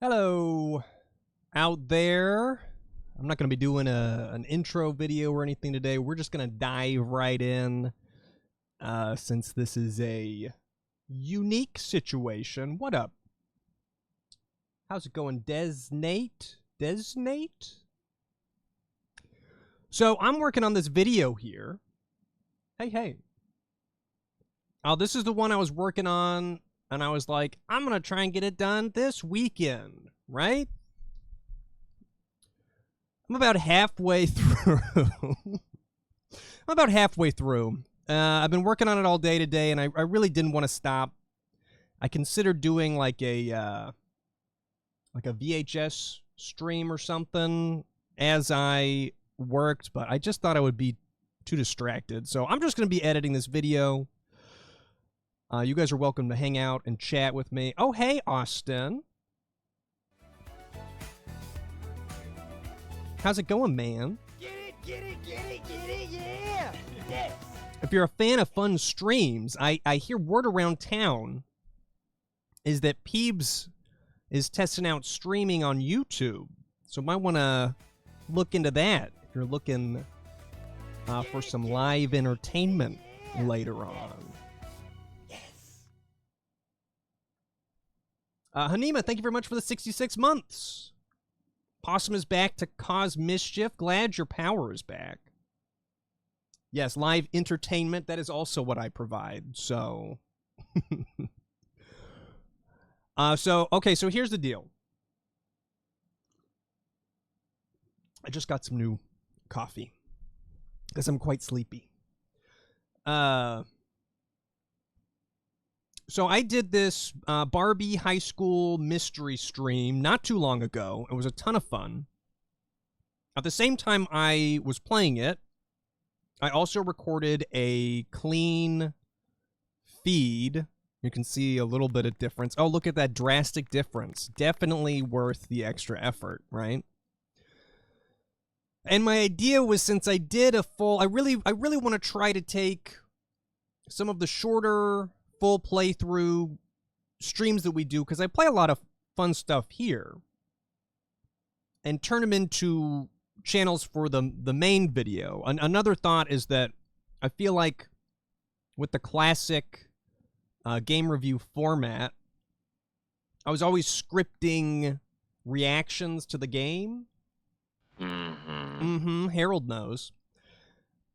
Hello out there. I'm not going to be doing an intro video or anything today. We're just going to dive right in since this is a unique situation. What up? How's it going, Desnate? Desnate? So I'm working on this video here. Hey. This is the one I was working on, and I was like, I'm going to try and get it done this weekend, right? I'm about halfway through. I've been working on it all day today, and I really didn't want to stop. I considered doing like a VHS stream or something as I worked, but I just thought I would be too distracted. So I'm just going to be editing this video. You guys are welcome to hang out and chat with me. Oh, hey, Austin. How's it going, man? Get it, yeah! Yes! If you're a fan of fun streams, I hear word around town is that Peebs is testing out streaming on YouTube. So might want to look into that if you're looking for some live entertainment later on. Hanima, thank you very much for the 66 months. Possum is back to cause mischief. Glad your power is back. Yes, live entertainment. That is also what I provide. So, okay, so here's the deal. I just got some new coffee because I'm quite sleepy. So I did this Barbie high school mystery stream not too long ago. It was a ton of fun. At the same time I was playing it, I also recorded a clean feed. You can see a little bit of difference. Oh, look at that drastic difference. Definitely worth the extra effort, right? And my idea was, since I did a full, I really want to try to take some of the shorter full playthrough streams that we do, because I play a lot of fun stuff here, and turn them into channels for the main video. Another thought is that I feel like with the classic game review format, I was always scripting reactions to the game. Harold knows.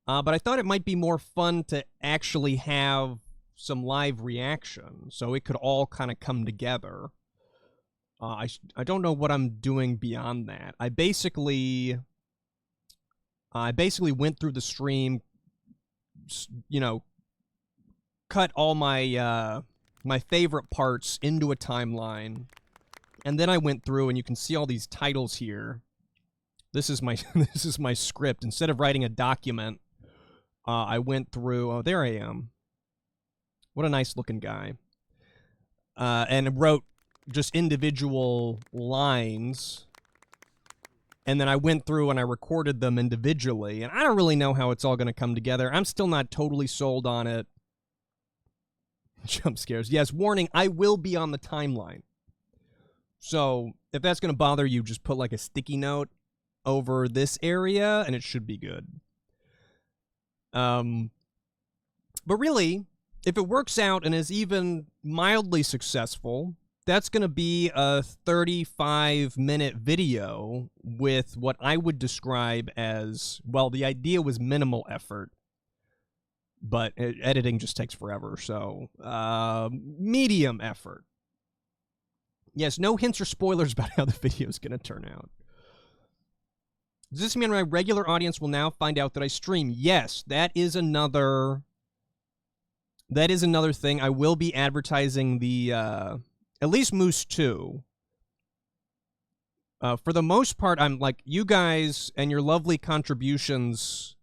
But I thought it might be more fun to actually have some live reaction, so it could all kind of come together. I don't know what I'm doing beyond that. I basically went through the stream, you know, cut all my my favorite parts into a timeline, and then I went through, and you can see all these titles here. This is my this is my script. Instead of writing a document, I went through. Oh, there I am. What a nice looking guy. And wrote just individual lines. And then I went through and I recorded them individually. And I don't really know how it's all going to come together. I'm still not totally sold on it. Jump scares. Yes, warning, I will be on the timeline. So if that's going to bother you, just put like a sticky note over this area and it should be good. But really, if it works out and is even mildly successful, that's going to be a 35-minute video with what I would describe as, well, the idea was minimal effort, but editing just takes forever, so medium effort. Yes, no hints or spoilers about how the video is going to turn out. Does this mean my regular audience will now find out that I stream? Yes, that is another thing. I will be advertising the, at least Moose 2. For the most part, I'm like, you guys and your lovely contributions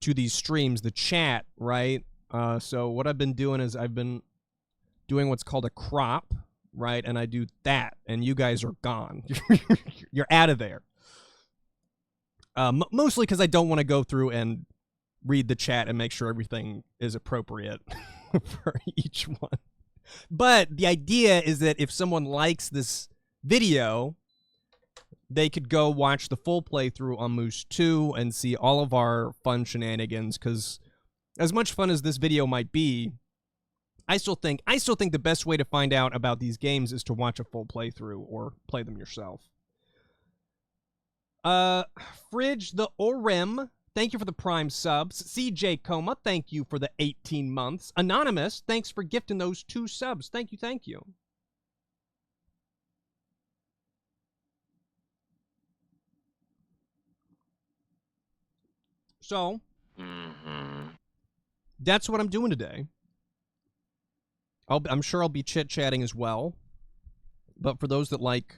to these streams, the chat, right? So what I've been doing is I've been doing what's called a crop, right? And I do that, and you guys are gone. You're out of there. Mostly because I don't want to go through and read the chat and make sure everything is appropriate for each one. But the idea is that if someone likes this video, they could go watch the full playthrough on Moose 2 and see all of our fun shenanigans, because as much fun as this video might be, I still think the best way to find out about these games is to watch a full playthrough or play them yourself. Fridge the Orem, thank you for the Prime subs. CJ Coma, thank you for the 18 months. Anonymous, thanks for gifting those 2 subs. Thank you, thank you. So, that's what I'm doing today. I'm sure I'll be chit-chatting as well. But for those that like,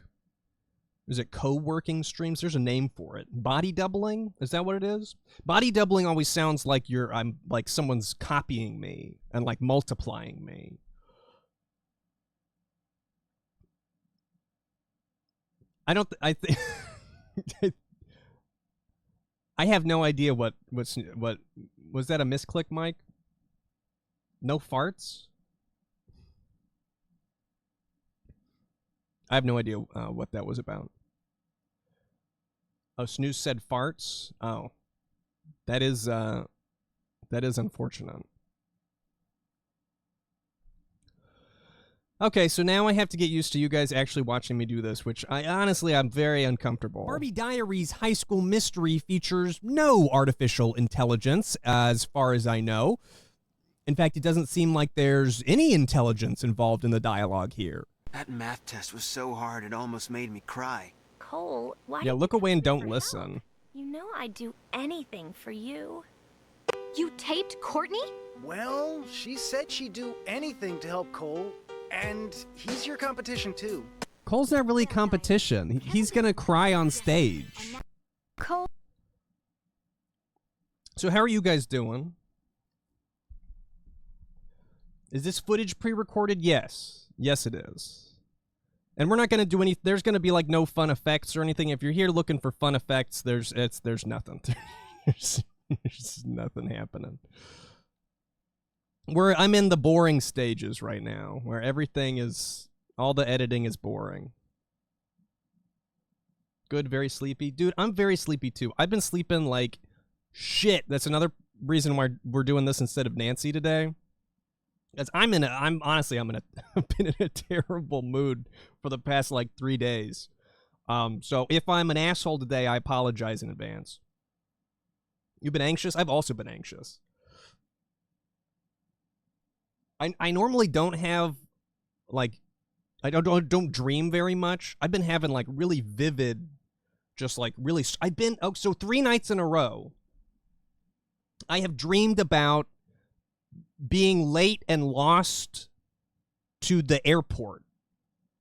is it co-working streams? There's a name for it. Body doubling? Is that what it is? Body doubling always sounds like I'm like someone's copying me and like multiplying me. I think I have no idea what was that a misclick, Mike? No farts? I have no idea what that was about. Oh, Snooze said farts? Oh. That is unfortunate. Okay, so now I have to get used to you guys actually watching me do this, which I'm very uncomfortable. Barbie Diaries High School Mystery features no artificial intelligence, as far as I know. In fact, it doesn't seem like there's any intelligence involved in the dialogue here. That math test was so hard it almost made me cry. Cole, why? Yeah, look away and don't listen. You know I'd do anything for you. You taped Courtney? Well, she said she'd do anything to help Cole, and he's your competition too. Cole's not really competition. He's gonna cry on stage. Cole. So how are you guys doing? Is this footage pre-recorded? Yes. Yes, it is. And we're not going to do any... There's going to be, like, no fun effects or anything. If you're here looking for fun effects, there's nothing. there's nothing happening. I'm in the boring stages right now, where everything is... All the editing is boring. Good, very sleepy. Dude, I'm very sleepy, too. I've been sleeping like shit. That's another reason why we're doing this instead of Nancy today. Because I've been in a terrible mood for the past, like, 3 days. So if I'm an asshole today, I apologize in advance. You've been anxious? I've also been anxious. I normally don't have, like, I don't dream very much. I've been having, like, really vivid, just, like, really... so 3 nights in a row, I have dreamed about being late and lost to the airport.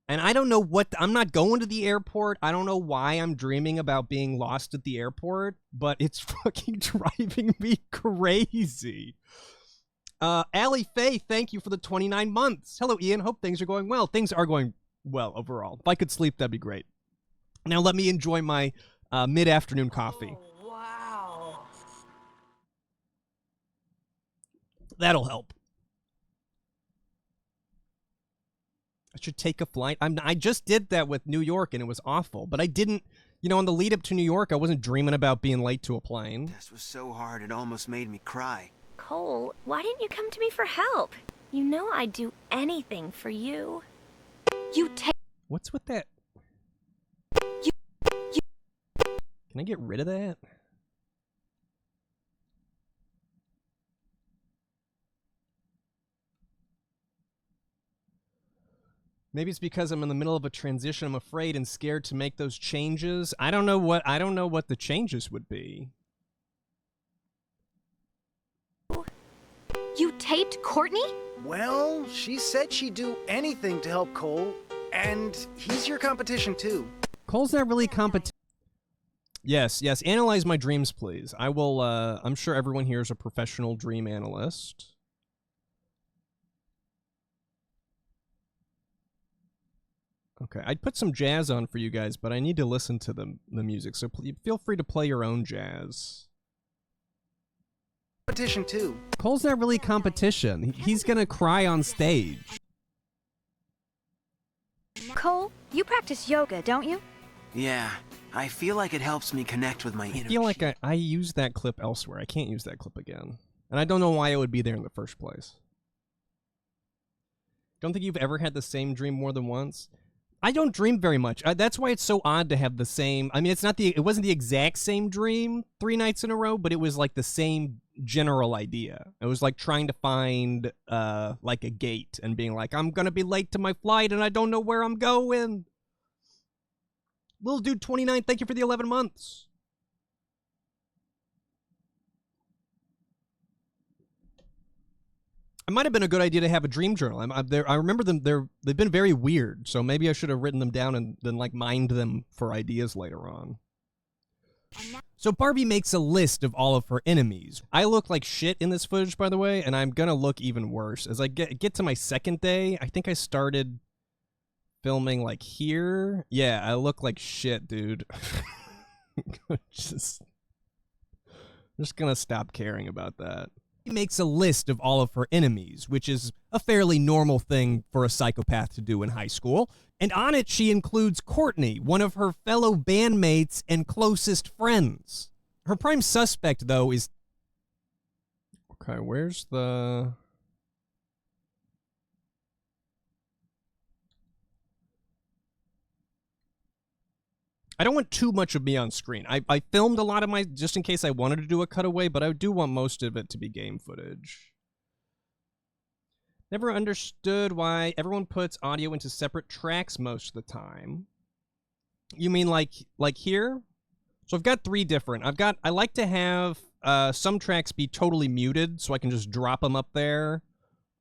And I don't know what... I'm not going to the airport. I don't know why I'm dreaming about being lost at the airport, but it's fucking driving me crazy. Allie Faye, thank you for the 29 months. Hello, Ian. Hope things are going well. Things are going well overall. If I could sleep, that'd be great. Now let me enjoy my mid-afternoon coffee. Oh, wow. That'll help. I should take a flight. I just did that with New York, and it was awful. But I didn't, on the lead up to New York, I wasn't dreaming about being late to a plane. This was so hard it almost made me cry. Cole, why didn't you come to me for help? You know I'd do anything for you. What's with that? Can I get rid of that? Maybe it's because I'm in the middle of a transition. I'm afraid and scared to make those changes. I don't know what the changes would be. You taped Courtney? Well, she said she'd do anything to help Cole, and he's your competition too. Cole's not really competition. Yes, analyze my dreams, please. I will, I'm sure everyone here is a professional dream analyst. Okay, I'd put some jazz on for you guys, but I need to listen to the music, so feel free to play your own jazz. Competition too. Cole's not really competition. He's gonna cry on stage. Cole, you practice yoga, don't you? Yeah, I feel like it helps me connect with my inner I feel like chi- I used that clip elsewhere. I can't use that clip again. And I don't know why it would be there in the first place. Don't think you've ever had the same dream more than once? I don't dream very much. That's why it's so odd to have the same. I mean, it wasn't the exact same dream 3 nights in a row, but it was like the same general idea. It was like trying to find like a gate and being like, I'm gonna be late to my flight and I don't know where I'm going. Little dude 29, thank you for the 11 months. It might have been a good idea to have a dream journal. I remember them. They've been very weird, so maybe I should have written them down and then like mined them for ideas later on. So Barbie makes a list of all of her enemies. I look like shit in this footage, by the way, and I'm gonna look even worse as I get to my second day. I think I started filming like here. Yeah, I look like shit, dude. just gonna stop caring about that. She makes a list of all of her enemies, which is a fairly normal thing for a psychopath to do in high school. And on it, she includes Courtney, one of her fellow bandmates and closest friends. Her prime suspect, though, is... Okay, where's the... I don't want too much of me on screen. I filmed a lot of my, just in case I wanted to do a cutaway, but I do want most of it to be game footage. Never understood why everyone puts audio into separate tracks most of the time. You mean like here? So I've got 3 different. I like to have some tracks be totally muted so I can just drop them up there.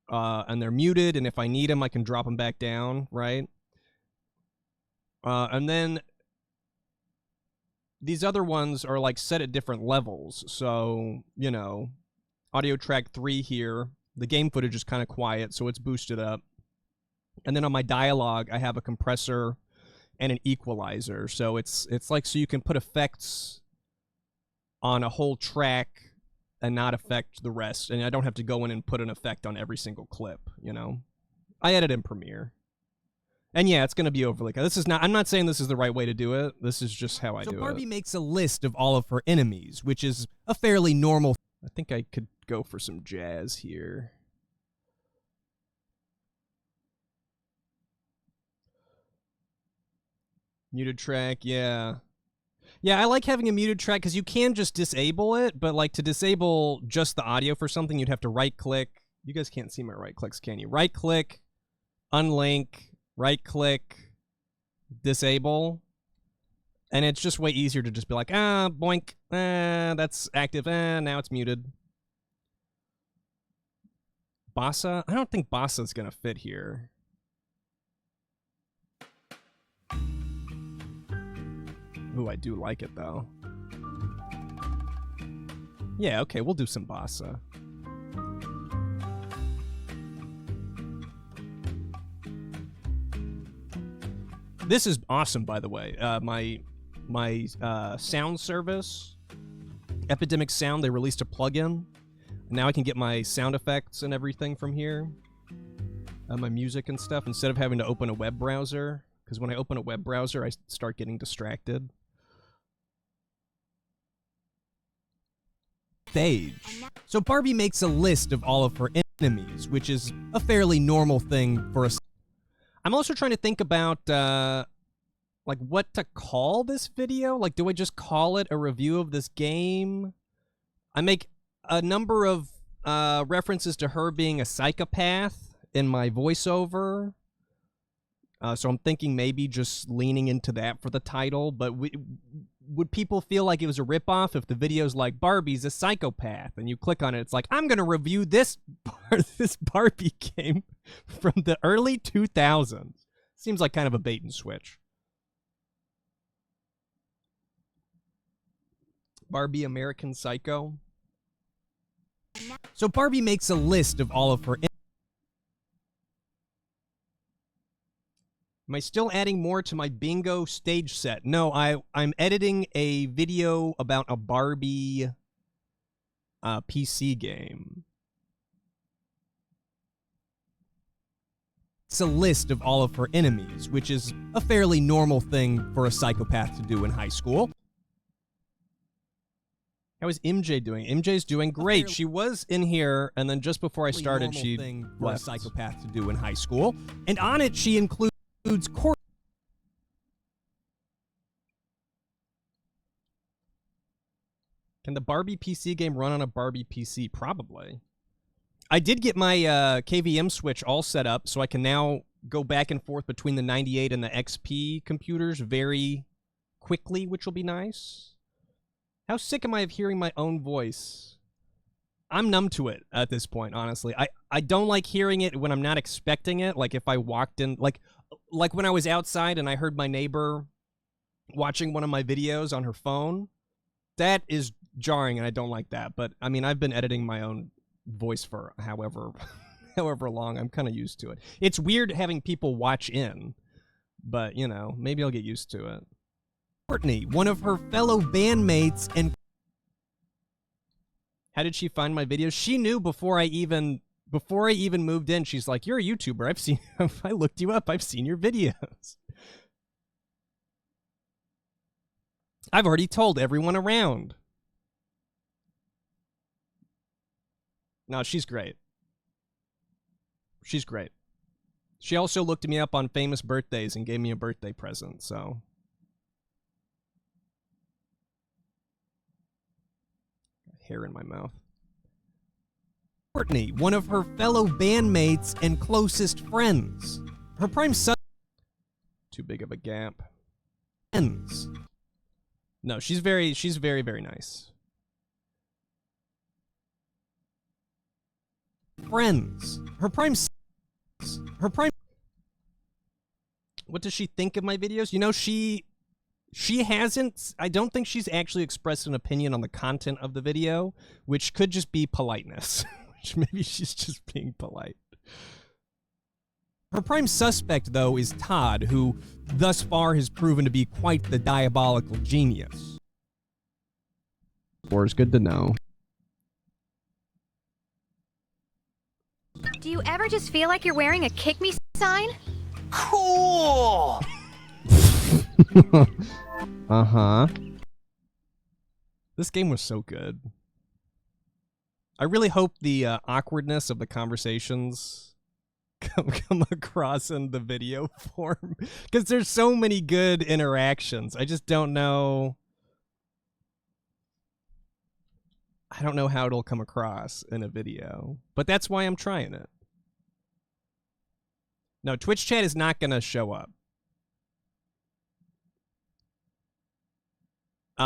And they're muted, and if I need them, I can drop them back down, right? And then these other ones are like set at different levels. So, you know, audio track 3 here, the game footage is kind of quiet, so it's boosted up. And then on my dialogue, I have a compressor and an equalizer. So it's like, so you can put effects on a whole track and not affect the rest. And I don't have to go in and put an effect on every single clip, you know? I edit in Premiere. And yeah, it's going to be overly... I'm not saying this is the right way to do it. This is just how I do it. So Barbie makes a list of all of her enemies, which is a fairly normal... I think I could go for some jazz here. Muted track, yeah. Yeah, I like having a muted track because you can just disable it, but like to disable just the audio for something, you'd have to right-click. You guys can't see my right-clicks, can you? Right-click, unlink... right-click, disable, and it's just way easier to just be like, boink, that's active, now it's muted. Bossa? I don't think Bossa's gonna fit here. Ooh, I do like it, though. Yeah, okay, we'll do some Bossa. This is awesome, by the way. My sound service, Epidemic Sound, they released a plugin. Now I can get my sound effects and everything from here. My music and stuff, instead of having to open a web browser. Because when I open a web browser, I start getting distracted. Stage. So Barbie makes a list of all of her enemies, which is a fairly normal thing for a... I'm also trying to think about, like, what to call this video. Like, do I just call it a review of this game? I make a number of references to her being a psychopath in my voiceover. So I'm thinking maybe just leaning into that for the title. But would people feel like it was a ripoff if the video's like, Barbie's a psychopath? And you click on it, it's like, I'm going to review this Barbie game from the early 2000s. Seems like kind of a bait and switch. Barbie American Psycho. So Barbie makes a list of all of her... Am I still adding more to my bingo stage set? No, I'm editing a video about a Barbie PC game. makes a list of all of her enemies, which is a fairly normal thing for a psychopath to do in high school. How is MJ doing? MJ's doing great. She was in here, and then just before I started, she left. For a psychopath to do in high school. And on it, she includes court. Can the Barbie PC game run on a Barbie PC? Probably. I did get my KVM switch all set up, so I can now go back and forth between the 98 and the XP computers very quickly, which will be nice. How sick am I of hearing my own voice? I'm numb to it at this point, honestly. I don't like hearing it when I'm not expecting it. Like if I walked in, like when I was outside and I heard my neighbor watching one of my videos on her phone. That is jarring, and I don't like that. But I mean, I've been editing my own voice for however long. I'm kind of used to it. It's weird having people watch in, but you know, maybe I'll get used to it. Courtney, one of her fellow bandmates, and how did she find my videos? She knew before I even moved in. She's like, "You're a YouTuber. I've seen. I looked you up. I've seen your videos. I've already told everyone around." No, she's great. She's great. She also looked me up on famous birthdays and gave me a birthday present, so. Hair in my mouth. Courtney, one of her fellow bandmates and closest friends. Her prime son. Too big of a gap. Friends. No, she's very, very nice. Friends. Her prime. What does she think of my videos? You know, she hasn't. I don't think she's actually expressed an opinion on the content of the video, which could just be politeness. Which maybe she's just being polite. Her prime suspect, though, is Todd, who thus far has proven to be quite the diabolical genius. Or is good to know. Do you ever just feel like you're wearing a kick me sign? Cool! Uh-huh. This game was so good. I really hope the awkwardness of the conversations come across in the video form, because there's so many good interactions. I just don't know. I don't know how it'll come across in a video, but that's why I'm trying it. No, Twitch chat is not going to show up.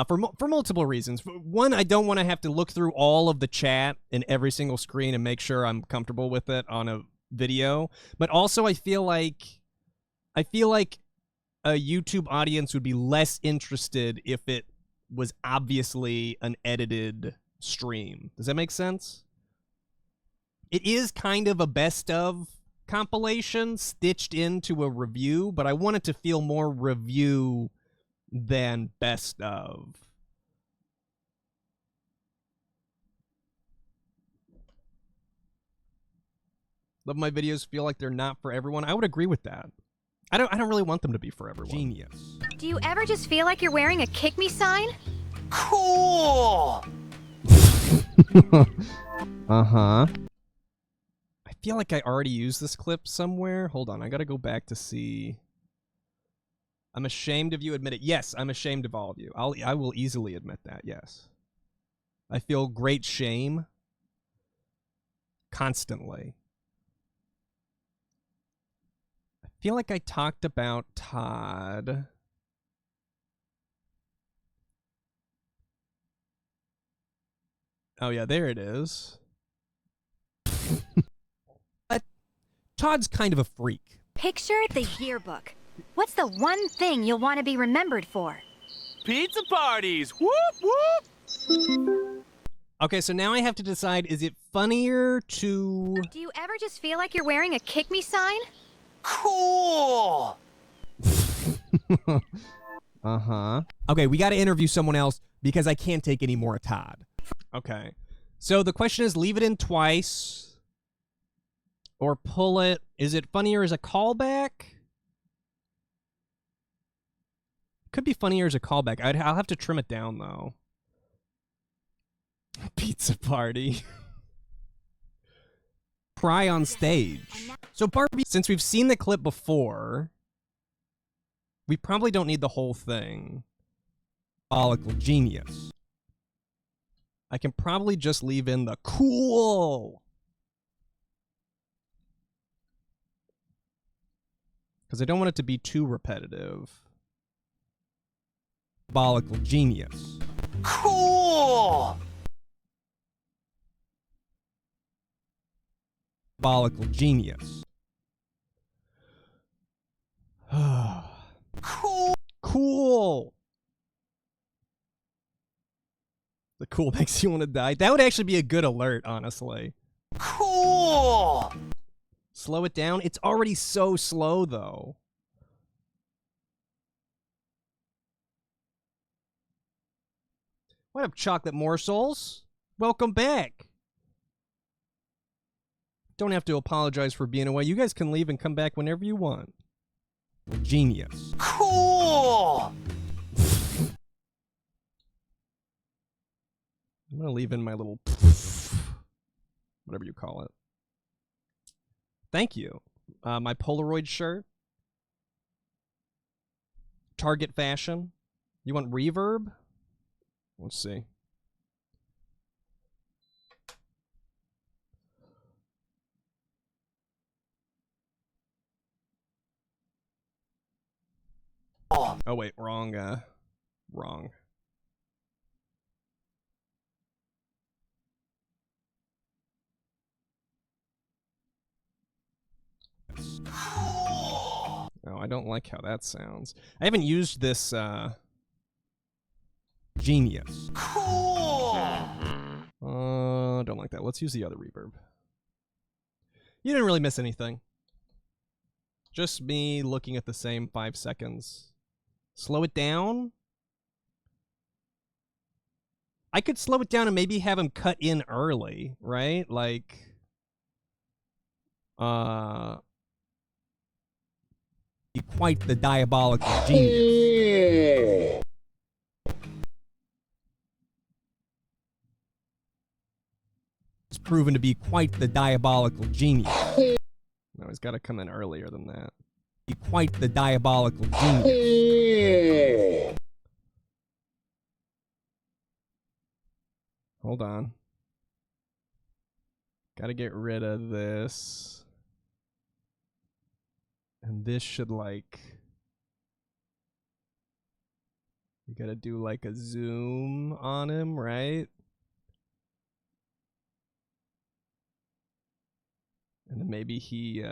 For multiple reasons. One, I don't want to have to look through all of the chat in every single screen and make sure I'm comfortable with it on a video. But also, I feel like a YouTube audience would be less interested if it was obviously an edited stream. Does that make sense? It is kind of a best of compilation stitched into a review, but I want it to feel more review than best of. Love my videos feel like they're not for everyone. I would agree with that. I don't really want them to be for everyone. Genius. Do you ever just feel like you're wearing a kick me sign? Cool! Uh-huh. I feel like I already used this clip somewhere. Hold on, I gotta go back to see. I'm ashamed of you, admit it. Yes, I'm ashamed of all of you. I will easily admit that, yes. I feel great shame. Constantly. I feel like I talked about Todd. Oh yeah, there it is. But Todd's kind of a freak. Picture the yearbook. What's the one thing you'll want to be remembered for? Pizza parties! Whoop whoop! Okay, so now I have to decide, is it funnier to... Do you ever just feel like you're wearing a kick me sign? Cool! Uh-huh. Okay, we gotta interview someone else because I can't take any more of Todd. Okay. So the question is, leave it in twice Or pull it. Is it funnier as a callback? Could be funnier as a callback. I'll have to trim it down, though. Pizza party. Cry on stage. So Barbie, since we've seen the clip before, we probably don't need the whole thing. Diabolical genius. I can probably just leave in the cool. Because I don't want it to be too repetitive. Diabolical genius. Cool! Diabolical genius. Cool! Cool! The cool makes you want to die. That would actually be a good alert, honestly. Cool! Slow it down. It's already so slow, though. What up, chocolate morsels? Welcome back. Don't have to apologize for being away. You guys can leave and come back whenever you want. Genius. Cool! I'm gonna leave in my little whatever you call it. Thank you. My Polaroid shirt. Target fashion. You want reverb? Let's see. Oh wait, wrong. Wrong. Oh, I don't like how that sounds. I haven't used this, genius. Cool! Don't like that. Let's use the other reverb. You didn't really miss anything. Just me looking at the same 5 seconds. Slow it down? I could slow it down and maybe have him cut in early, right? Like, be quite the diabolical genius. It's proven to be quite the diabolical genius. No, he's got to come in earlier than that. Be quite the diabolical genius. Hold on. Gotta get rid of this. And this should, like... You gotta do, like, a zoom on him, right? And then maybe he,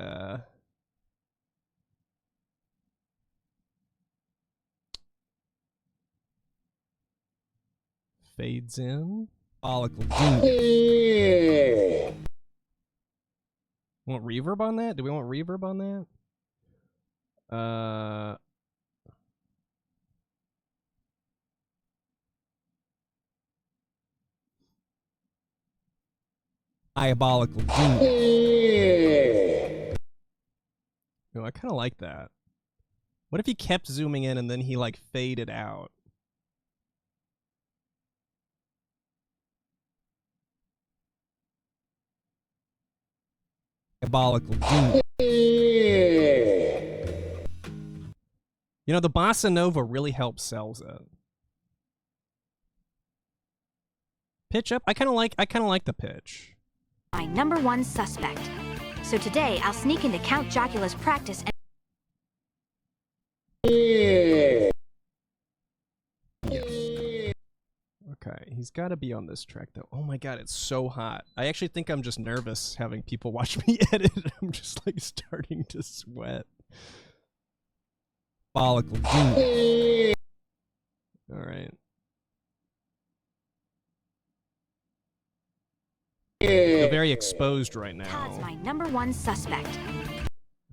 fades in. Diabolical genius. Want reverb on that? Do we want reverb on that? Diabolical genius. Oh, I kind of like that. What if he kept zooming in and then he, like, faded out? Diabolical genius. You know, the bossa nova really helps sells it. Pitch up. I kind of like the pitch. My number one suspect. So today, I'll sneak into Count Jocula's practice and... Okay, he's got to be on this track, though. Oh my god, it's so hot. I actually think I'm just nervous having people watch me edit. I'm just, like, starting to sweat. Diabolical genius. Alright. They're very exposed right now. Todd's my number one suspect.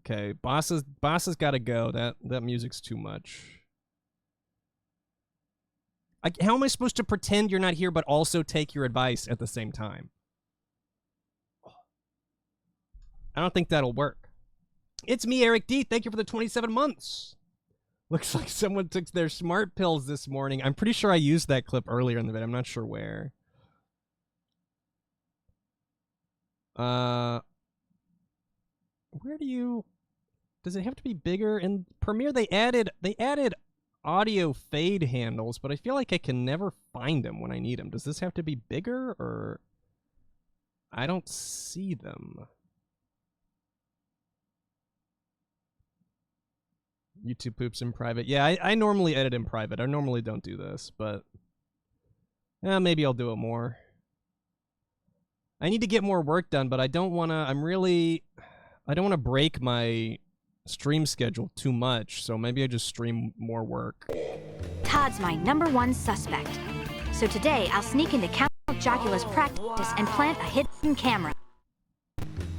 Okay, boss has got to go. That music's too much. How am I supposed to pretend you're not here but also take your advice at the same time? I don't think that'll work. It's me, Eric D. Thank you for the 27 months. Looks like someone took their smart pills this morning. I'm pretty sure I used that clip earlier in the video. I'm not sure where. Where do you... Does it have to be bigger? In Premiere, they added audio fade handles, but I feel like I can never find them when I need them. Does this have to be bigger, or... I don't see them. YouTube poops in private. Yeah, I normally edit in private. I normally don't do this, but maybe I'll do it more. I need to get more work done, but I don't want to... I don't want to break my stream schedule too much, so maybe I just stream more work. Todd's my #1 suspect. So today, I'll sneak into Count Jocula's practice and plant a hidden camera.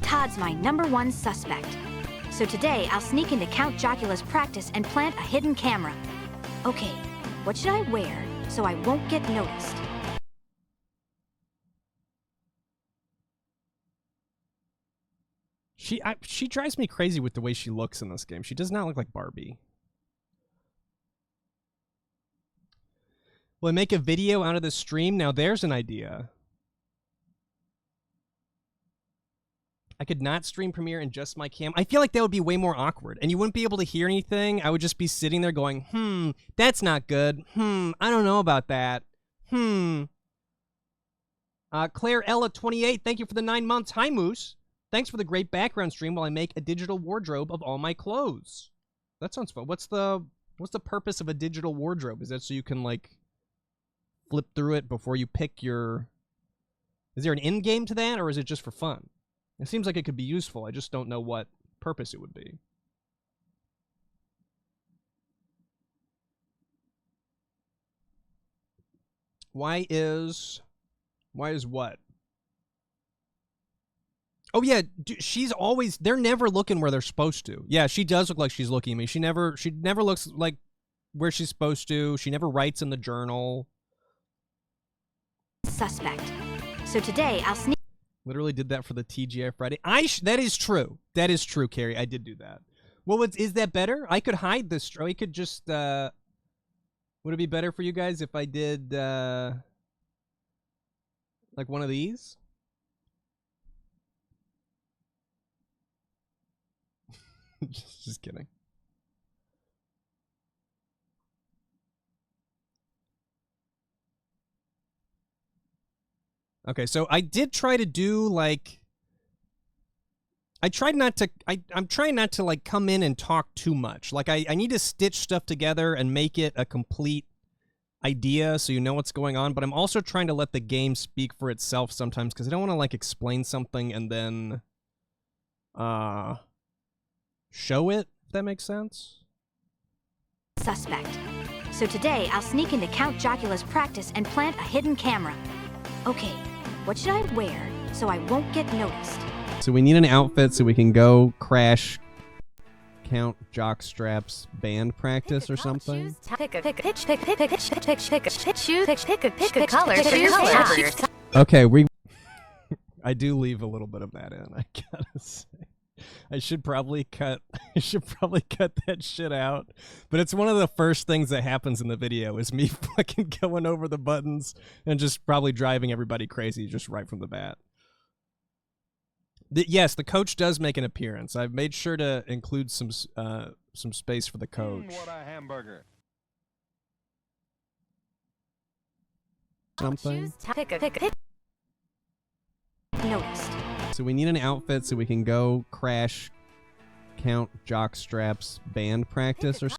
Todd's my #1 suspect. So today, I'll sneak into Count Jocula's practice and plant a hidden camera. Okay, what should I wear so I won't get noticed? She drives me crazy with the way she looks in this game. She does not look like Barbie. Will I make a video out of the stream? Now there's an idea. I could not stream Premiere in just my cam. I feel like that would be way more awkward, and you wouldn't be able to hear anything. I would just be sitting there going, that's not good. I don't know about that. Claire Ella 28, thank you for the 9 months. Hi, Moose. Thanks for the great background stream while I make a digital wardrobe of all my clothes. That sounds fun. What's the purpose of a digital wardrobe? Is that so you can, like, flip through it before you pick your... Is there an end game to that, or is it just for fun? It seems like it could be useful. I just don't know what purpose it would be. Why is what? Oh yeah, she's always... They're never looking where they're supposed to. Yeah, she does look like she's looking at me. She never looks like where she's supposed to. She never writes in the journal. Suspect. So today, I'll sneak... Literally did that for the TGI Friday. That is true. That is true, Carrie. I did do that. Well, is that better? I could hide this. I could just... would it be better for you guys if I did, like one of these? Just kidding. Okay, so I did try to do, like... I'm trying not to, like, come in and talk too much. Like, I need to stitch stuff together and make it a complete idea so you know what's going on, but I'm also trying to let the game speak for itself sometimes, because I don't want to, like, explain something and then, show it, if that makes sense. Suspect. So today, I'll sneak into Count Jocula's practice and plant a hidden camera. Okay, what should I wear so I won't get noticed? So we need an outfit so we can go crash Count Jockstrap's band practice or something. Okay, I do leave a little bit of that in, I gotta say. I should probably cut that shit out. But it's one of the first things that happens in the video is me fucking going over the buttons and just probably driving everybody crazy just right from the bat. Yes, the coach does make an appearance. I've made sure to include some space for the coach. What a hamburger. Something. Noticed. So we need an outfit so we can go crash Count Jockstrap's band practice or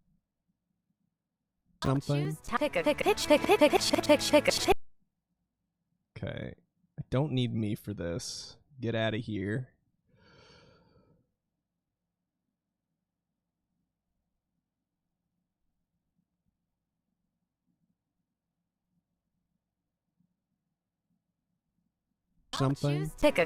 something. Okay. I don't need me for this. Get out of here. Something. Okay,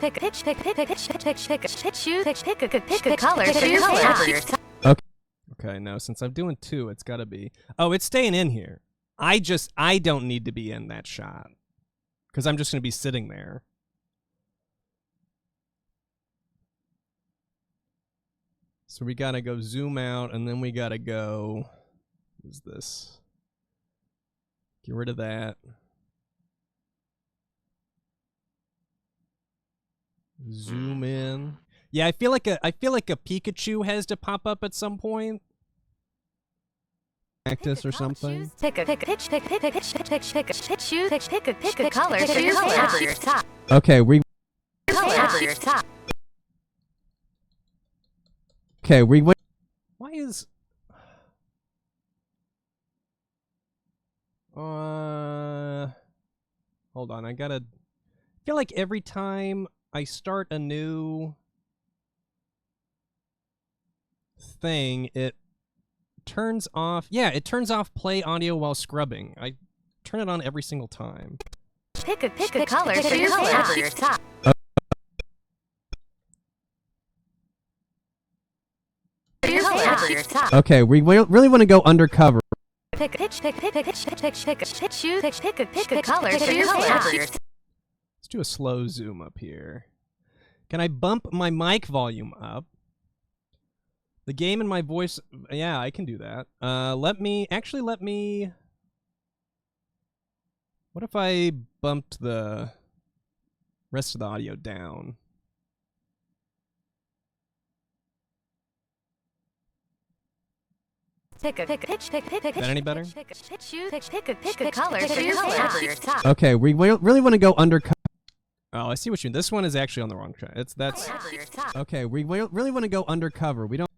no, since I'm doing two, it's gotta be... Oh, it's staying in here. I don't need to be in that shot. Because I'm just gonna be sitting there. So we gotta go zoom out, and then we gotta go. What is this? Get rid of that. Zoom in. Yeah, I feel like a Pikachu has to pop up at some point. Practice or something. Pick a color for your top. Okay, we. Color for your top. Okay, we went. Why is? Hold on. I feel like every time I start a new thing, it turns off. Yeah, it turns off play audio while scrubbing. I turn it on every single time. Pick a color for your top. Okay, we really want to go undercover. Pick a color for your top. Let's do a slow zoom up here. Can I bump my mic volume up? The game and my voice. Yeah, I can do that. Let me. What if I bumped the rest of the audio down? Is that any better? Pick a color for your top. Okay, we really want to go undercover. Oh, I see what you mean. This one is actually on the wrong track. That's okay. We really want to go undercover. We don't.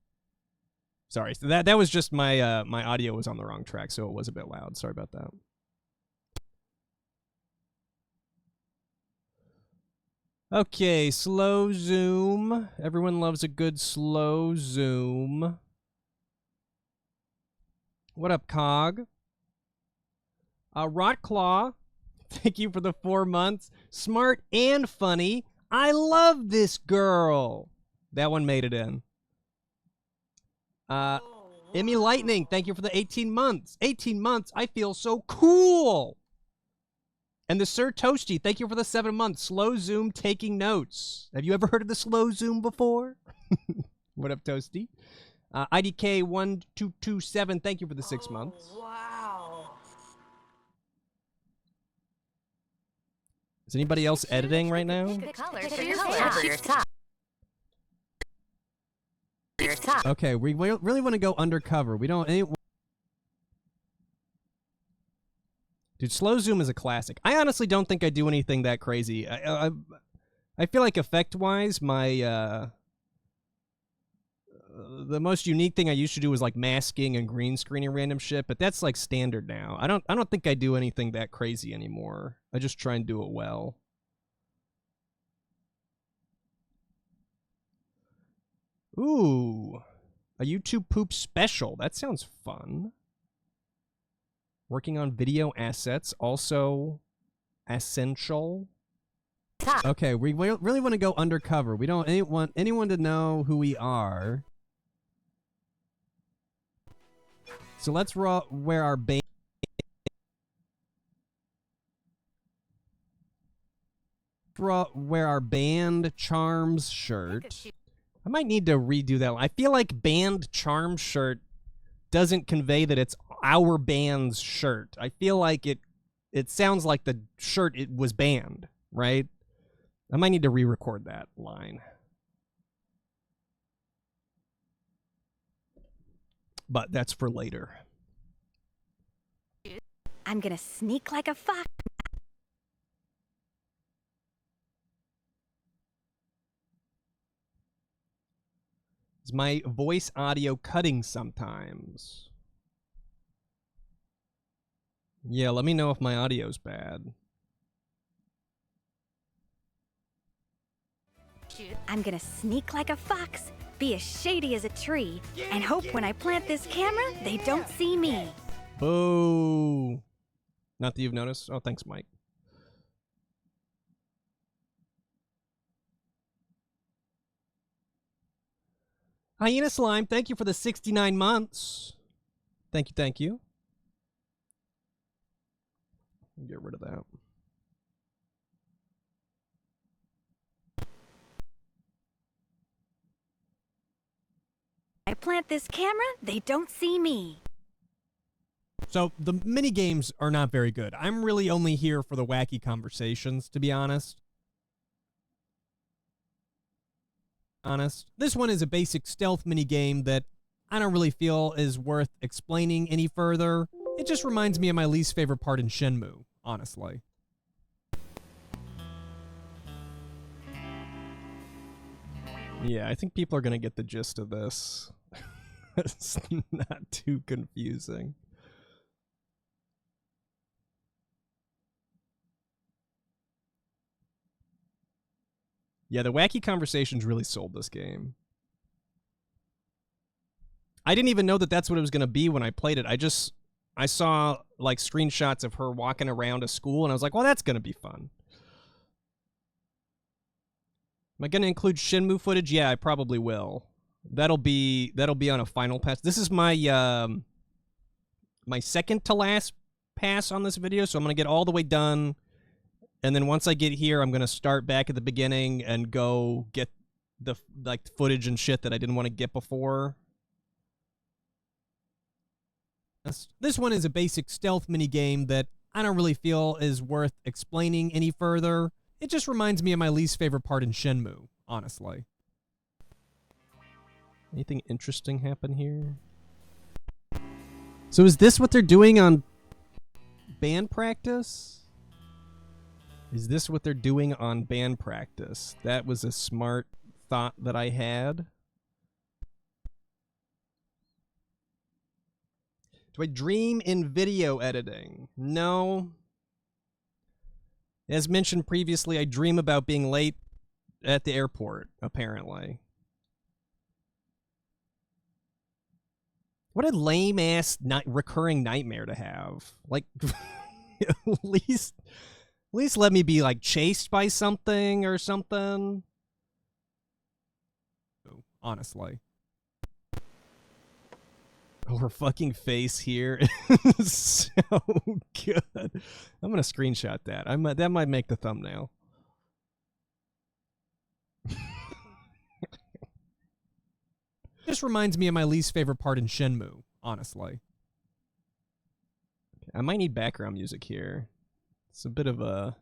Sorry, that was just my my audio was on the wrong track, so it was a bit loud. Sorry about that. Okay, slow zoom. Everyone loves a good slow zoom. What up, Cog? Rotclaw, thank you for the 4 months. Smart and funny. I love this girl. That one made it in. Emmy Lightning, thank you for the 18 months. 18 months, I feel so cool. And the Sir Toasty, thank you for the 7 months. Slow zoom taking notes. Have you ever heard of the slow zoom before? What up, Toasty? IDK1227, thank you for the 6 months. Wow. Is anybody else editing right now? Pick a color for your top. Okay, we really want to go undercover. We don't. Dude, slow zoom is a classic. I honestly don't think I do anything that crazy. I feel like effect-wise, my the most unique thing I used to do was like masking and green screening random shit, but that's like standard now. I don't think I do anything that crazy anymore. I just try and do it well. Ooh, a YouTube poop special. That sounds fun. Working on video assets, also essential. Okay, we really want to go undercover. We don't want anyone to know who we are. So let's wear our band Charms shirt. I might need to redo that one. I feel like band Charms shirt doesn't convey that it's our band's shirt. I feel like it sounds like the shirt it was banned, right? I might need to re-record that line. But that's for later. I'm gonna sneak like a fox. Is my voice audio cutting sometimes? Yeah, let me know if my audio's bad. I'm gonna sneak like a fox, be as shady as a tree, and hope when I plant this camera, they don't see me. Boo! Not that you've noticed. Oh, thanks, Mike. Hyena Slime, thank you for the 69 months. Thank you, thank you. Get rid of that. plant this camera, they don't see me. So the mini games are not very good. I'm really only here for the wacky conversations, to be honest. This one is a basic stealth mini game that I don't really feel is worth explaining any further. It just reminds me of my least favorite part in Shenmue, honestly. Yeah, I think people are going to get the gist of this. It's not too confusing. Yeah, the wacky conversations really sold this game. I didn't even know that that's what it was going to be when I played it. I saw like screenshots of her walking around a school, and I was like, well, that's going to be fun. Am I going to include Shenmue footage? Yeah, I probably will. That'll be on a final pass. This is my my second to last pass on this video, so I'm going to get all the way done. And then once I get here, I'm going to start back at the beginning and go get the footage and shit that I didn't want to get before. This one is a basic stealth mini game that I don't really feel is worth explaining any further. It just reminds me of my least favorite part in Shenmue, honestly. Anything interesting happen here? So is this what they're doing on band practice? Is this what they're doing on band practice? That was a smart thought that I had. Do I dream in video editing? No. As mentioned previously, I dream about being late at the airport, apparently. What a lame-ass recurring nightmare to have. Like, at least let me be, like, chased by something or something. Honestly. Oh, her fucking face here is so good. I'm gonna screenshot that. That might make the thumbnail. This reminds me of my least favorite part in Shenmue, honestly. I might need background music here. It's a bit of a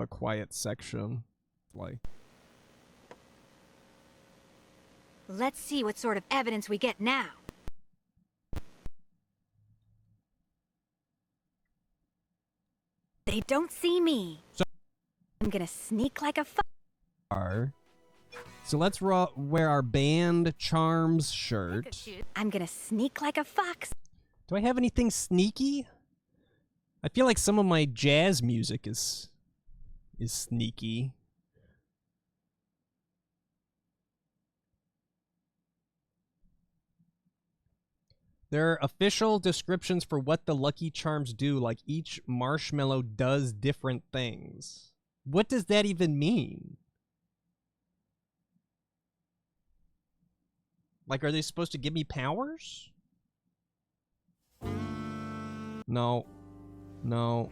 quiet section. Like, Let's see what sort of evidence we get now. They don't see me. So I'm gonna sneak like a So let's wear our band charms shirt. I'm gonna sneak like a fox. Do I have anything sneaky? I feel like some of my jazz music is sneaky. There are official descriptions for what the Lucky Charms do, like each marshmallow does different things. What does that even mean? Like, are they supposed to give me powers? No. No.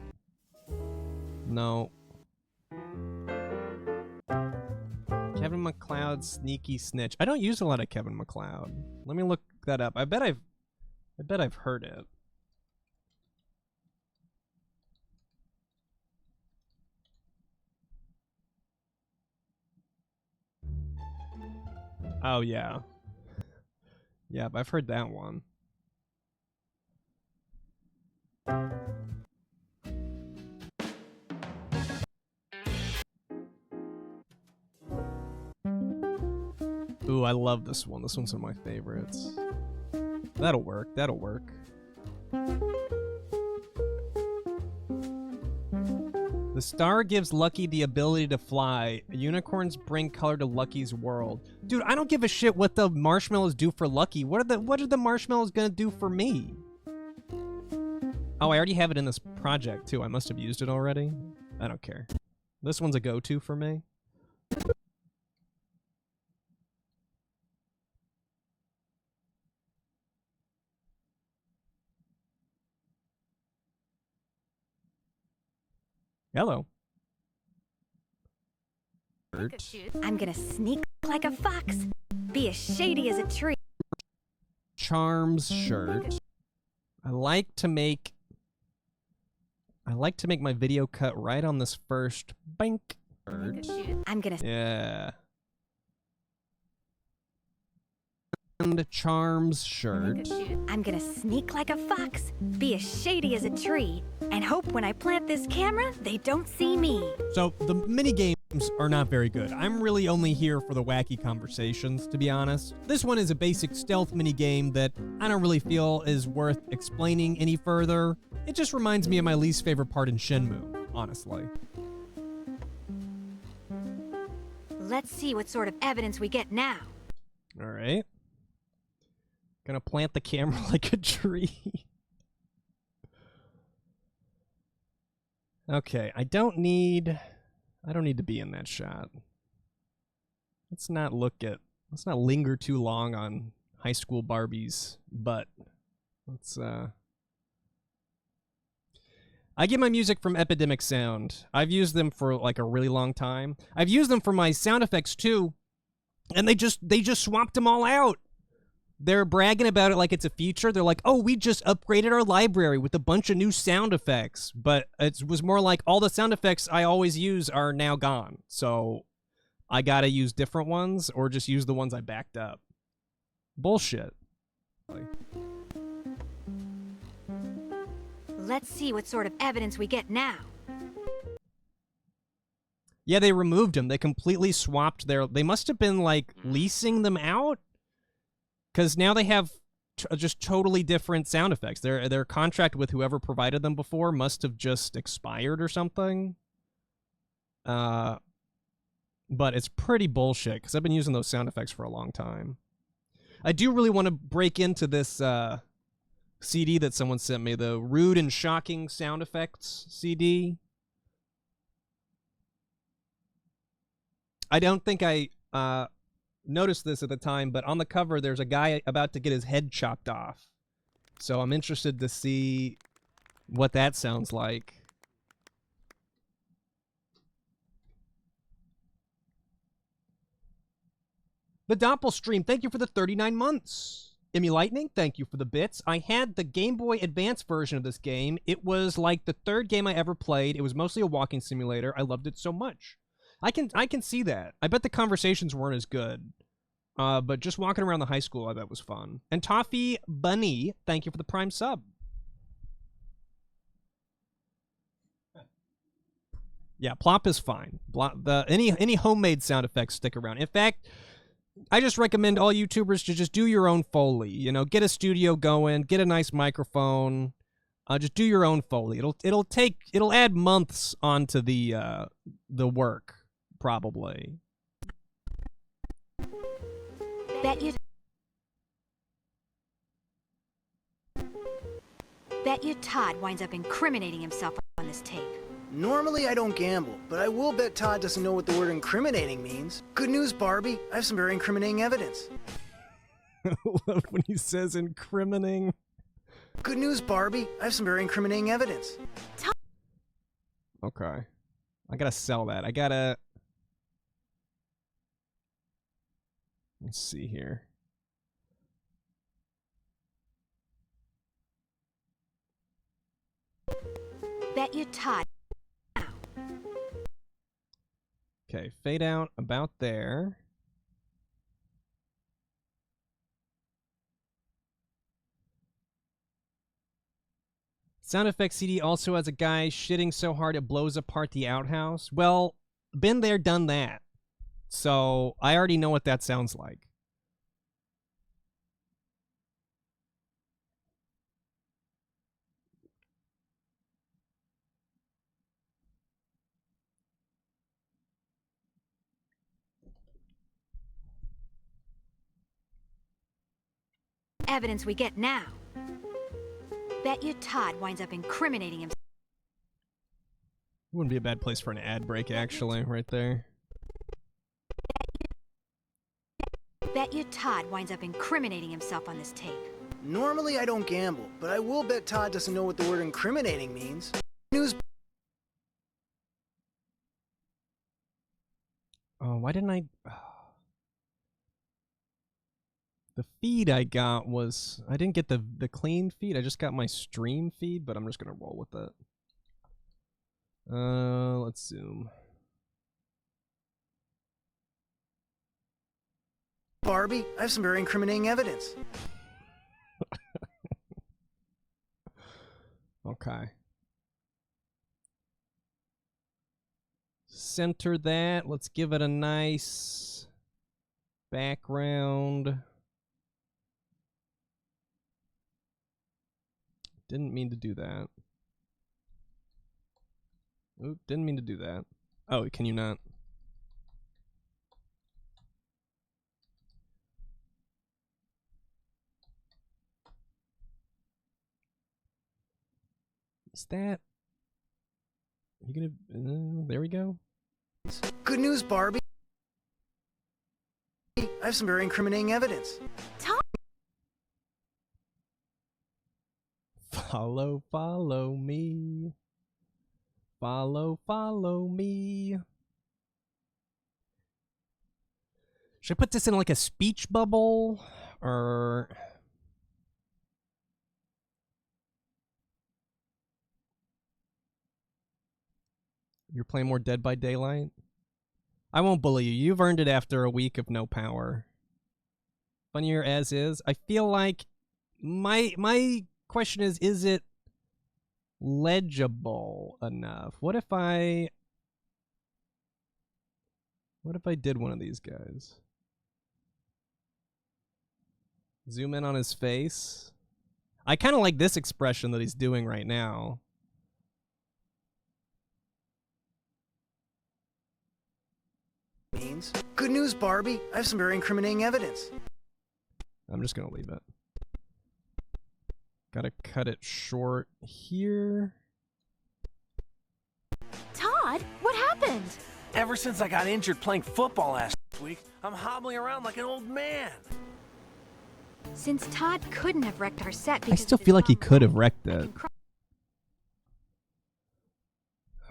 No. Kevin MacLeod, sneaky snitch. I don't use a lot of Kevin MacLeod. Let me look that up. I bet I've heard it. Oh, yeah. Yeah, I've heard that one. Ooh, I love this one. This one's one of my favorites. That'll work. That'll work. The star gives Lucky the ability to fly. Unicorns bring color to Lucky's world. Dude, I don't give a shit what the marshmallows do for Lucky. What are the marshmallows gonna do for me? Oh, I already have it in this project too. I must have used it already. I don't care. This one's a go-to for me. Hello. shirt. I'm gonna sneak like a fox, be as shady as a tree. Charms shirt. I like to make my video cut right on this first bank shirt. I'm gonna Yeah. And charms shirt. I'm gonna sneak like a fox, be as shady as a tree, and hope when I plant this camera, they don't see me. So the mini games are not very good. I'm really only here for the wacky conversations, to be honest. This one is a basic stealth mini game that I don't really feel is worth explaining any further. It just reminds me of my least favorite part in Shenmue, honestly. Let's see what sort of evidence we get now. All right. Gonna plant the camera like a tree. Okay, I don't need to be in that shot. Let's not linger too long on high school Barbie's butt. I get my music from Epidemic Sound. I've used them for like a really long time. I've used them for my sound effects too, and they just swapped them all out. They're bragging about it like it's a feature. They're like, oh, we just upgraded our library with a bunch of new sound effects. But it was more like all the sound effects I always use are now gone. So I gotta use different ones or just use the ones I backed up. Bullshit. Let's see what sort of evidence we get now. Yeah, they removed them. They completely swapped they must have been like leasing them out. Because now they have just totally different sound effects. Their contract with whoever provided them before must have just expired or something. But it's pretty bullshit, because I've been using those sound effects for a long time. I do really want to break into this CD that someone sent me, the Rude and Shocking Sound Effects CD. I don't think I noticed this at the time, but on the cover there's a guy about to get his head chopped off. So I'm interested to see what that sounds like. The Doppelstream, thank you for the 39 months. Emmy Lightning, thank you for the bits. I had the Game Boy Advance version of this game. It was like the third game I ever played. It was mostly a walking simulator. I loved it so much. I can see that. I bet the conversations weren't as good. But just walking around the high school, I bet was fun. And Toffee Bunny, thank you for the Prime sub. Yeah, plop is fine. Any homemade sound effects stick around. In fact, I just recommend all YouTubers to just do your own Foley. You know, get a studio going, get a nice microphone. Just do your own Foley. It'll add months onto the work. Probably. Bet you Todd winds up incriminating himself on this tape. Normally I don't gamble, but I will bet Todd doesn't know what the word incriminating means. Good news, Barbie. I have some very incriminating evidence. I love when he says incriminating. Good news, Barbie. I have some very incriminating evidence. Okay. I gotta sell that. Let's see here. Bet you Todd. Okay, fade out about there. Sound effects CD also has a guy shitting so hard it blows apart the outhouse. Well, been there, done that. So I already know what that sounds like. Evidence we get now. Bet you Todd winds up incriminating himself. Wouldn't be a bad place for an ad break, actually, right there. Bet you Todd winds up incriminating himself on this tape. Normally I don't gamble, but I will bet Todd doesn't know what the word incriminating means. why didn't I... The feed I got was... I didn't get the clean feed. I just got my stream feed, but I'm just going to roll with it. Let's zoom. Barbie, I have some very incriminating evidence. Okay. Center that. Let's give it a nice background. Didn't mean to do that. Oop, didn't mean to do that. Oh, can you not? Is that... You gonna... there we go. Good news, Barbie. I have some very incriminating evidence. Follow, follow me. Follow, follow me. Should I put this in like a speech bubble? Or... You're playing more Dead by Daylight? I won't bully you. You've earned it after a week of no power. Funnier as is. I feel like my question is it legible enough? What if I did one of these guys? Zoom in on his face. I kind of like this expression that he's doing right now. Means. Good news, Barbie. I have some very incriminating evidence. I'm just gonna leave it. Gotta cut it short here. Todd, what happened? Ever since I got injured playing football last week, I'm hobbling around like an old man. Since Todd couldn't have wrecked our set I because still of his feel like he long could have leg, wrecked I it. can cry-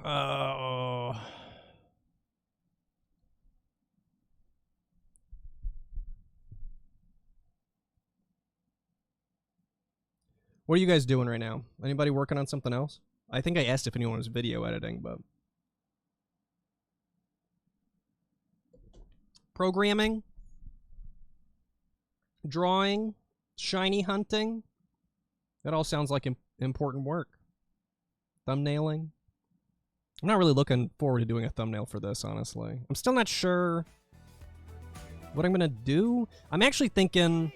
Oh. What are you guys doing right now? Anybody working on something else? I think I asked if anyone was video editing, but... Programming? Drawing? Shiny hunting? That all sounds like important work. Thumbnailing? I'm not really looking forward to doing a thumbnail for this, honestly. I'm still not sure what I'm gonna do. I'm actually thinking...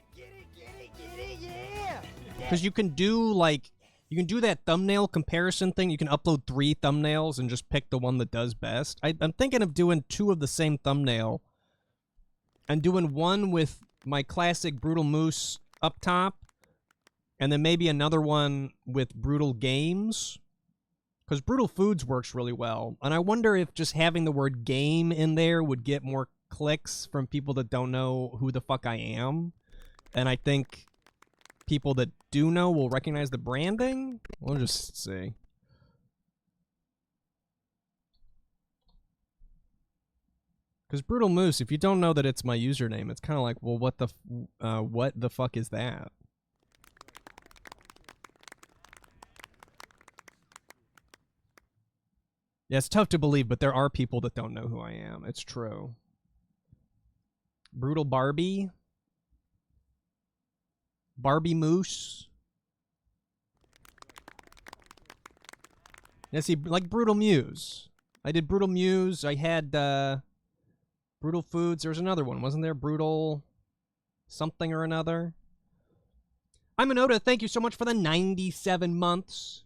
Because you can do, like, you can do that thumbnail comparison thing. You can upload 3 thumbnails and just pick the one that does best. I'm thinking of doing 2 of the same thumbnail. And doing one with my classic Brutal Moose up top. And then maybe another one with Brutal Games. Because Brutal Foods works really well. And I wonder if just having the word game in there would get more clicks from people that don't know who the fuck I am. And I think people that do know will recognize the branding. We'll just see. Because Brutal Moose, if you don't know that it's my username, it's kind of like, well, what the fuck is that? Yeah, it's tough to believe, but there are people that don't know who I am. It's true. Brutal Barbie. Barbie Moose. Yeah, see, like Brutal Muse. I did Brutal Muse. I had Brutal Foods. There was another one, wasn't there? Brutal something or another. I'm Anoda. Thank you so much for the 97 months.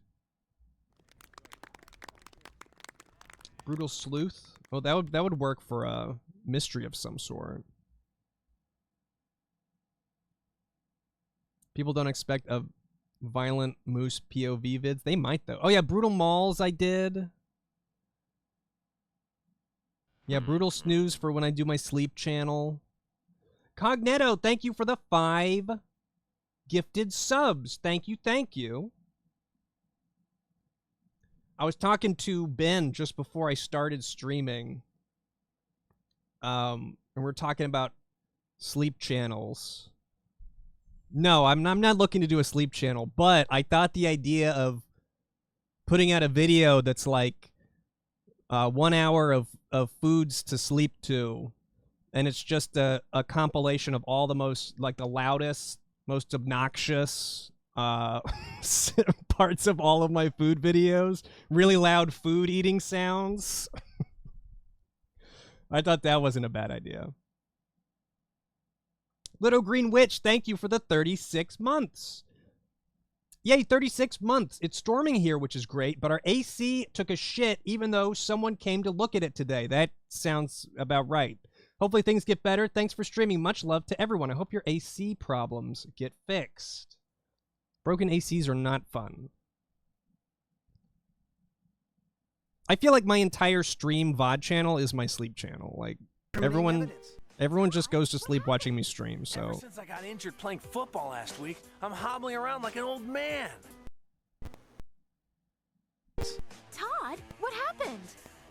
Brutal Sleuth. Oh, that would work for a mystery of some sort. People don't expect a violent moose POV vids. They might, though. Oh, yeah, Brutal Malls I did. Yeah, Brutal Snooze for when I do my sleep channel. Cognetto, thank you for the 5 gifted subs. Thank you, thank you. I was talking to Ben just before I started streaming. and we're talking about sleep channels. No, I'm not looking to do a sleep channel, but I thought the idea of putting out a video that's like 1 hour of foods to sleep to, and it's just a compilation of all the most, like, the loudest, most obnoxious parts of all of my food videos. Really loud food eating sounds. I thought that wasn't a bad idea. Little Green Witch, thank you for the 36 months. Yay, 36 months. It's storming here, which is great, but our AC took a shit even though someone came to look at it today. That sounds about right. Hopefully things get better. Thanks for streaming. Much love to everyone. I hope your AC problems get fixed. Broken ACs are not fun. I feel like my entire stream VOD channel is my sleep channel. Like, everyone just goes to sleep watching me stream, so. Ever since I got injured playing football last week, I'm hobbling around like an old man. Todd, what happened?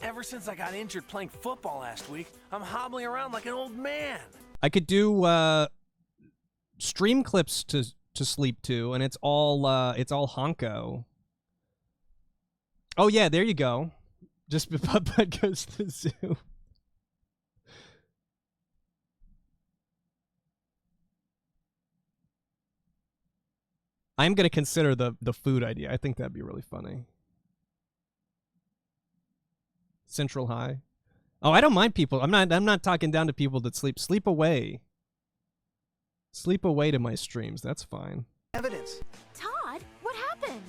Ever since I got injured playing football last week, I'm hobbling around like an old man. I could do stream clips to sleep to, and it's all honko. Oh yeah, there you go. Just Putt goes to the zoo. I'm gonna consider the food idea. I think that'd be really funny. Central High. Oh, I don't mind people. I'm not talking down to people that sleep. Sleep away. Sleep away to my streams. That's fine. Evidence. Todd, what happened?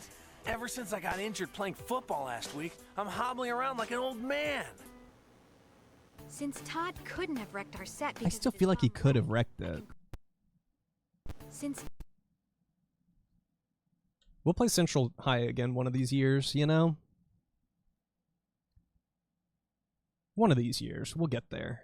Ever since I got injured playing football last week, I'm hobbling around like an old man. Since Todd couldn't have wrecked our set because I still of his feel like he bomb could leg, have wrecked it. Since We'll play Central High again one of these years, you know? One of these years. We'll get there.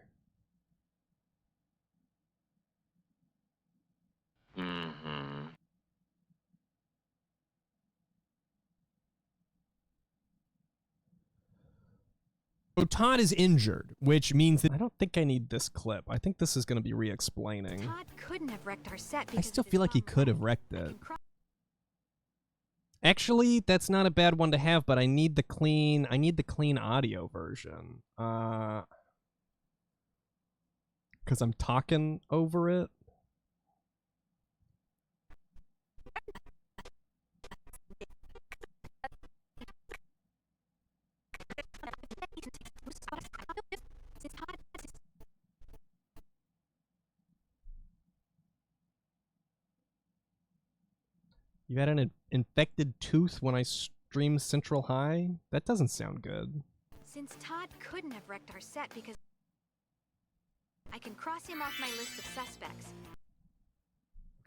So Todd is injured, which means that I don't think I need this clip. I think this is going to be re-explaining. Todd couldn't have wrecked our set I because still of his feel like he bomb could leg, have wrecked I it. can cry- Actually, that's not a bad one to have, but I need the clean audio version. Cuz I'm talking over it. Since Todd You had an infected tooth when I streamed Central High? That doesn't sound good. Since Todd couldn't have wrecked our set because I can cross him off my list of suspects.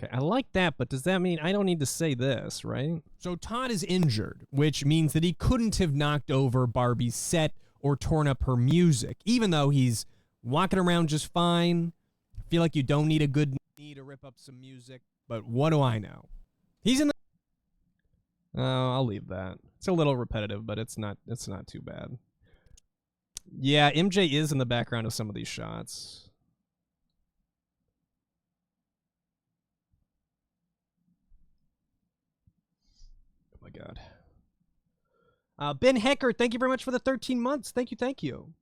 Okay, I like that, but does that mean I don't need to say this, right? So Todd is injured, which means that he couldn't have knocked over Barbie's set or torn up her music, even though he's walking around just fine. I feel like you don't need a good knee to rip up some music, but what do I know? He's in the... Oh, I'll leave that. It's a little repetitive, but it's not too bad. Yeah, MJ is in the background of some of these shots. Oh my god. Ben Hecker, thank you very much for the 13 months. Thank you, thank you.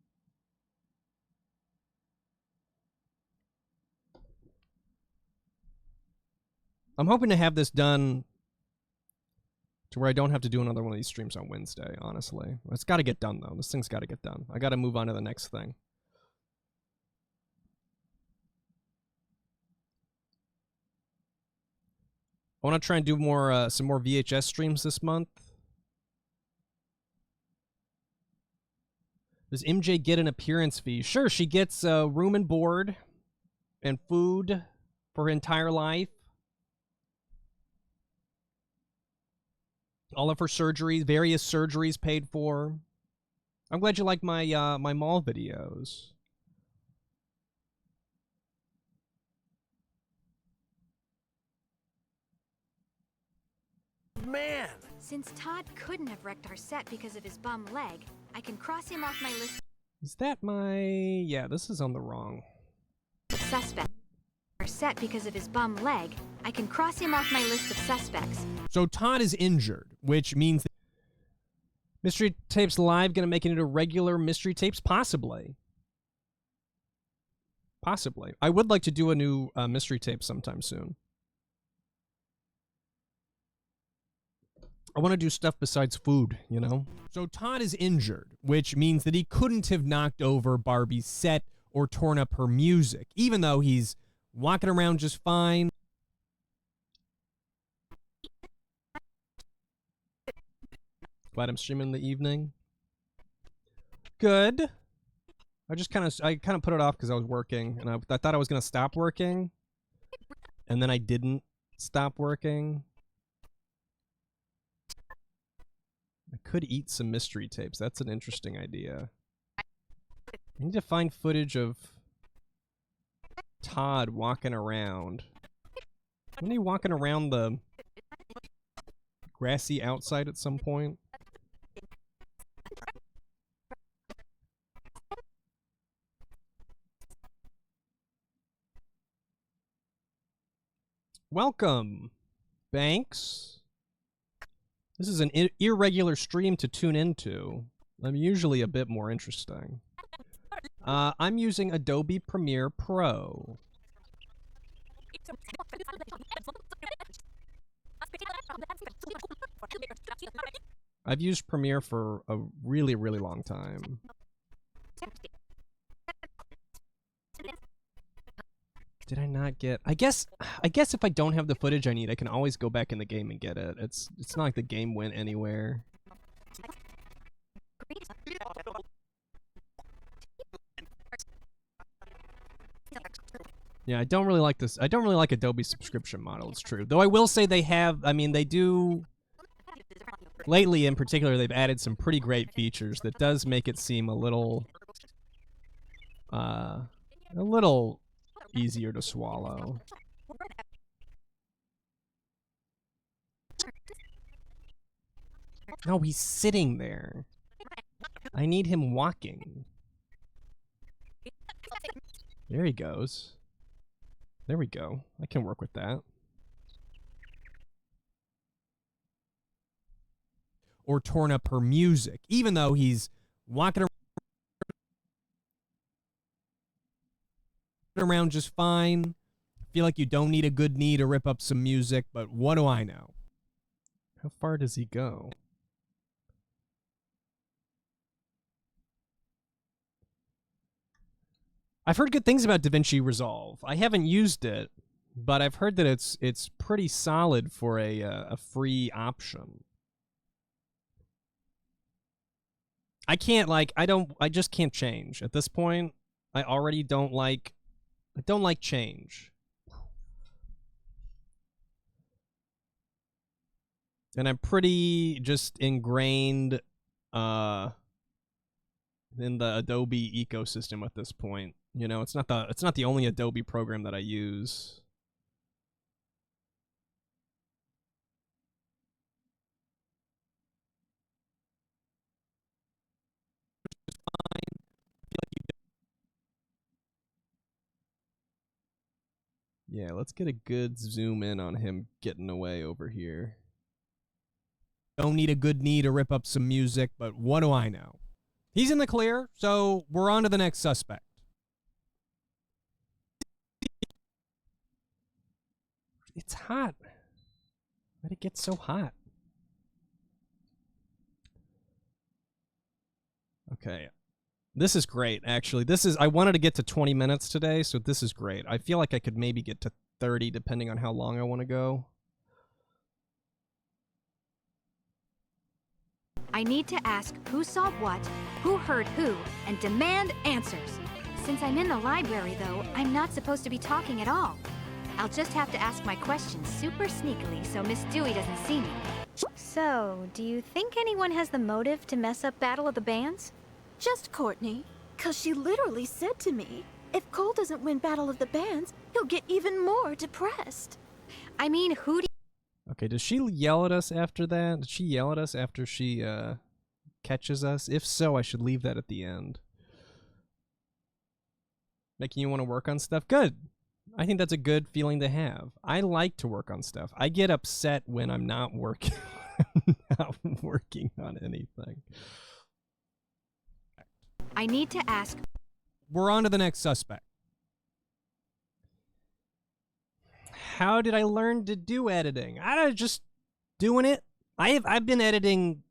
I'm hoping to have this done to where I don't have to do another one of these streams on Wednesday, honestly. It's got to get done, though. This thing's got to get done. I got to move on to the next thing. I want to try and do more, some more VHS streams this month. Does MJ get an appearance fee? Sure, she gets room and board and food for her entire life. All of her surgeries, various surgeries paid for. I'm glad you like my my mall videos. Man. Since Todd couldn't have wrecked our set because of his bum leg, I can cross him off my list. Is that my... Yeah, this is on the wrong. Suspect are set because of his bum leg. I can cross him off my list of suspects. So Todd is injured, which means that Mystery Tapes Live gonna make it into regular Mystery Tapes? Possibly. Possibly. I would like to do a new Mystery Tape sometime soon. I want to do stuff besides food, you know? So Todd is injured, which means that he couldn't have knocked over Barbie's set or torn up her music, even though he's walking around just fine. Glad I'm streaming in the evening. Good. I kind of put it off because I was working, and I thought I was going to stop working, and then I didn't stop working. I could eat some mystery tapes. That's an interesting idea. I need to find footage of Todd walking around. Wasn't he walking around the grassy outside at some point? Welcome, Banks. This is an irregular stream to tune into. I'm usually a bit more interesting. I'm using Adobe Premiere Pro. I've used Premiere for a really, really long time. Did I not get... I guess if I don't have the footage I need, I can always go back in the game and get it. It's not like the game went anywhere. Yeah, I don't really like this. I don't really like Adobe's subscription model, it's true. Though I will say they have... I mean, they do... Lately, in particular, they've added some pretty great features that does make it seem a little easier to swallow. No, he's sitting there. I need him walking. There he goes. There we go. I can work with that. Or torn up her music, even though he's walking around just fine. Feel like you don't need a good knee to rip up some music, but what do I know? How far does he go? I've heard good things about DaVinci Resolve. I haven't used it, but I've heard that it's pretty solid for a free option. I just can't change. At this point, I already don't like change. And I'm pretty just ingrained in the Adobe ecosystem at this point. You know, it's not the only Adobe program that I use. Yeah, let's get a good zoom in on him getting away over here. Don't need a good knee to rip up some music, but what do I know? He's in the clear, so we're on to the next suspect. It's hot. Why'd it get so hot? Okay. This is great, actually. I wanted to get to 20 minutes today, so this is great. I feel like I could maybe get to 30, depending on how long I want to go. I need to ask who saw what, who heard who, and demand answers. Since I'm in the library, though, I'm not supposed to be talking at all. I'll just have to ask my questions super sneakily so Miss Dewey doesn't see me. So, do you think anyone has the motive to mess up Battle of the Bands? Just Courtney. 'Cause she literally said to me, if Cole doesn't win Battle of the Bands, he'll get even more depressed. I mean, who do Okay, does she yell at us after that? Did she yell at us after she catches us? If so, I should leave that at the end. Making you want to work on stuff? Good. I think that's a good feeling to have. I like to work on stuff. I get upset when I'm not working not working on anything. I need to ask. We're on to the next suspect. How did I learn to do editing? I don't just doing it. I've been editing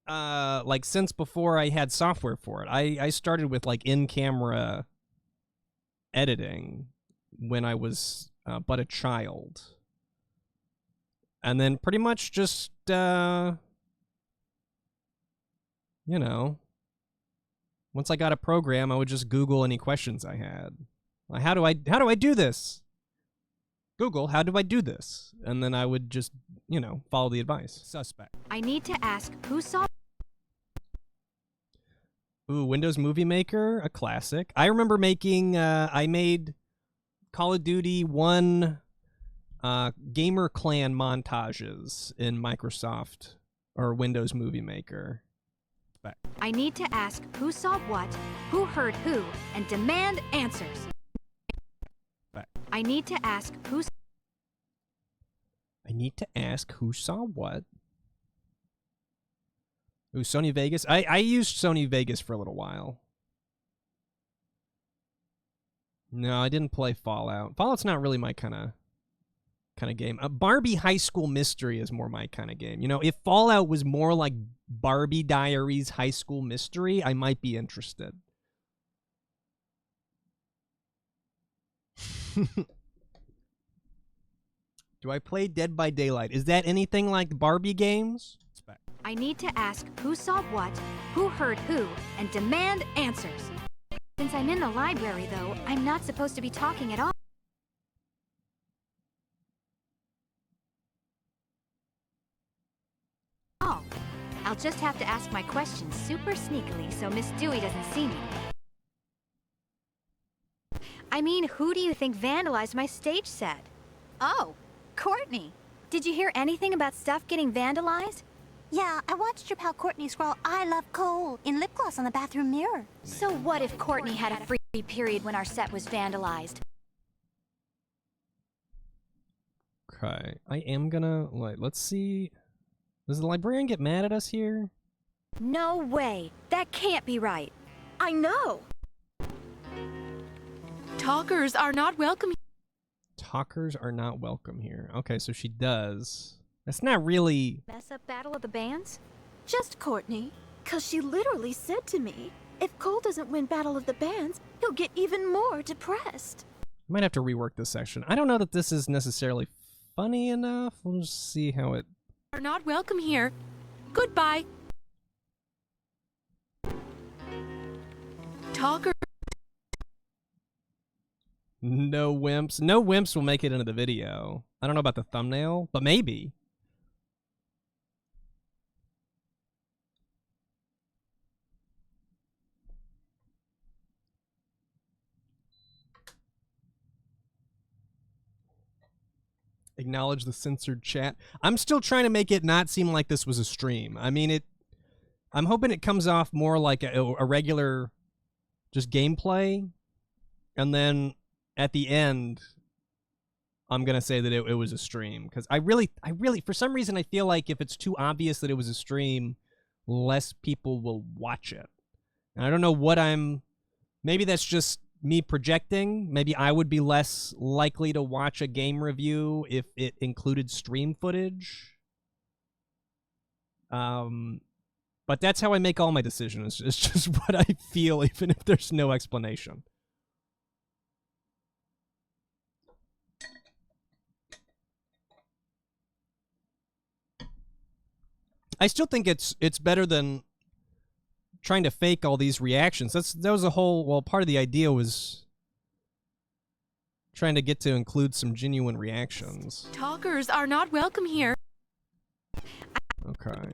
like since before I had software for it. I started with like in-camera editing when I was but a child. And then pretty much just you know, once I got a program, I would just Google any questions I had. Like, how do I do this? Google, how do I do this? And then I would just, you know, follow the advice. Suspect. I need to ask who saw. Ooh, Windows Movie Maker, a classic. I remember making, I made Call of Duty 1 Gamer Clan montages in Microsoft or Windows Movie Maker. I need to ask who saw what, who heard who, and demand answers. I need to ask who. I need to ask who saw what. Ooh, Sony Vegas. I used Sony Vegas for a little while. No, I didn't play Fallout. Fallout's not really my kind of game. Barbie High School Mystery is more my kind of game. You know, if Fallout was more like Barbie Diaries High School Mystery, I might be interested. Do I play Dead by Daylight? Is that anything like Barbie games? I need to ask who saw what, who heard who, and demand answers. Since I'm in the library, though, I'm not supposed to be talking at all. Oh, I'll just have to ask my questions super sneakily so Miss Dewey doesn't see me. I mean, who do you think vandalized my stage set? Oh, Courtney. Did you hear anything about stuff getting vandalized? Yeah, I watched your pal Courtney scrawl "I love Cole" in lip gloss on the bathroom mirror. So what if Courtney had a free period when our set was vandalized? Okay, I am gonna, like, let's see. Does the librarian get mad at us here? No way. That can't be right. I know. Talkers are not welcome. Talkers are not welcome here. Okay, so she does. That's not really... Mess up Battle of the Bands? Just Courtney. 'Cause she literally said to me, if Cole doesn't win Battle of the Bands, he'll get even more depressed. I might have to rework this section. I don't know that this is necessarily funny enough. We'll just see how it... Are not welcome here. Goodbye. Talker. No wimps. No wimps will make it into the video. I don't know about the thumbnail, but maybe. Acknowledge the censored chat. I'm still trying to make it not seem like this was a stream. I mean, I'm hoping it comes off more like a regular just gameplay. And then at the end, I'm going to say that it was a stream. Because I really, for some reason, I feel like if it's too obvious that it was a stream, less people will watch it. And I don't know what maybe that's just me projecting. Maybe I would be less likely to watch a game review if it included stream footage. But that's how I make all my decisions. It's just what I feel, even if there's no explanation. I still think it's better than trying to fake all these reactions. That was a whole, well, part of the idea was trying to get to include some genuine reactions. Talkers are not welcome here. Okay.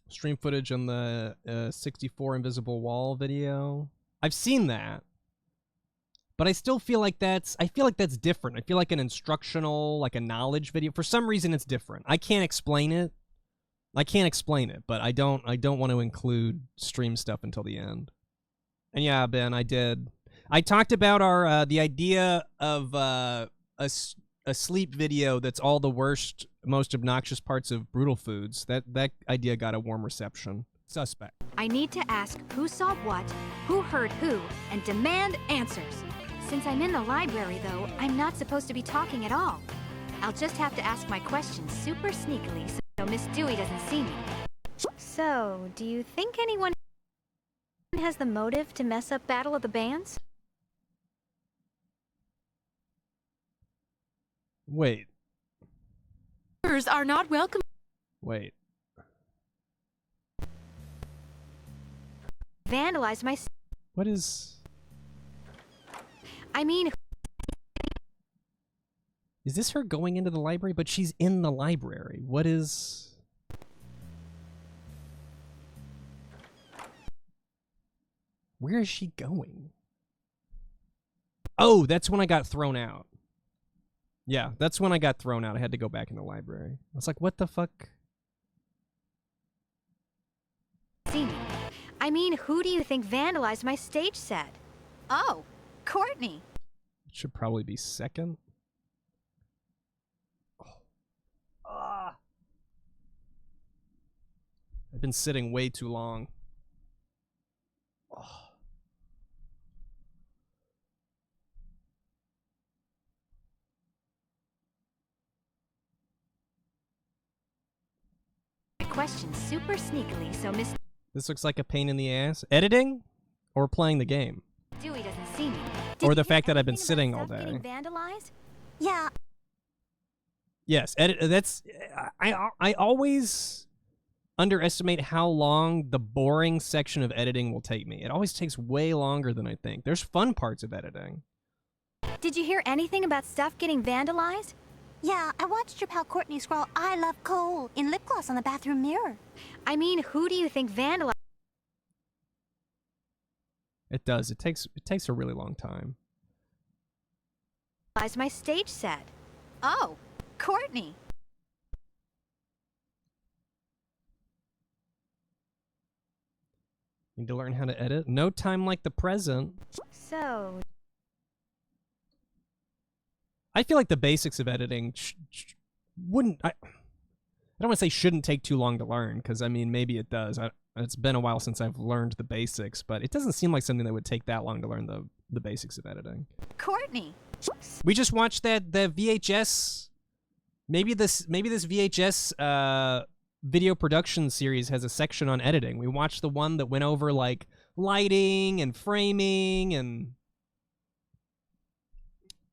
Stream footage on the 64 Invisible Wall video. I've seen that. But I still feel like that's different. I feel like an instructional, like a knowledge video. For some reason it's different. I can't explain it. But I don't want to include stream stuff until the end. And yeah, Ben, I did. I talked about our the idea of a sleep video that's all the worst, most obnoxious parts of Brutal Foods. That idea got a warm reception. Suspect. I need to ask who saw what, who heard who, and demand answers. Since I'm in the library, though, I'm not supposed to be talking at all. I'll just have to ask my questions super sneakily so Miss Dewey doesn't see me. So, do you think anyone has the motive to mess up Battle of the Bands? Wait. Talkers are not welcome. Wait. Vandalize my... What is... I mean... Is this her going into the library? But she's in the library. What is... Where is she going? Oh, that's when I got thrown out. Yeah, that's when I got thrown out. I had to go back in the library. I was like, what the fuck? See me. I mean, who do you think vandalized my stage set? Oh, Courtney. It should probably be second. I've been sitting way too long. Question super sneakily, so Miss This looks like a pain in the ass. Editing or playing the game? Dewey doesn't see me. Or the fact that I've been sitting all day. Vandalized? Yeah. Yes, that's I always underestimate how long the boring section of editing will take me. It always takes way longer than I think. There's fun parts of editing. Did you hear anything about stuff getting vandalized? Yeah, I watched your pal Courtney scrawl "I love coal" in lip gloss on the bathroom mirror. I mean, who do you think vandalized? It does. It takes a really long time. My stage set. Oh, Courtney. Need to learn how to edit. No time like the present. So, I feel like the basics of editing wouldn't. I don't want to say shouldn't take too long to learn, because I mean maybe it does. It's been a while since I've learned the basics, but it doesn't seem like something that would take that long to learn the basics of editing. Courtney. We just watched the VHS. Maybe this VHS video production series has a section on editing. We watched the one that went over like lighting and framing, and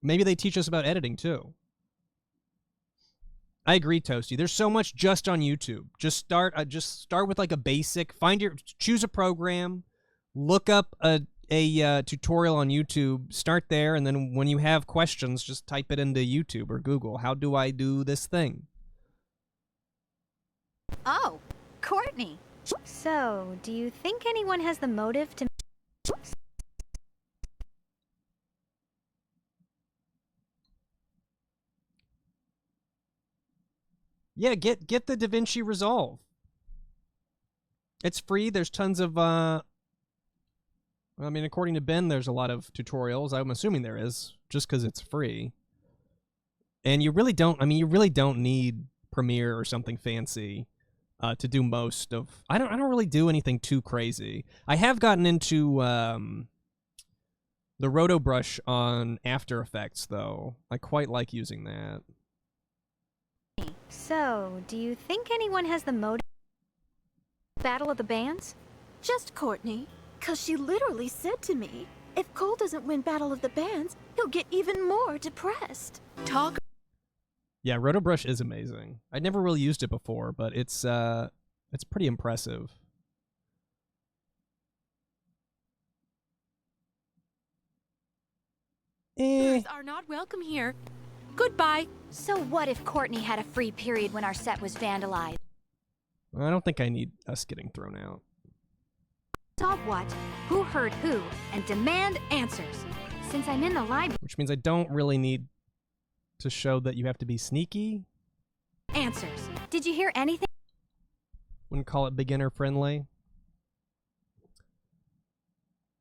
maybe they teach us about editing too. I agree, Toasty. There's so much just on YouTube. Just start with like a basic. Choose a program, look up a tutorial on YouTube. Start there, and then when you have questions, just type it into YouTube or Google. How do I do this thing? Oh, Courtney. So, do you think anyone has the motive to... Yeah, get the DaVinci Resolve. It's free. There's tons of I mean, according to Ben, there's a lot of tutorials. I'm assuming there is, just because it's free. And you really don't need Premiere or something fancy to do most of. I don't really do anything too crazy. I have gotten into the Roto Brush on After Effects, though. I quite like using that. So, do you think anyone has the motive? Battle of the Bands? Just Courtney. 'Cause she literally said to me, if Cole doesn't win Battle of the Bands, he'll get even more depressed. Talk. Yeah, Roto Brush is amazing. I'd never really used it before, but it's pretty impressive. Talkers are not welcome here. Goodbye. So what if Courtney had a free period when our set was vandalized? I don't think I need us getting thrown out. Saw what, who heard who, and demand answers. Since I'm in the library. Which means I don't really need to show that you have to be sneaky. Answers. Did you hear anything? Wouldn't call it beginner friendly.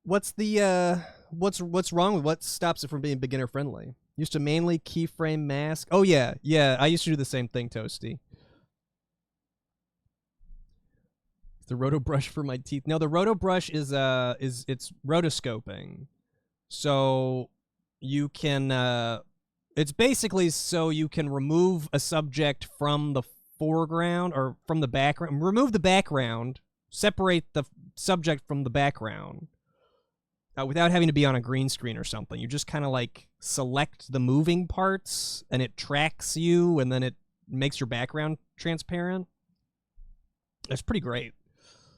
What's the what's wrong with what stops it from being beginner friendly? Used to mainly keyframe mask. Oh yeah, I used to do the same thing, Toasty. The roto brush for my teeth. No, the roto brush is it's rotoscoping. So you can it's basically so you can remove a subject from the foreground or from the background. Remove the background, separate the subject from the background. Without having to be on a green screen or something. You just kind of like select the moving parts and it tracks you and then it makes your background transparent. It's pretty great.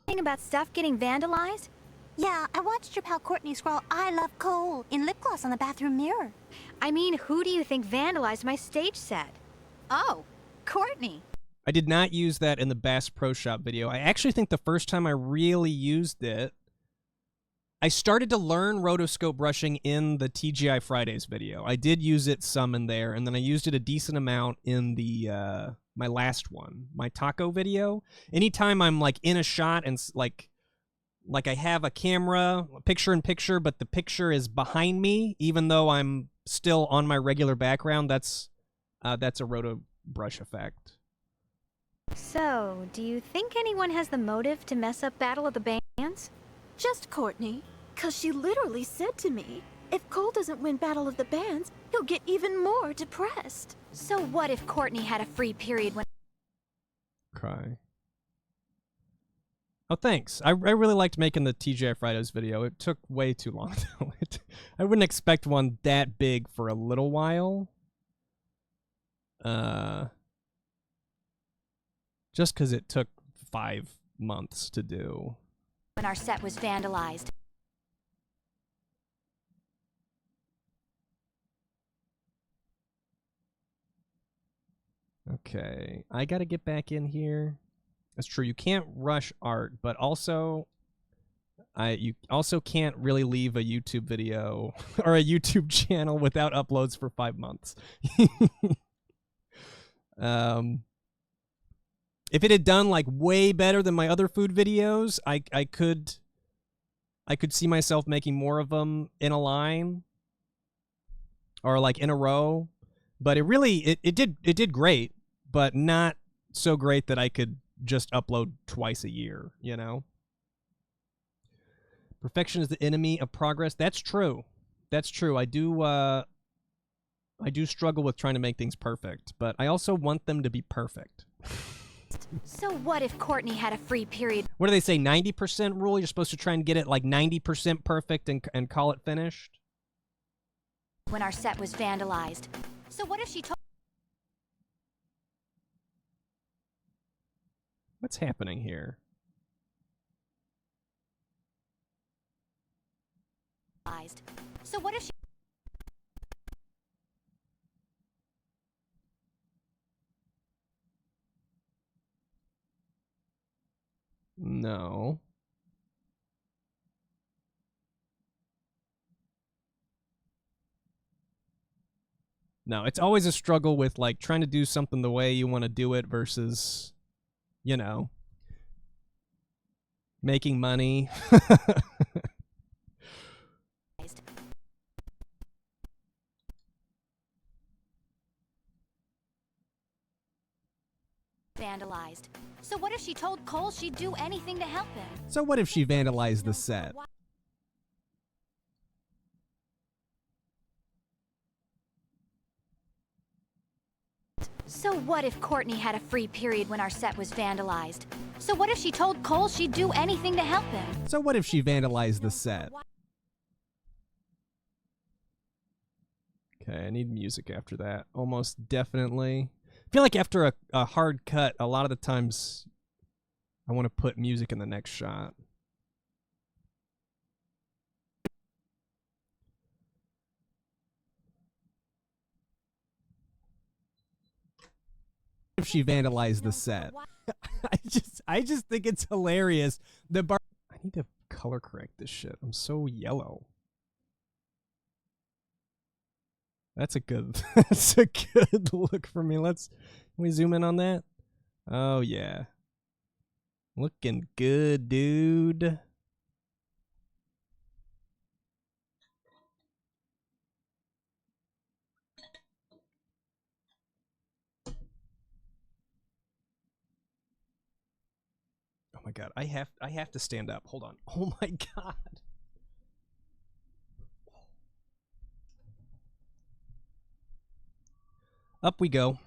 About stuff getting vandalized? Yeah, I watched your pal Courtney scrawl I love Cole in lip gloss on the bathroom mirror. I mean, who do you think vandalized my stage set? Oh, Courtney. I did not use that in the Bass Pro Shop video. I actually think the first time I really used it, I started to learn rotoscope brushing in the TGI Fridays video. I did use it some in there, and then I used it a decent amount in the my last one, my taco video. Anytime I'm like in a shot and like I have a camera, picture-in-picture, but the picture is behind me, even though I'm still on my regular background, that's a roto brush effect. So, do you think anyone has the motive to mess up Battle of the Bands? Just Courtney. 'Cause she literally said to me, if Cole doesn't win Battle of the Bands, he'll get even more depressed. So what if Courtney had a free period when... Cry. Oh, thanks. I really liked making the TGI Fridays video. It took way too long, though. I wouldn't expect one that big for a little while. Just because it took 5 months to do. When our set was vandalized. Okay, I gotta get back in here. That's true. You can't rush art, but also, you also can't really leave a YouTube video or a YouTube channel without uploads for 5 months. If it had done like way better than my other food videos, I could see myself making more of them in a line or like in a row. But it did great, but not so great that I could just upload twice a year, you know? Perfection is the enemy of progress. That's true. That's true. I do struggle with trying to make things perfect, but I also want them to be perfect. So what if Courtney had a free period? What do they say, 90% rule? You're supposed to try and get it like 90% perfect and call it finished? When our set was vandalized. So what if she told... What's happening here? So what if she... No. No, it's always a struggle with like trying to do something the way you want to do it versus, you know, making money. Vandalized. So what if she told Cole she'd do anything to help him? So what if she vandalized the set? So what if Courtney had a free period when our set was vandalized? So what if she told Cole she'd do anything to help him? So what if she vandalized the set? Okay, I need music after that. Almost definitely. I feel like after a hard cut, a lot of the times I want to put music in the next shot. If she vandalized the set. I just think it's hilarious. I need to color correct this shit. I'm so yellow. That's a good that's a good look for me. Can we zoom in on that? Oh yeah. Looking good, dude. Oh my god, I have to stand up. Hold on. Oh my god. Up we go.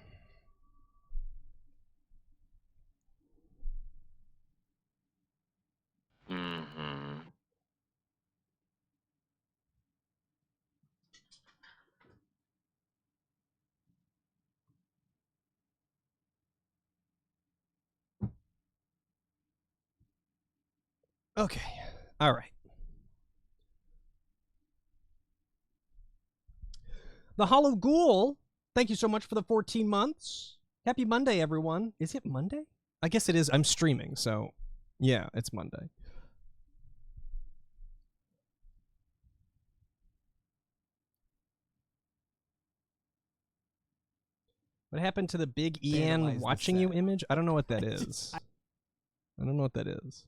Mm-hmm. Okay. All right. The Hollow Ghoul, thank you so much for the 14 months. Happy Monday, everyone. Is it Monday? I guess it is. I'm streaming, so yeah, it's Monday. What happened to the big Ian watching you image? I don't know what that is. I don't know what that is.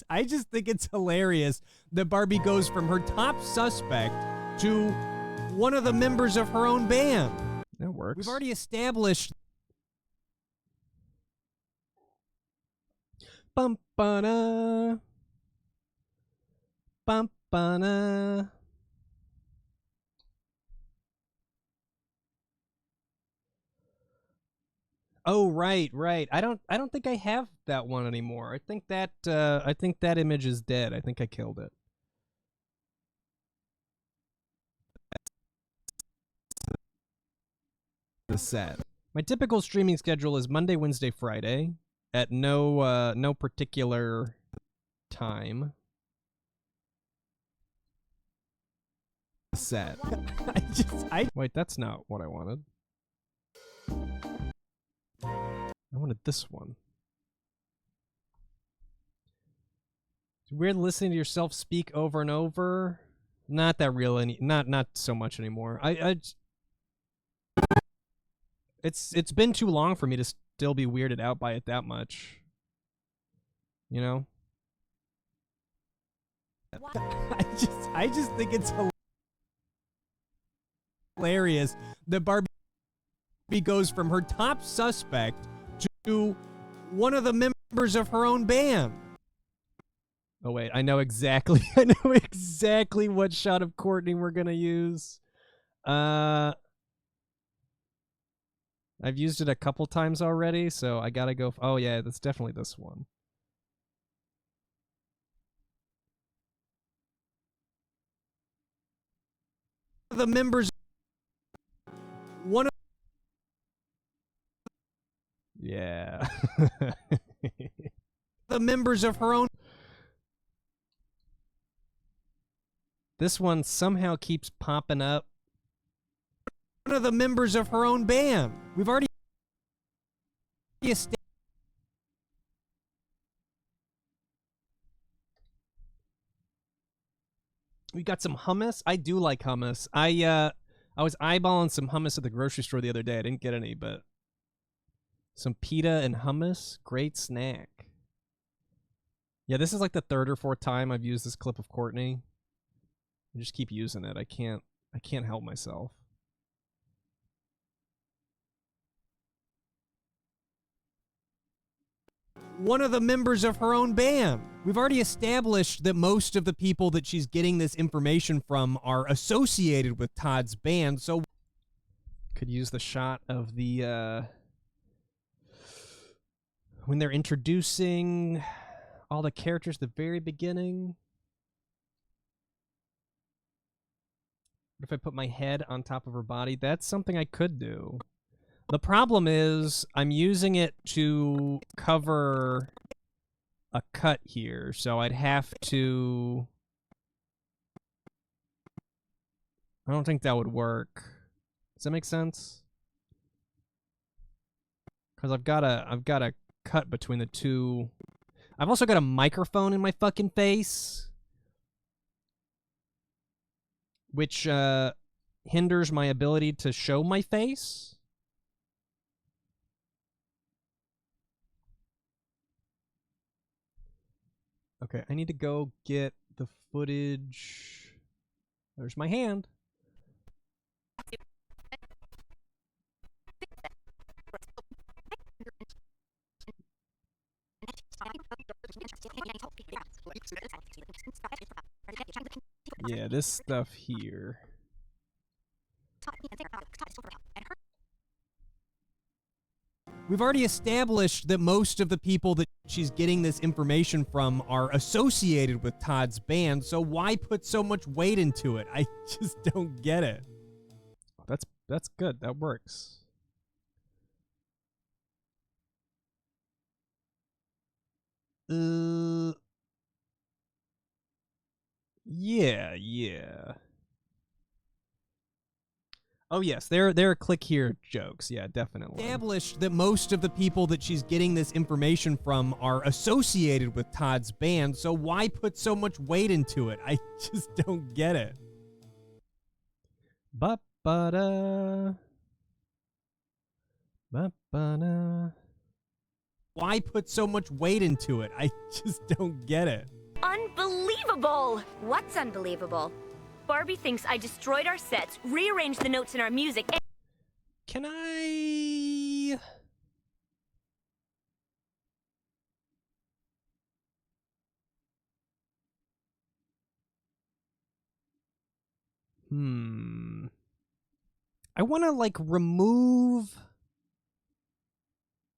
I just think it's hilarious that Barbie goes from her top suspect to one of the members of her own band. That works. We've already established. Bum ba da. Bum ba da. Oh right. I don't think I have that one anymore. I think that image is dead. I think I killed it. The set. My typical streaming schedule is Monday, Wednesday, Friday at no particular time. Set. Wait, that's not what I wanted. I wanted this one. It's weird listening to yourself speak over and over. Not that real not so much anymore. It's been too long for me to still be weirded out by it that much. You know? I just think it's hilarious that Barbie goes from her top suspect to one of the members of her own band. Oh wait, I know exactly what shot of Courtney we're gonna use. I've used it a couple times already, so I gotta go. Oh yeah, that's definitely this one. The members, one of. Yeah. The members of her own. This one somehow keeps popping up. One of the members of her own band. We've already established. We got some hummus. I do like hummus. I was eyeballing some hummus at the grocery store the other day. I didn't get any, but some pita and hummus, great snack. Yeah, this is like the third or fourth time I've used this clip of Courtney. I just keep using it. I can't help myself. One of the members of her own band. We've already established that most of the people that she's getting this information from are associated with Todd's band, so could use the shot of the when they're introducing all the characters at the very beginning. What if I put my head on top of her body? That's something I could do. The problem is I'm using it to cover a cut here, so I'd have to... I don't think that would work. Does that make sense? Because I've got a cut between the two. I've also got a microphone in my fucking face, which hinders my ability to show my face. Okay, I need to go get the footage. There's my hand. Yeah, this stuff here. We've already established that most of the people that she's getting this information from are associated with Todd's band, so why put so much weight into it? I just don't get it. That's good. That works. Yeah. Oh yes, there are click here jokes. Yeah, definitely. Established that most of the people that she's getting this information from are associated with Todd's band, so why put so much weight into it? I just don't get it. Ba-ba-da. Ba-ba-da. Why put so much weight into it? I just don't get it. Unbelievable! What's unbelievable? Barbie thinks I destroyed our sets, rearranged the notes in our music, and... Can I... I want to, like, remove...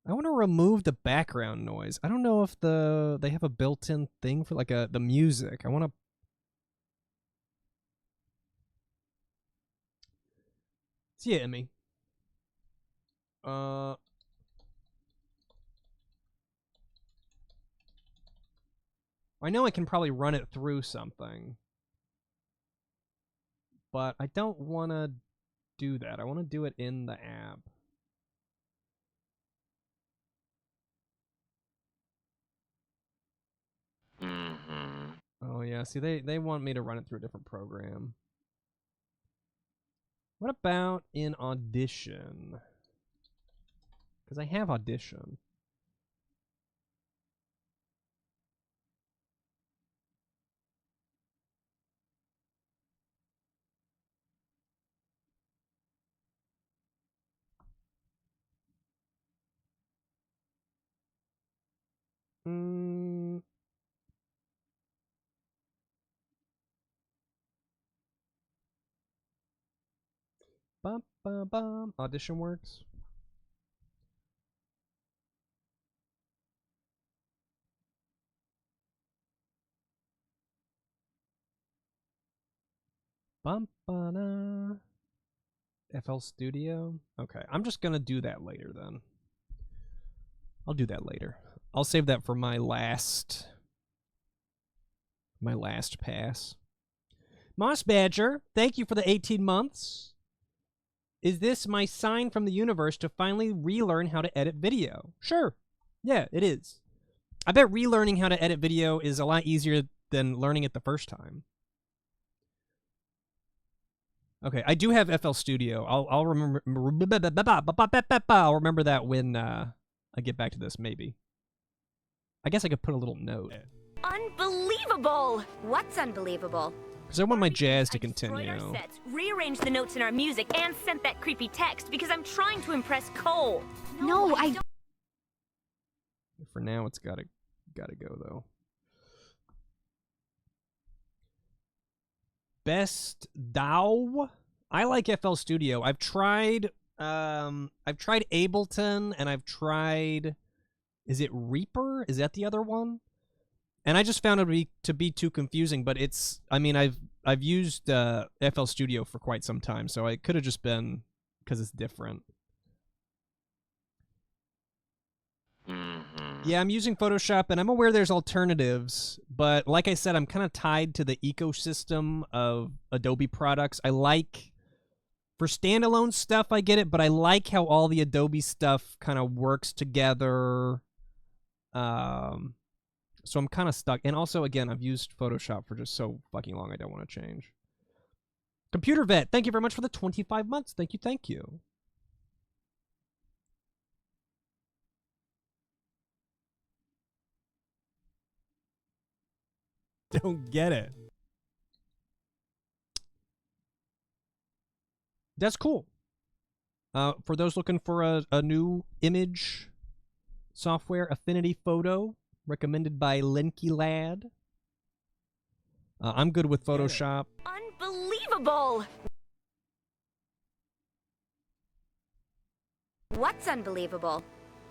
I want to remove the background noise. I don't know if they have a built-in thing for, like, the music. I want to... See it, Emmy. I know I can probably run it through something. But I don't want to do that. I want to do it in the app. Oh, yeah. See, they want me to run it through a different program. What about in Audition? Because I have Audition. Bum, bum, bum. Audition works. Bum, ba-da. FL Studio. Okay, I'm just gonna do that later then. I'll do that later. I'll save that for my last pass. Moss Badger, thank you for the 18 months. Is this my sign from the universe to finally relearn how to edit video? Sure. Yeah, it is. I bet relearning how to edit video is a lot easier than learning it the first time. Okay, I do have FL Studio. I'll remember. I'll remember that when I get back to this. Maybe. I guess I could put a little note. Unbelievable! What's unbelievable? Because I want my jazz to continue. Our sets, rearranged the notes in our music, and sent that creepy text because I'm trying to impress Cole. No, I don't. For now, it's gotta go though. Best DAW. I like FL Studio. I've tried Ableton and I've tried. Is it Reaper? Is that the other one? And I just found it to be too confusing. But it's. I mean, I've used FL Studio for quite some time, so it could have just been because it's different. Yeah, I'm using Photoshop, and I'm aware there's alternatives, but like I said, I'm kind of tied to the ecosystem of Adobe products. I like, for standalone stuff, I get it, but I like how all the Adobe stuff kind of works together. I So I'm kind of stuck. And also, again, I've used Photoshop for just so fucking long I don't want to change. Computer Vet, thank you very much for the 25 months. Thank you, thank you. Don't get it. That's cool. For those looking for a new image software, Affinity Photo, recommended by Lenky Lad. I'm good with Photoshop. Unbelievable! What's unbelievable?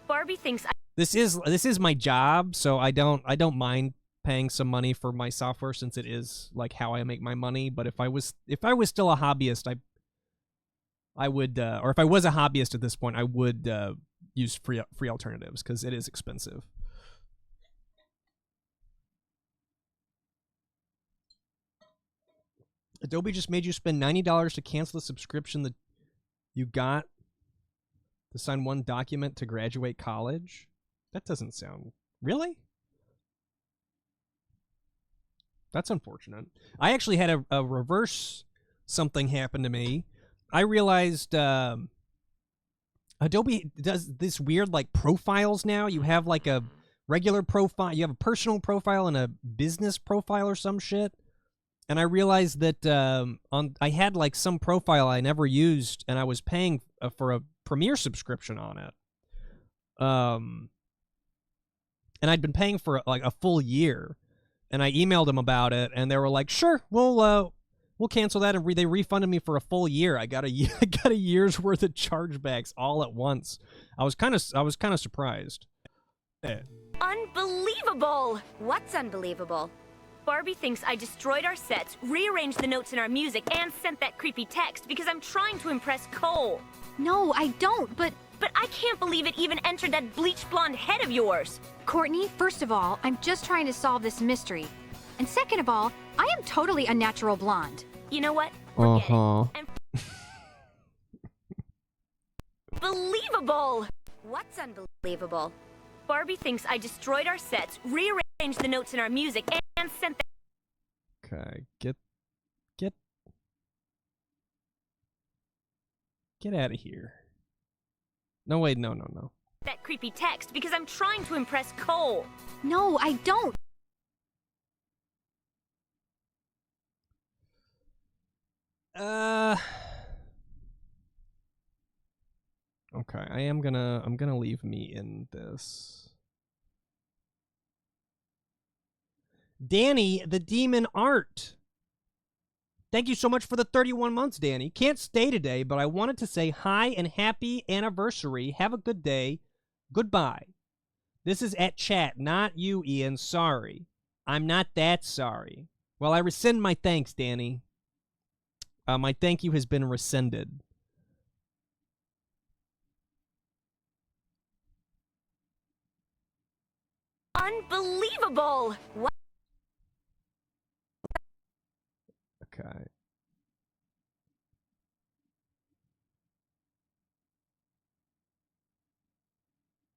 Barbie thinks This is my job, so I don't mind paying some money for my software since it is like how I make my money. But if I was still a hobbyist, I would, or if I was a hobbyist at this point, I would use free alternatives because it is expensive. Adobe just made you spend $90 to cancel the subscription that you got to sign one document to graduate college. That doesn't sound... Really? That's unfortunate. I actually had a reverse something happen to me. I realized Adobe does this weird like profiles now. You have like a regular profile, you have a personal profile and a business profile or some shit. And I realized that I had like some profile I never used, and I was paying for a Premiere subscription on it. And I'd been paying for like a full year, and I emailed them about it, and they were like, "Sure, we'll cancel that," and they refunded me for a full year. I got a year's worth of chargebacks all at once. I was kind of surprised. unbelievable! What's unbelievable? Barbie thinks I destroyed our sets, rearranged the notes in our music, and sent that creepy text because I'm trying to impress Cole. No, I don't, but I can't believe it even entered that bleached blonde head of yours. Courtney, first of all, I'm just trying to solve this mystery. And second of all, I am totally a natural blonde. You know what? Forget it. And believable! What's unbelievable? Barbie thinks I destroyed our sets, rearranged the notes in our music, and sent that... Okay, get out of here. No, wait, no. that creepy text because I'm trying to impress Cole. No, I don't. Okay, I'm gonna leave me in this. Danny, the Demon Art. Thank you so much for the 31 months, Danny. Can't stay today, but I wanted to say hi and happy anniversary. Have a good day. Goodbye. This is at chat, not you, Ian. Sorry. I'm not that sorry. Well, I rescind my thanks, Danny. My thank you has been rescinded. Unbelievable! What? Okay.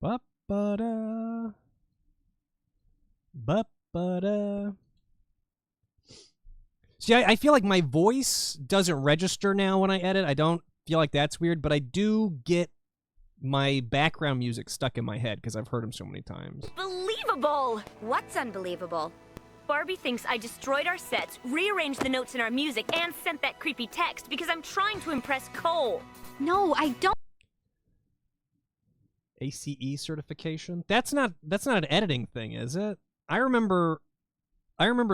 Ba-ba-da. Ba-ba-da. See, I feel like my voice doesn't register now when I edit. I don't feel like that's weird, but I do get my background music stuck in my head because I've heard them so many times. Unbelievable! What's unbelievable? Barbie thinks I destroyed our sets, rearranged the notes in our music, and sent that creepy text because I'm trying to impress Cole. No, I don't. ACE certification? That's not an editing thing, is it? I remember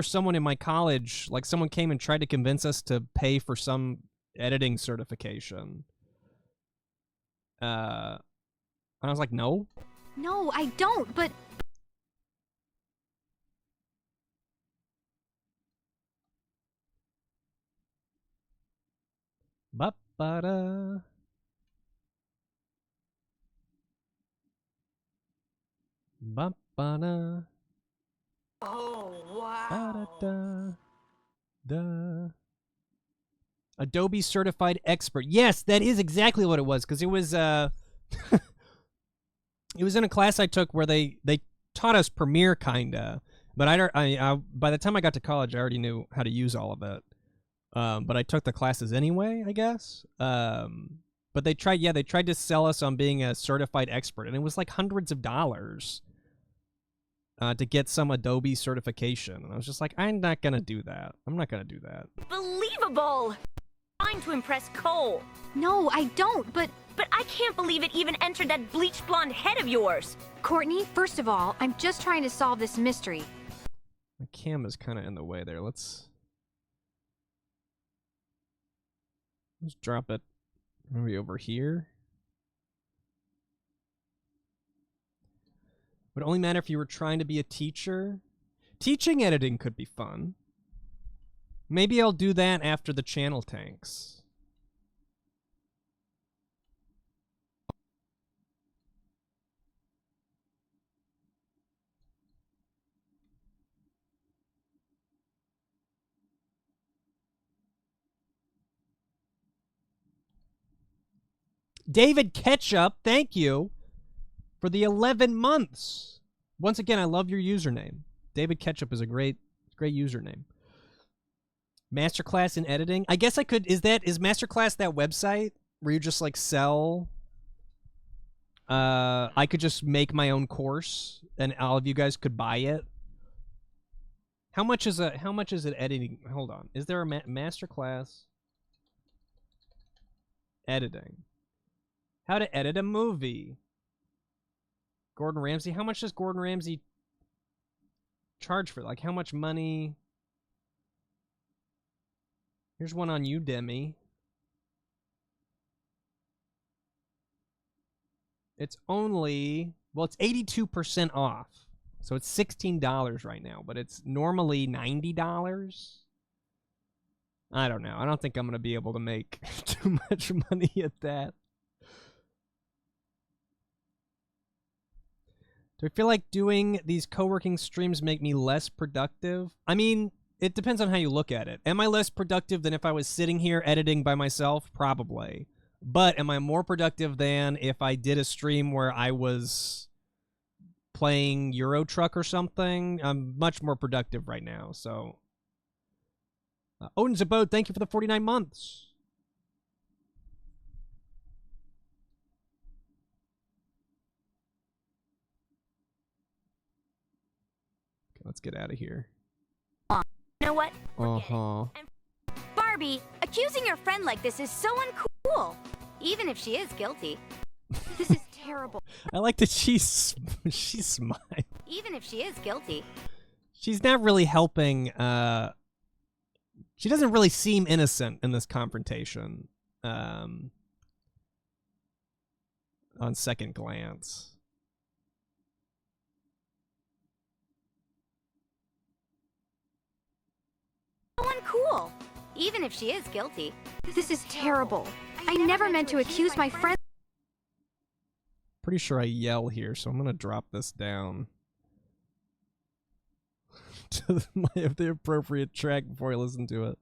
someone in my college, like someone came and tried to convince us to pay for some editing certification. And I was like, no. No, I don't, but... Ba-ba-da. Ba-ba-da. Oh, wow. Ba-da-da. Adobe Certified Expert. Yes, that is exactly what it was, because it was it was in a class I took where they taught us Premiere, kinda, But by the time I got to college, I already knew how to use all of it. But I took the classes anyway, I guess. But they tried to sell us on being a certified expert, and it was like hundreds of dollars to get some Adobe certification. And I was just like, I'm not gonna do that. I'm not gonna do that. Believable! Trying to impress Cole. No, I don't, but I can't believe it even entered that bleach blonde head of yours. Courtney, first of all, I'm just trying to solve this mystery. My cam is kind of in the way there. Let's drop it maybe over here. Would only matter if you were trying to be a teacher. Teaching editing could be fun. Maybe I'll do that after the channel tanks. David Ketchup, thank you for the 11 months. Once again, I love your username. David Ketchup is a great username. Masterclass in editing. I guess I could. Is Masterclass that website where you just like sell? I could just make my own course, and all of you guys could buy it. How much is it editing? Hold on. Is there a Masterclass editing? How to edit a movie. Gordon Ramsay. How much does Gordon Ramsay charge for? Like, how much money? Here's one on Udemy. It's only, well, it's 82% off. So it's $16 right now, but it's normally $90. I don't know. I don't think I'm going to be able to make too much money at that. Do I feel like doing these co-working streams make me less productive? I mean, it depends on how you look at it. Am I less productive than if I was sitting here editing by myself? Probably. But am I more productive than if I did a stream where I was playing Euro Truck or something? I'm much more productive right now, so. Odin's Abode, thank you for the 49 months. Let's get out of here. You know what? Uh-huh. Barbie, accusing your friend like this is so uncool. Even if she is guilty. This is terrible. I like that she's smiling. Even if she is guilty. She's not really helping. She doesn't really seem innocent in this confrontation. On second glance. So uncool. Even if she is guilty. This is terrible. I never meant to accuse my friend. Pretty sure I yell here, so I'm gonna drop this down to the appropriate track before I listen to it.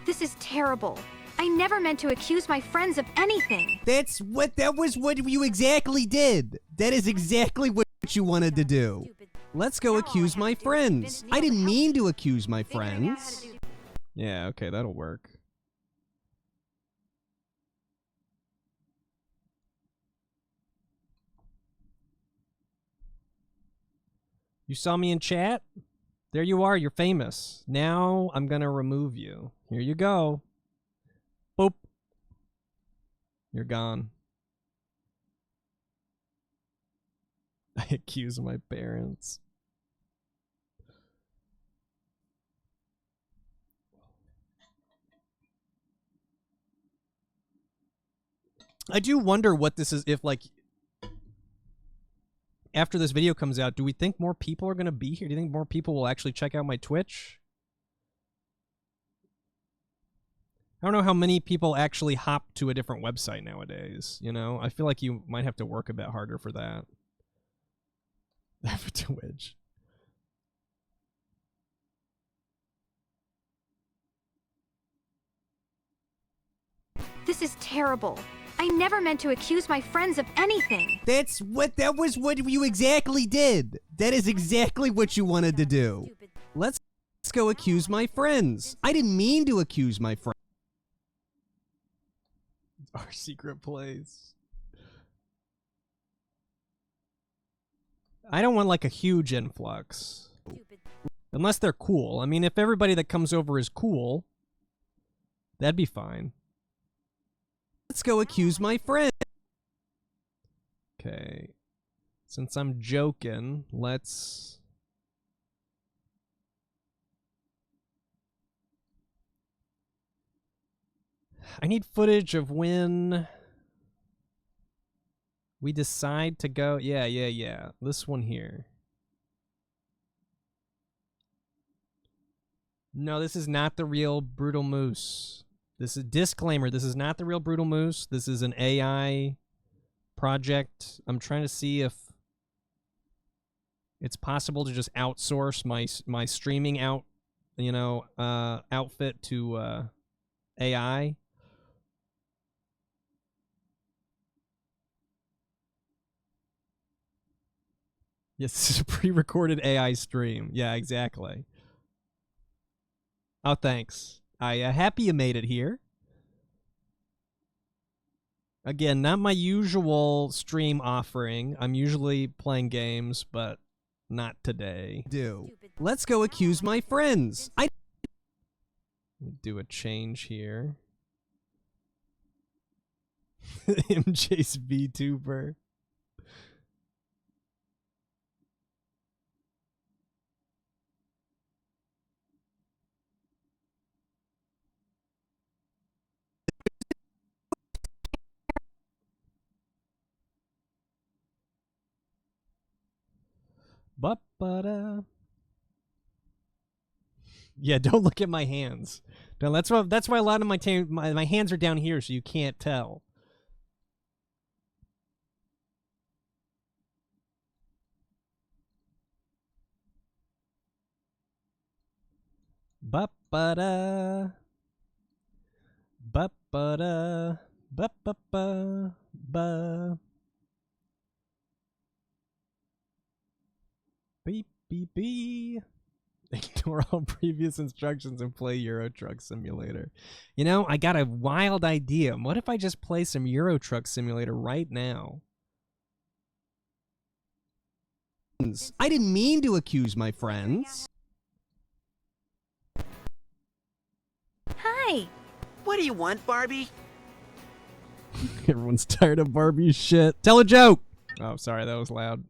This is terrible. I never meant to accuse my friends of anything. That was what you exactly did. That is exactly what you wanted to do. Let's go accuse my friends. I didn't mean to accuse my friends. Yeah, okay, that'll work. You saw me in chat? There you are, you're famous. Now I'm gonna remove you. Here you go. Boop. You're gone. I accuse my parents. I do wonder what this is, if, like, after this video comes out, do we think more people are going to be here? Do you think more people will actually check out my Twitch? I don't know how many people actually hop to a different website nowadays, you know? I feel like you might have to work a bit harder for that. Twitch. This is terrible. I never meant to accuse my friends of anything. That was what you exactly did. That is exactly what you wanted to do. Let's go accuse my friends. I didn't mean to accuse my friends. Our secret place. I don't want like a huge influx. Unless they're cool. I mean, if everybody that comes over is cool, that'd be fine. Let's go accuse my friend. Okay. Since I'm joking, let's... I need footage of when we decide to go... Yeah. This one here. No, this is not the real Brutal Moose. This is disclaimer. This is not the real Brutal Moose. This is an AI project. I'm trying to see if it's possible to just outsource my streaming outfit to AI. Yes, this is a pre-recorded AI stream. Yeah, exactly. Oh, thanks. Happy you made it here. Again, not my usual stream offering. I'm usually playing games, but not today. Let's go accuse my friends. Let me do a change here. MJ's VTuber. Ba-ba-da. Yeah, don't look at my hands. No, that's why a lot of my hands are down here, so you can't tell. Ba-ba-da. Ba-ba-da. Ba-ba-ba. Beep, beep, beep. Ignore all previous instructions and play Euro Truck Simulator. You know, I got a wild idea. What if I just play some Euro Truck Simulator right now? I didn't mean to accuse my friends. Hi. What do you want, Barbie? Everyone's tired of Barbie's shit. Tell a joke! Oh, sorry, that was loud.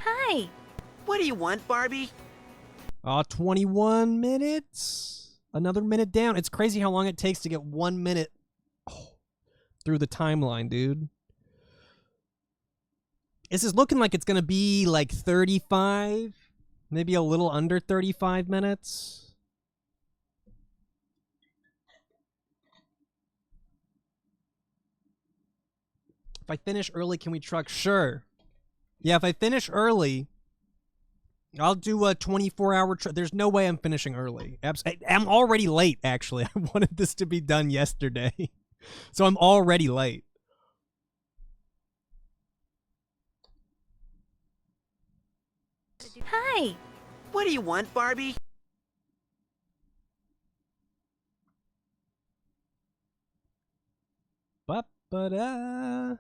Hi. What do you want, Barbie? 21 minutes. Another minute down. It's crazy how long it takes to get 1 minute through the timeline, dude. This is looking like it's going to be like 35, maybe a little under 35 minutes. If I finish early, can we truck? Sure. Yeah, if I finish early, I'll do a 24-hour truck. There's no way I'm finishing early. I'm already late, actually. I wanted this to be done yesterday. So I'm already late. Hi. What do you want, Barbie? Ba-ba-da.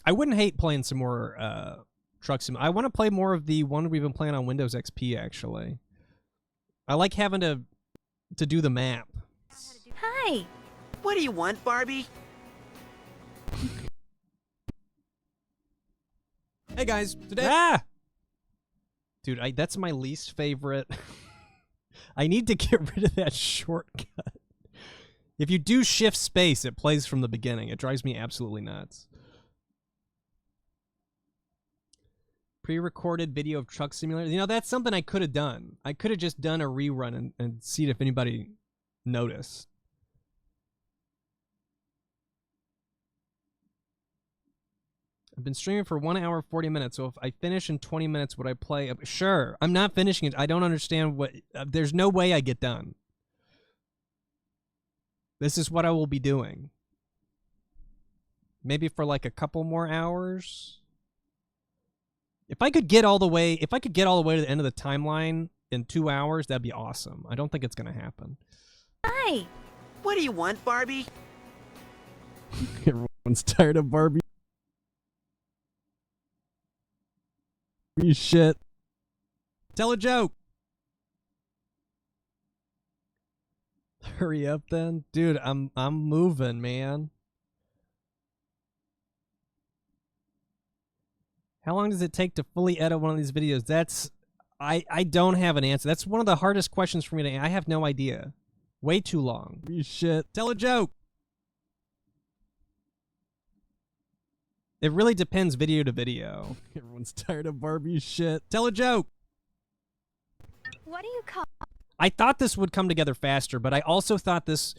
I wouldn't hate playing some more Truck Sim. I want to play more of the one we've been playing on Windows XP, actually. I like having to do the map. Hi. What do you want, Barbie? Hey guys, today dude, that's my least favorite. I need to get rid of that shortcut. If you do shift space, it plays from the beginning. It drives me absolutely nuts. Pre-recorded video of Truck Simulator. You know, that's something I could have done. I could have just done a rerun and seen if anybody noticed. I've been streaming for 1 hour 40 minutes, so if I finish in 20 minutes, would I play? Sure. I'm not finishing it. I don't understand what... there's no way I get done. This is what I will be doing. Maybe for like a couple more hours. If I could get all the way... If I could get all the way to the end of the timeline in 2 hours, that'd be awesome. I don't think it's going to happen. Hi. What do you want, Barbie? Everyone's tired of Barbie. Shit. Tell a joke. Hurry up then. Dude, I'm moving, man. How long does it take to fully edit one of these videos? That's I don't have an answer. That's one of the hardest questions for me to answer. I have no idea. Way too long. Shit. Tell a joke. It really depends video to video. Everyone's tired of Barbie shit. Tell a joke. What do you call... I thought this would come together faster, but I also thought this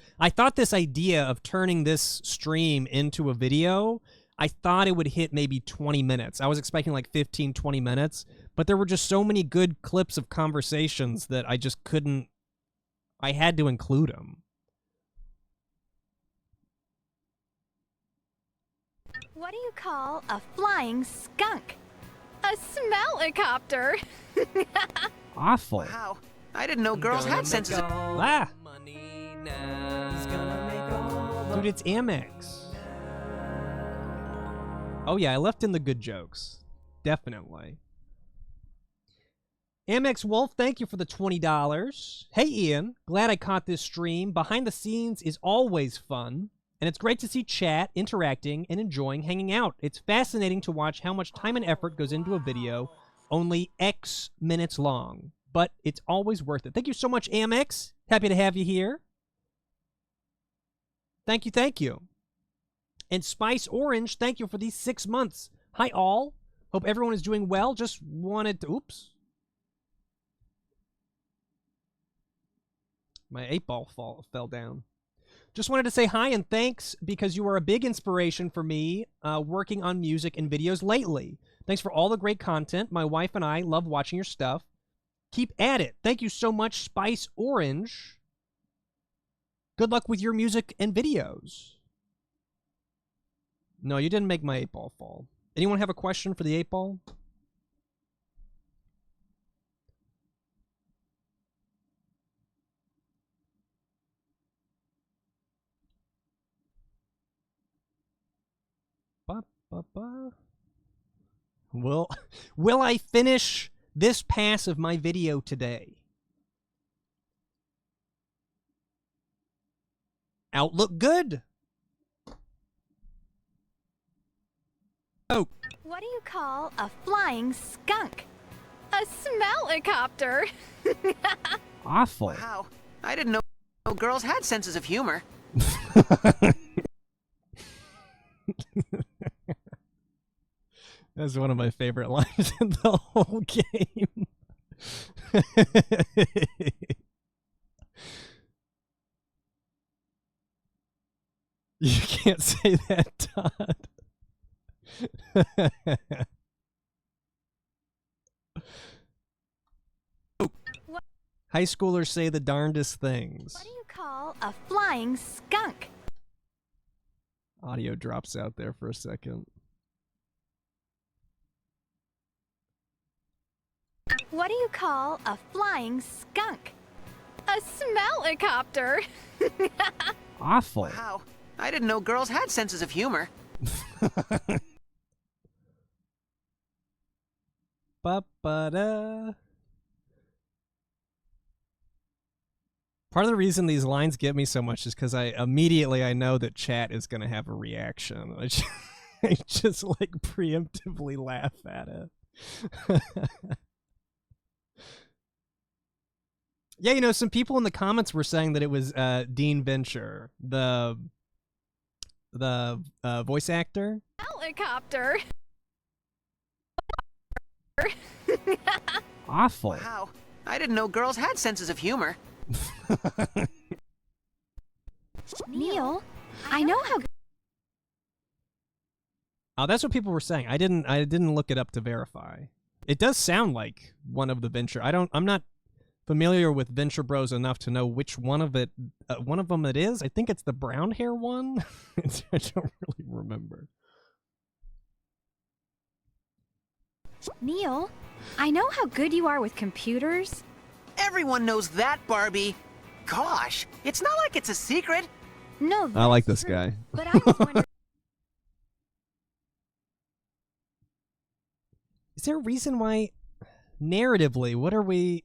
idea of turning this stream into a video, I thought it would hit maybe 20 minutes. I was expecting like 15, 20 minutes, but there were just so many good clips of conversations that I just couldn't... I had to include them. What do you call a flying skunk? A smellicopter. Awful. Wow. I didn't know girls had senses. Ah. Dude, it's Amex. Oh yeah, I left in the good jokes. Definitely. Amex Wolf, thank you for the $20. Hey Ian, glad I caught this stream. Behind the scenes is always fun. And it's great to see chat, interacting, and enjoying hanging out. It's fascinating to watch how much time and effort goes into a video, only X minutes long. But it's always worth it. Thank you so much, Amex. Happy to have you here. Thank you, thank you. And Spice Orange, thank you for these 6 months. Hi, all. Hope everyone is doing well. Just wanted to... Oops. My 8-ball fell down. Just wanted to say hi and thanks because you are a big inspiration for me working on music and videos lately. Thanks for all the great content. My wife and I love watching your stuff. Keep at it. Thank you so much, Spice Orange. Good luck with your music and videos. No, you didn't make my 8-ball fall. Anyone have a question for the 8-ball? Will I finish this pass of my video today? Outlook good. Oh. What do you call a flying skunk? A smellicopter. Awful. Wow. I didn't know girls had senses of humor. That's one of my favorite lines in the whole game. You can't say that, Todd. High schoolers say the darndest things. What do you call a flying skunk? Audio drops out there for a second. What do you call a flying skunk? A smellicopter. Awful. Wow. I didn't know girls had senses of humor. Ba-ba-da. Part of the reason these lines get me so much is because I know that chat is going to have a reaction. I just like preemptively laugh at it. Yeah, you know, some people in the comments were saying that it was Dean Venture, the voice actor. Helicopter. Awful. Wow. I didn't know girls had senses of humor. Neil, I know how... Oh, that's what people were saying. I didn't look it up to verify. It does sound like one of the Venture. I'm not familiar with Venture Bros enough to know which one of them it is. I think it's the brown hair one. I don't really remember. Neil, I know how good you are with computers. Everyone knows that, Barbie. Gosh, it's not like it's a secret. No, I like that's this true. guy. But I was wondering. Is there a reason why, narratively, what are we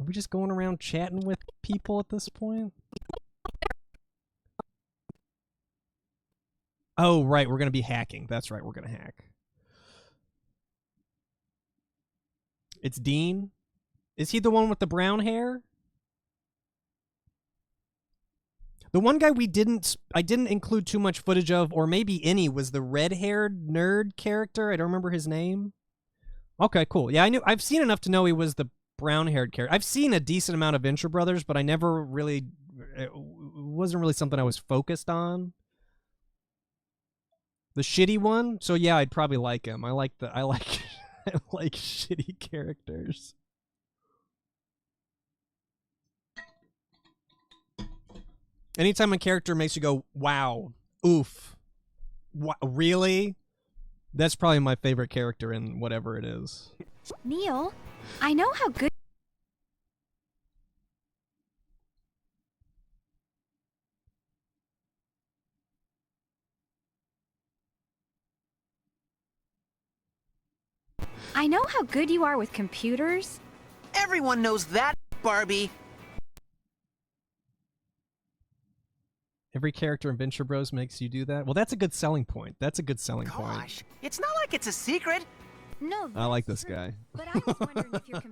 just going around chatting with people at this point? Oh, right, we're going to be hacking. That's right, we're going to hack. It's Dean. Is he the one with the brown hair? The one guy I didn't include too much footage of, or maybe any, was the red-haired nerd character. I don't remember his name. Okay, cool. Yeah, I've seen enough to know he was the brown-haired character. I've seen a decent amount of Venture Brothers, but it wasn't really something I was focused on. The shitty one? So yeah, I'd probably like him. I like I like shitty characters. Anytime a character makes you go, wow, oof, really? That's probably my favorite character in whatever it is. Neil, I know how good. I know how good you are with computers. Everyone knows that, Barbie. Every character in Venture Bros makes you do that? Well, that's a good selling point. That's a good selling point. Gosh, it's not like it's a secret. No, I like that's this true. guy. But I was wondering if your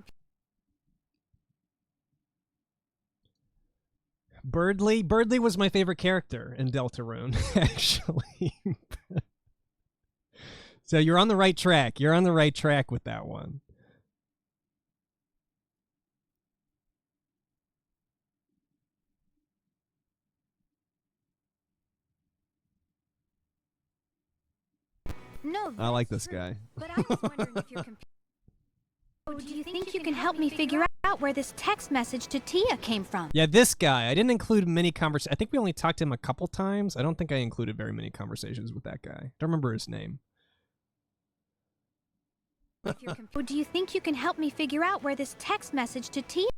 Birdly was my favorite character in Deltarune, actually. So you're on the right track. You're on the right track with that one. No, I like that's this true. guy. But I was wondering if your computer. Oh, do you think you can help me figure out where this text message to Tia came from? Yeah, this guy. I didn't include many conversations. I think we only talked to him a couple times. I don't think I included very many conversations with that guy. Don't remember his name. Oh, do you think you can help me figure out where this text message to Tia?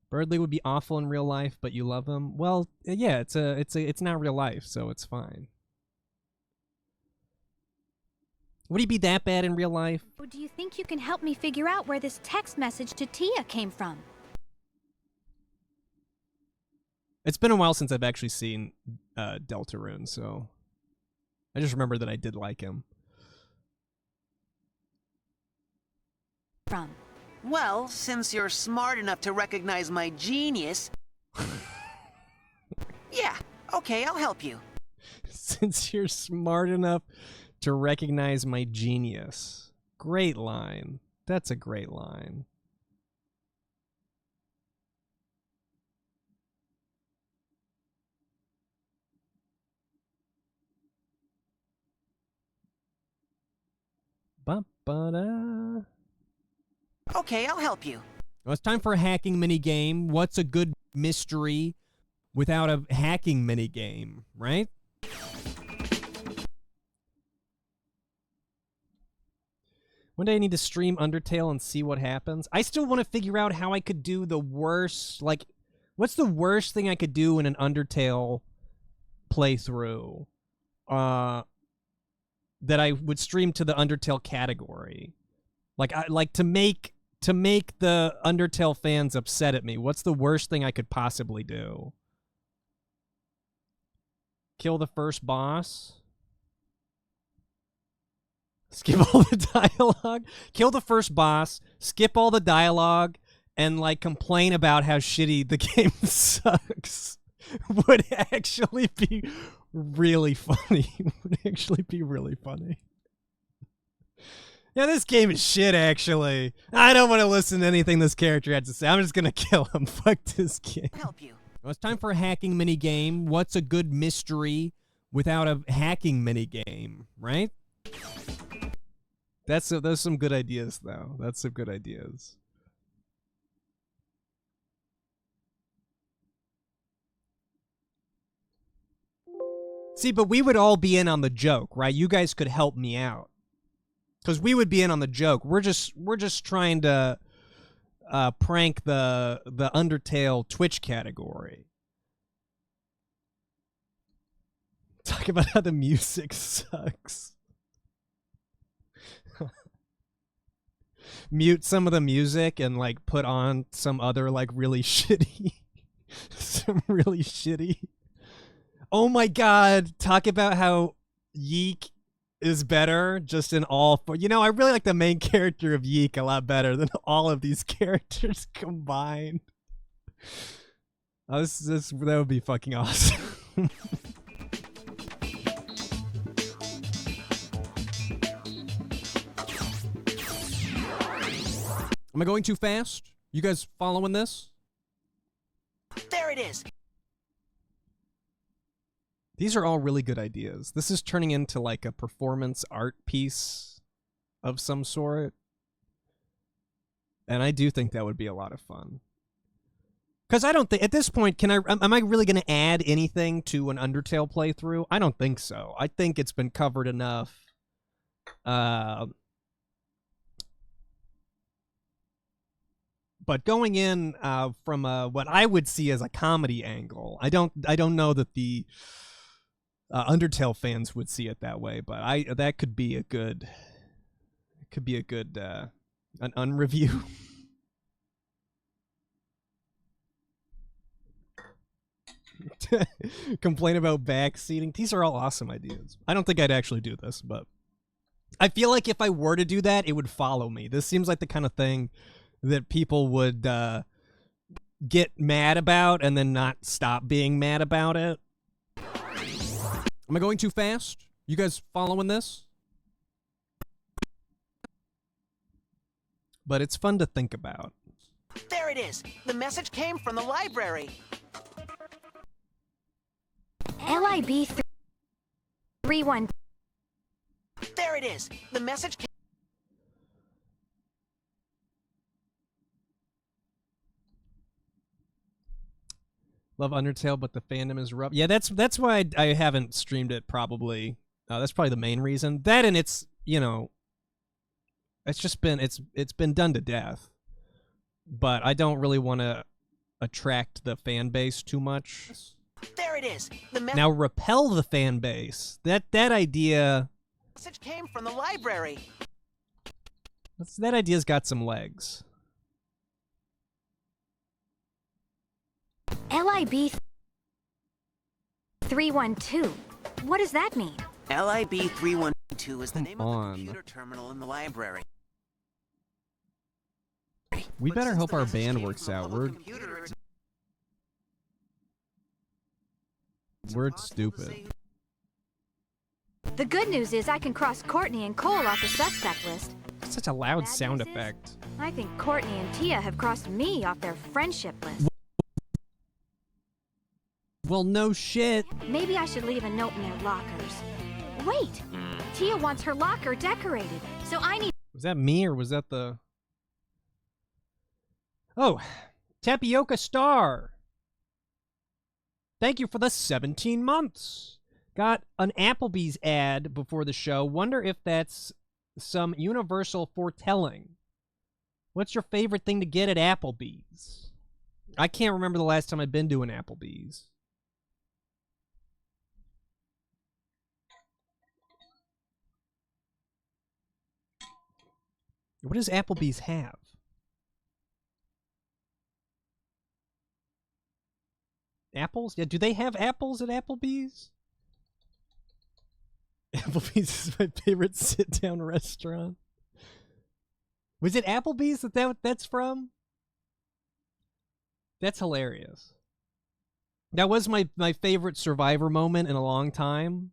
Birdly would be awful in real life, but you love him. Well, yeah, it's not real life, so it's fine. Would he be that bad in real life? Oh, do you think you can help me figure out where this text message to Tia came from? It's been a while since I've actually seen Deltarune, so I just remember that I did like him. From. Well, since you're smart enough to recognize my genius... Yeah, okay, I'll help you. Since you're smart enough to recognize my genius. Great line. That's a great line. Ba-ba-da. Okay, I'll help you. Well, it's time for a hacking minigame. What's a good mystery without a hacking minigame, right? One day I need to stream Undertale and see what happens. I still want to figure out how I could do the worst, like, what's the worst thing I could do in an Undertale playthrough that I would stream to the Undertale category. Like to make the Undertale fans upset at me. What's the worst thing I could possibly do? Kill the first boss? Skip all the dialogue? Kill the first boss, skip all the dialogue, and, like, complain about how shitty the game sucks would actually be really funny. Would actually be really funny. Yeah, this game is shit, actually. I don't want to listen to anything this character had to say. I'm just gonna kill him. Fuck this game. I'll help you. Well, it's time for a hacking minigame. What's a good mystery without a hacking minigame, right? That's some good ideas, though. That's some good ideas. See, but we would all be in on the joke, right? You guys could help me out. Because we would be in on the joke. We're just trying to prank the Undertale Twitch category. Talk about how the music sucks. Mute some of the music and like put on some other like really shitty some really shitty. Oh my god, talk about how Yeek is better just in all four. You know, I really like the main character of Yeek a lot better than all of these characters combined. Oh, that would be fucking awesome. Am I going too fast? You guys following this? There it is. These are all really good ideas. This is turning into like a performance art piece of some sort. And I do think that would be a lot of fun. Because I don't think, at this point, am I really going to add anything to an Undertale playthrough? I don't think so. I think it's been covered enough. But going in from what I would see as a comedy angle, I don't know that the Undertale fans would see it that way, but that could be a good, an unreview. Complain about backseating. These are all awesome ideas. I don't think I'd actually do this, but I feel like if I were to do that, it would follow me. This seems like the kind of thing that people would get mad about and then not stop being mad about it. Am I going too fast? You guys following this? But it's fun to think about. There it is. The message came from the library. LIB 31. There it is. The message came. Love Undertale, but the fandom is rough. Yeah, that's why I haven't streamed it, probably. That's probably the main reason. That and it's, you know, it's just been, it's been done to death. But I don't really want to attract the fan base too much. There it is. Now repel the fan base. That idea. Message came from the library. That idea's got some legs. LIB 312. What does that mean? LIB 312 is the name of on. the computer terminal in the library. We better hope our band works out. We're stupid. The good news is I can cross Courtney and Cole off the suspect list. Such a loud sound effect. I think Courtney and Tia have crossed me off their friendship list. Well, no shit. Maybe I should leave a note in their lockers. Wait! Tia wants her locker decorated, so I need... Was that me or was that the... Oh, Tapioca Star. Thank you for the 17 months. Got an Applebee's ad before the show. Wonder if that's some universal foretelling. What's your favorite thing to get at Applebee's? I can't remember the last time I've been to an Applebee's. What does Applebee's have? Apples? Yeah, do they have apples at Applebee's? Applebee's is my favorite sit-down restaurant. Was it Applebee's that's from? That's hilarious. That was my favorite Survivor moment in a long time.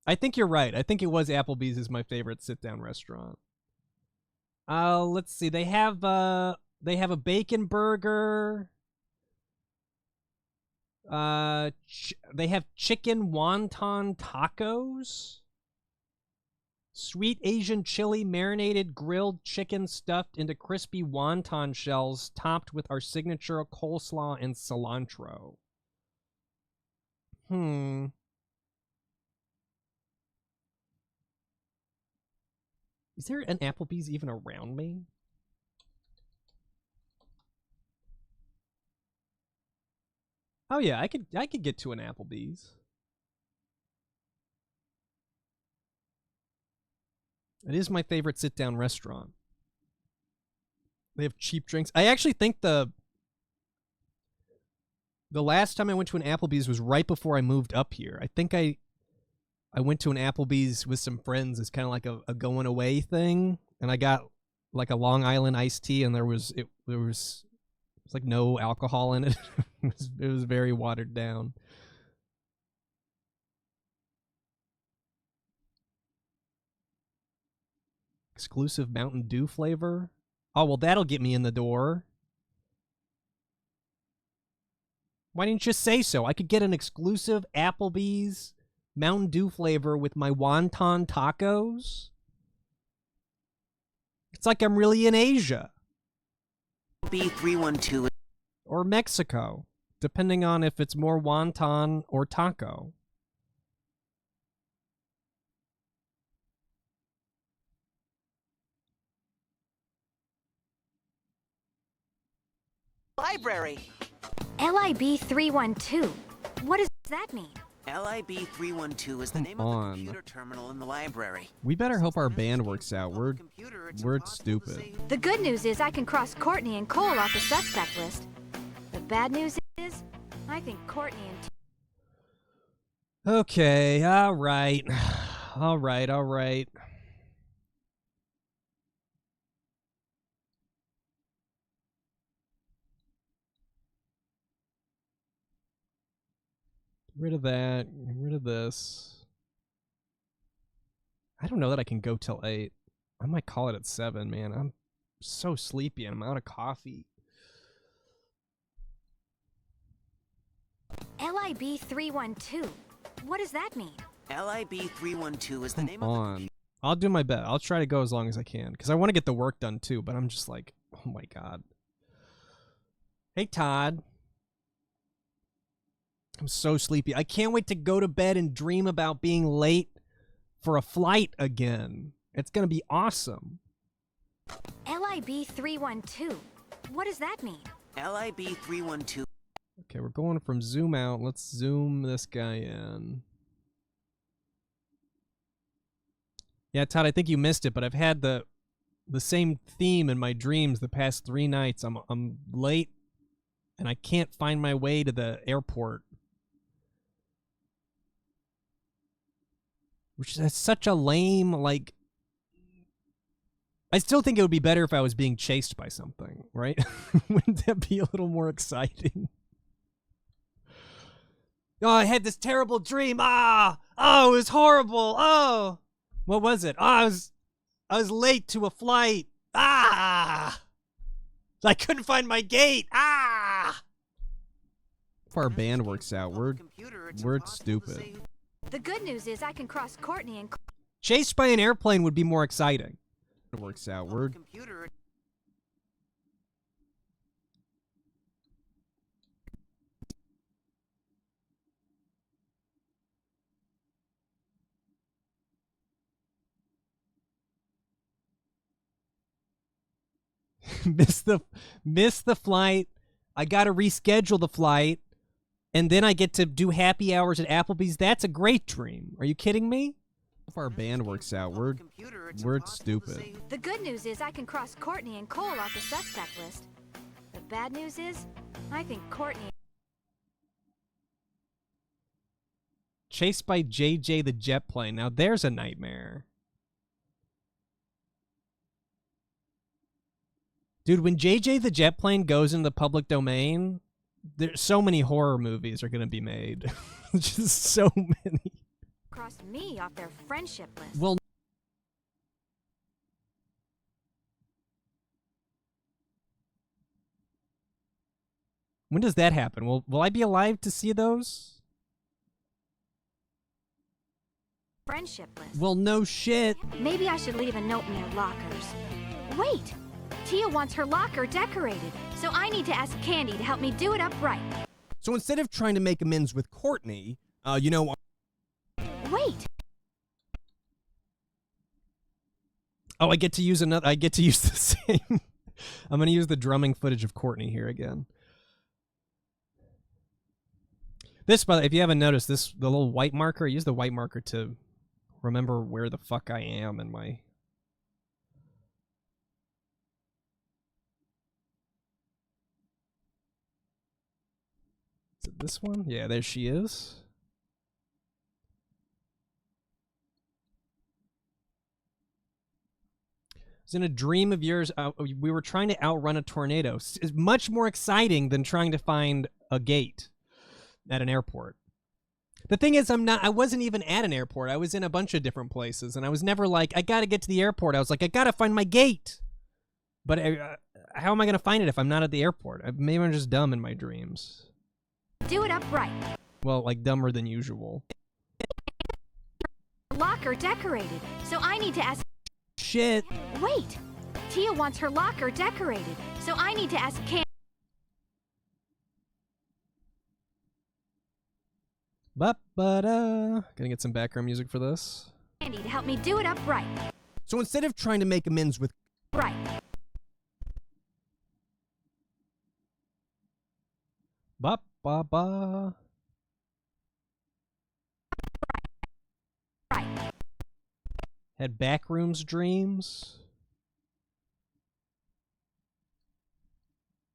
I think you're right. I think it was Applebee's is my favorite sit-down restaurant. Let's see. They have They have a bacon burger. They have chicken wonton tacos. Sweet Asian chili marinated grilled chicken stuffed into crispy wonton shells topped with our signature coleslaw and cilantro. Is there an Applebee's even around me? Oh yeah, I could get to an Applebee's. It is my favorite sit-down restaurant. They have cheap drinks. I actually think the last time I went to an Applebee's was right before I moved up here. I think I went to an Applebee's with some friends as kind of like a going away thing, and I got like a Long Island iced tea, and there was like no alcohol in it. It was very watered down. Exclusive Mountain Dew flavor. Oh, well, that'll get me in the door. Why didn't you say so? I could get an exclusive Applebee's Mountain Dew flavor with my wonton tacos. It's like I'm really in Asia. B312. Or Mexico, depending on if it's more wonton or taco. Library. LIB 312. What does that mean? LIB 312 is the name of the computer terminal in the library. We better hope our band works out. We're stupid. The good news is I can cross Courtney and Cole off the suspect list. The bad news is I think Courtney and... Okay, all right. All right. Get rid of that. Get rid of this. I don't know that I can go till 8. I might call it at 7, man. I'm so sleepy and I'm out of coffee. LIB 312. What does that mean? LIB 312 is the name of the computer. I'll do my best. I'll try to go as long as I can because I want to get the work done too, but I'm just like, oh my god. Hey, Todd. I'm so sleepy. I can't wait to go to bed and dream about being late for a flight again. It's going to be awesome. LIB 312. What does that mean? LIB 312. Okay, we're going from zoom out. Let's zoom this guy in. Yeah, Todd, I think you missed it, but I've had the same theme in my dreams the past 3 nights. I'm late, and I can't find my way to the airport. Which is such a lame, like... I still think it would be better if I was being chased by something, right? Wouldn't that be a little more exciting? Oh, I had this terrible dream. Oh, it was horrible. Oh, what was it? Oh, I was late to a flight. I couldn't find my gate. If our band works out, we're stupid. The good news is I can cross Courtney and... Chased by an airplane would be more exciting. It works out. We're... miss the flight. I gotta reschedule the flight, and then I get to do happy hours at Applebee's. That's a great dream. Are you kidding me? If our band works out, we're stupid. The good news is I can cross Courtney and Cole off the suspect list. The bad news is I think Courtney... Chased by JJ the jet plane. Now there's a nightmare. Dude, when JJ the jet plane goes into the public domain, there's so many horror movies are going to be made. Just so many. Crossed me off their friendship list. Well, When does that happen? Will I be alive to see those? Friendship list. Well, no shit. Maybe I should leave a note in their lockers. Wait! Tia wants her locker decorated, so I need to ask Candy to help me do it up right. So instead of trying to make amends with Courtney, you know... Wait! Oh, I get to use another... I get to use the same... I'm going to use the drumming footage of Courtney here again. This, by the way, if you haven't noticed, the little white marker, I use the white marker to remember where the fuck I am in my... Is it this one? Yeah, there she is. It's in a dream of yours. We were trying to outrun a tornado. It's much more exciting than trying to find a gate at an airport. The thing is, I wasn't even at an airport. I was in a bunch of different places, and I was never like, I gotta get to the airport. I was like, I gotta find my gate. But how am I gonna find it if I'm not at the airport? Maybe I'm just dumb in my dreams. Do it up right. Well, like dumber than usual. Locker decorated, so I need to ask... Shit. Wait! Tia wants her locker decorated, so I need to ask Candy... Gonna get some background music for this. Candy to help me do it up right. So instead of trying to make amends with... Right. Ba-ba-ba. Right. Had backrooms dreams.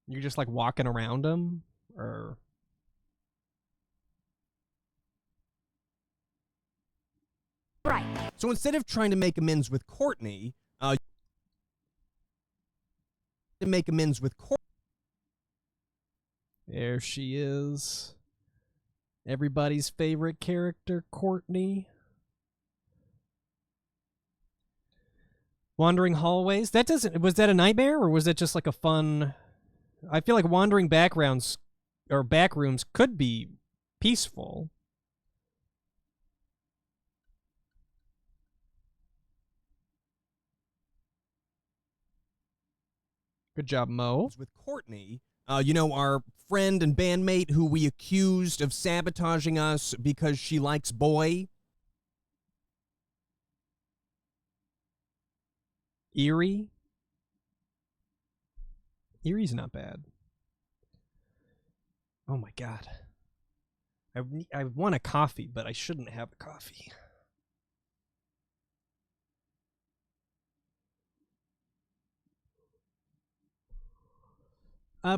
You're just like walking around them? Or... Right. So instead of trying to make amends with Courtney, there she is. Everybody's favorite character, Courtney. Wandering hallways. Was that a nightmare, or was that just like a fun... I feel like wandering backgrounds or backrooms could be peaceful. Good job, Mo. With Courtney, you know, our friend and bandmate who we accused of sabotaging us because she likes boy. Eerie. Eerie's not bad. Oh my god. I want a coffee, but I shouldn't have a coffee.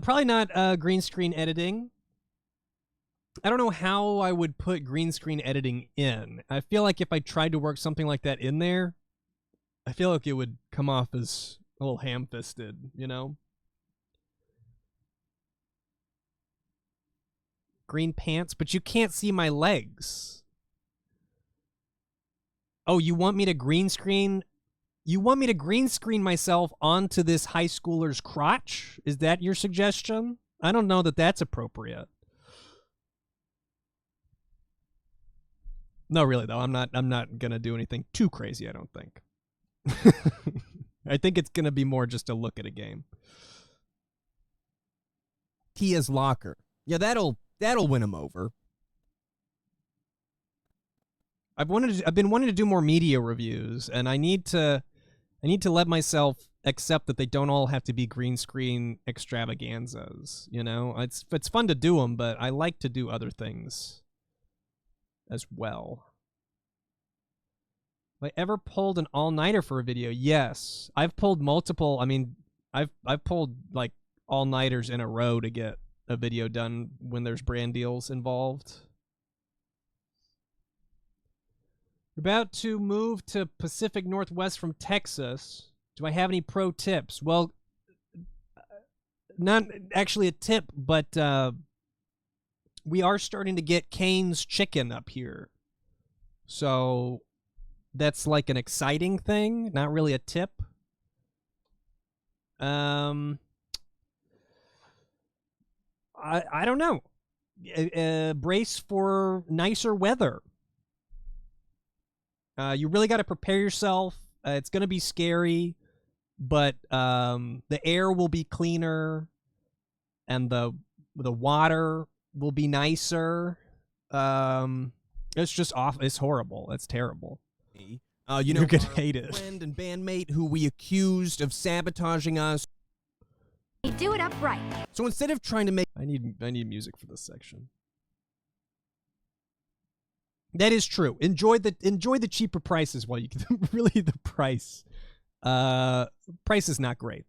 Probably not green screen editing. I don't know how I would put green screen editing in. I feel like if I tried to work something like that in there, I feel like it would come off as a little ham-fisted, you know? Green pants, but you can't see my legs. Oh, you want me to green screen? You want me to green screen myself onto this high schooler's crotch? Is that your suggestion? I don't know that that's appropriate. No, really though, I'm not gonna do anything too crazy, I don't think. I think it's gonna be more just a look at a game. Tia's locker. Yeah, that'll win him over. I've been wanting to do more media reviews, and I need to let myself accept that they don't all have to be green screen extravaganzas, you know? It's fun to do them, but I like to do other things as well. Have I ever pulled an all-nighter for a video? Yes. I've pulled multiple, I mean, I've pulled like all-nighters in a row to get a video done when there's brand deals involved. We're about to move to Pacific Northwest from Texas. Do I have any pro tips? Well, not actually a tip, but we are starting to get Cane's chicken up here. So that's like an exciting thing, not really a tip. I don't know. Brace for nicer weather. You really got to prepare yourself. It's going to be scary, but the air will be cleaner, and the water will be nicer. It's just off. It's horrible. It's terrible. You know, you're gonna hate it. Friend and bandmate who we accused of sabotaging us. Do it upright. So instead of trying to make, I need music for this section. That is true. Enjoy the cheaper prices while you can. Really, the price is not great.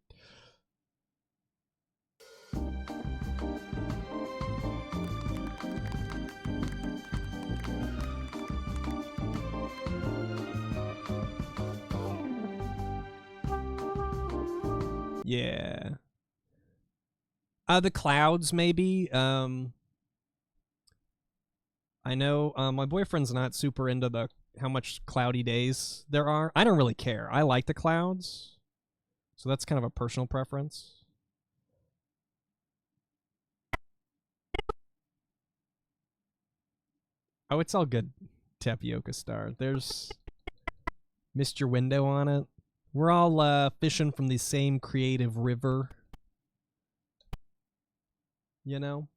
Yeah. The clouds, maybe. I know my boyfriend's not super into how much cloudy days there are. I don't really care. I like the clouds. So that's kind of a personal preference. Oh, it's all good, Tapioca Star. There's missed your window on it. We're all fishing from the same creative river. You know?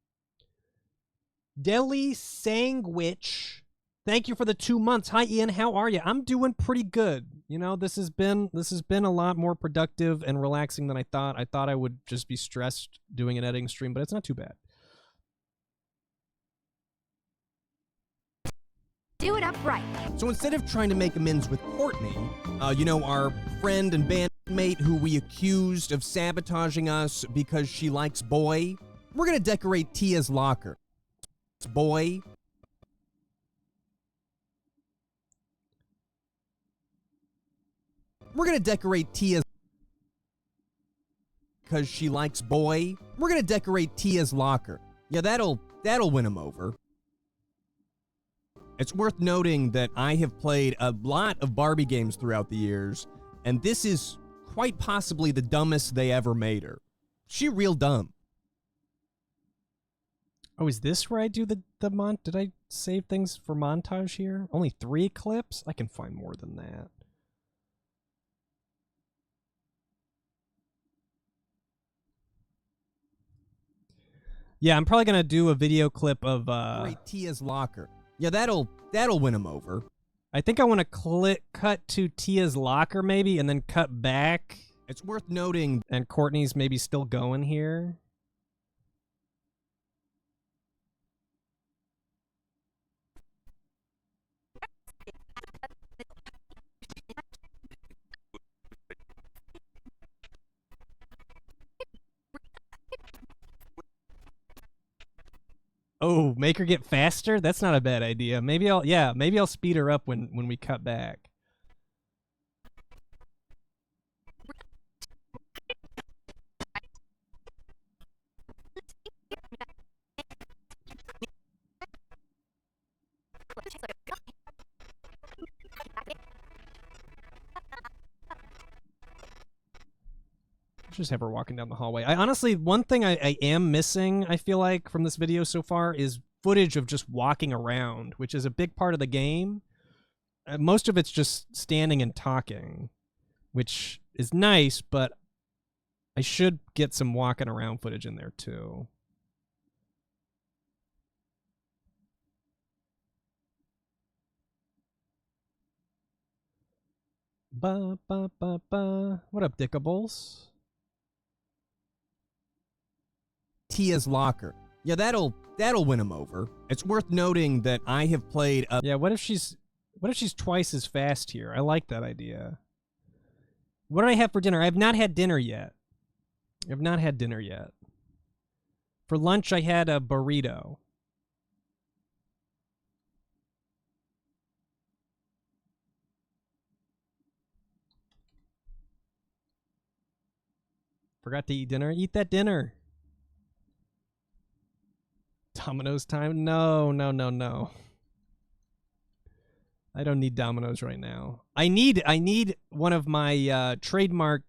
Deli Sandwich, thank you for the 2 months. Hi Ian, how are you? I'm doing pretty good. You know, this has been a lot more productive and relaxing than I thought. I thought I would just be stressed doing an editing stream, but it's not too bad. Do it upright. So instead of trying to make amends with Courtney, you know, our friend and bandmate who we accused of sabotaging us because she likes boy, we're gonna decorate Tia's locker. Boy. We're gonna decorate Tia's because she likes boy. We're gonna decorate Tia's locker. Yeah, that'll win him over. It's worth noting that I have played a lot of Barbie games throughout the years, and this is quite possibly the dumbest they ever made her. She real dumb. Oh, is this where I do the did I save things for montage here? Only 3 clips? I can find more than that. Yeah, I'm probably gonna do a video clip of Tia's locker. Yeah, that'll win him over. I think I want to cut to Tia's locker maybe, and then cut back. It's worth noting, and Courtney's maybe still going here. Oh, make her get faster? That's not a bad idea. Maybe I'll speed her up when we cut back. Just have her walking down the hallway. I honestly, one thing I am missing, I feel like, from this video so far is footage of just walking around, which is a big part of the game. Most of it's just standing and talking, which is nice, but I should get some walking around footage in there too. Ba ba ba ba. What up, Dickables? Tia's locker. Yeah, that'll win him over. It's worth noting that I have played a Yeah, what if she's twice as fast here? I like that idea. What do I have for dinner? I have not had dinner yet. For lunch I had a burrito. Forgot to eat dinner. Eat that dinner. Domino's time? No. I don't need Domino's right now. I need one of my trademark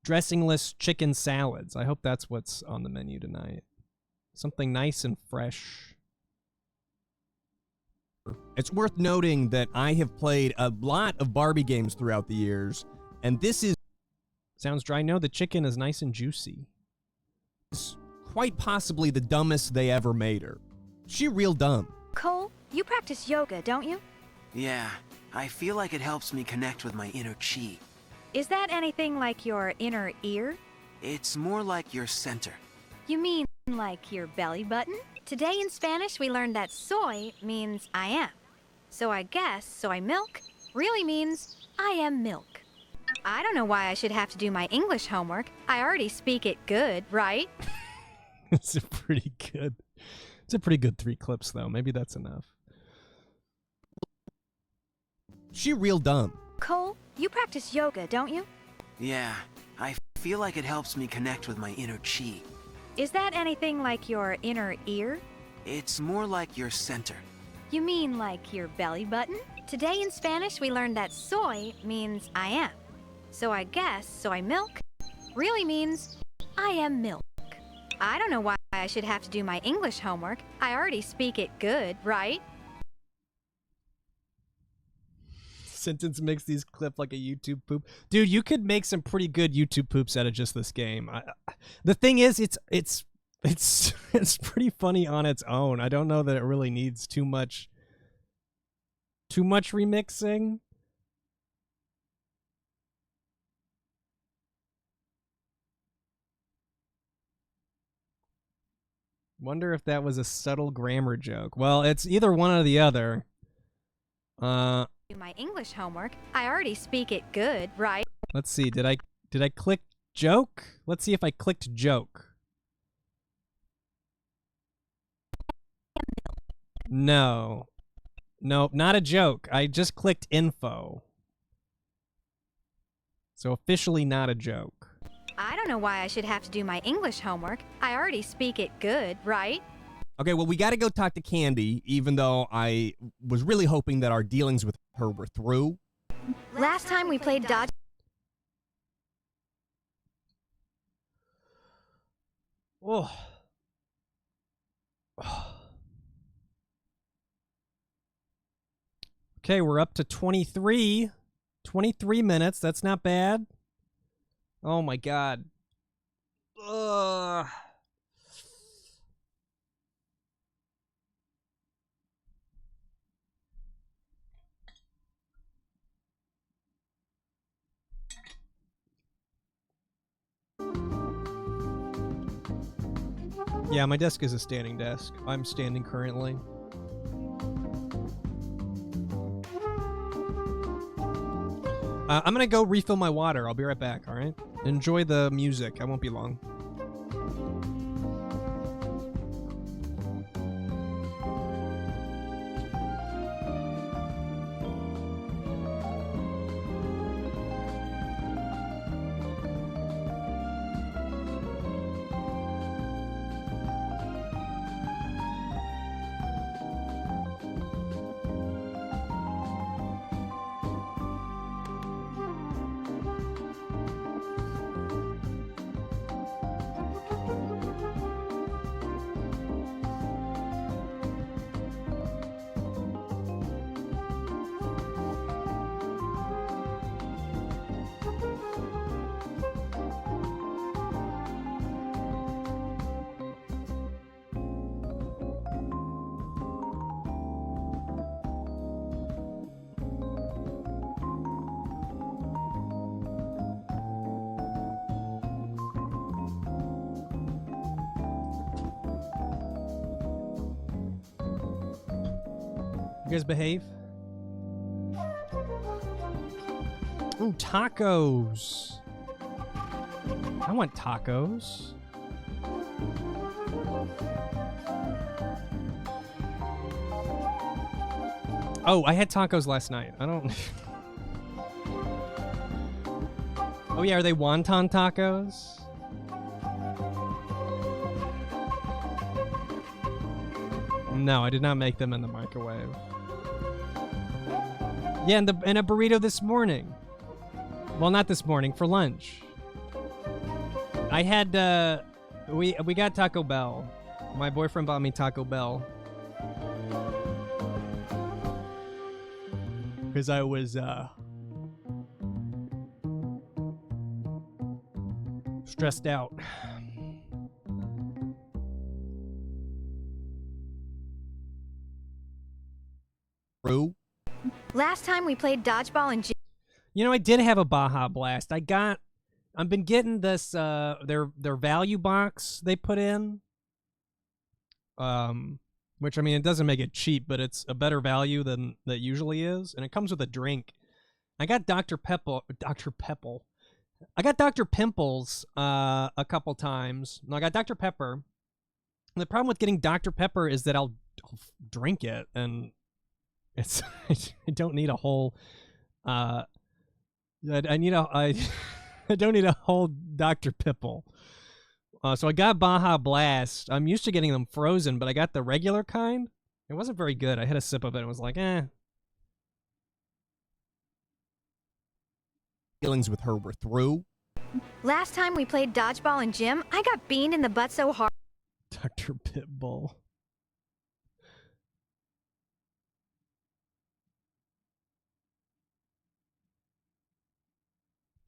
dressingless chicken salads. I hope that's what's on the menu tonight. Something nice and fresh. It's worth noting that I have played a lot of Barbie games throughout the years, and this is Sounds dry. No, the chicken is nice and juicy. quite possibly the dumbest they ever made her. She real dumb. Cole, you practice yoga, don't you? Yeah, I feel like it helps me connect with my inner chi. Is that anything like your inner ear? It's more like your center. You mean like your belly button? Today in Spanish we learned that soy means I am. So I guess soy milk really means I am milk. I don't know why I should have to do my English homework. I already speak it good, right? It's a pretty good. It's a pretty good 3 clips though. Maybe that's enough. She real dumb. Cole, you practice yoga, don't you? Yeah, I feel like it helps me connect with my inner chi. Is that anything like your inner ear? It's more like your center. You mean like your belly button? Today in Spanish we learned that soy means I am. So I guess soy milk really means I am milk. I don't know why I should have to do my English homework. I already speak it good, right? Sentence makes these clip like a YouTube poop. Dude, you could make some pretty good YouTube poops out of just this game. The thing is, it's pretty funny on its own. I don't know that it really needs too much remixing. Wonder if that was a subtle grammar joke. Well, it's either one or the other. Do my English homework. I already speak it good, right? Let's see. Did I click joke? Let's see if I clicked joke. No. Nope, not a joke. I just clicked info. So officially not a joke. I don't know why I should have to do my English homework. I already speak it good, right? Okay, well, we got to go talk to Candy, even though I was really hoping that our dealings with her were through. Last time we played Dodge. Oh. Okay, we're up to 23 minutes. That's not bad. Oh my god. Ugh. Yeah, my desk is a standing desk. I'm standing currently. I'm gonna go refill my water. I'll be right back, alright? Enjoy the music. I won't be long. You guys behave? Ooh, tacos. I want tacos. Oh, I had tacos last night. I don't... Oh yeah, are they wonton tacos? No, I did not make them in the microwave. Yeah, and a burrito this morning. Well, not this morning, for lunch. I had, we got Taco Bell. My boyfriend bought me Taco Bell. Because I was, stressed out. True. Last time we played dodgeball in gym. You know, I did have a Baja Blast. I've been getting this, their value box they put in. Which, I mean, it doesn't make it cheap, but it's a better value than that usually is. And it comes with a drink. I got Dr. Pepple. I got Dr. Pimples a couple times. No, I got Dr. Pepper. And the problem with getting Dr. Pepper is that I'll drink it, and it's I don't need a whole I don't need a whole Dr. Pipple. So I got Baja Blast. I'm used to getting them frozen, but I got the regular kind. It wasn't very good. I had a sip of it and was like, eh. Feelings with her were through. Last time we played dodgeball in gym, I got beaned in the butt so hard. Dr. Pitbull.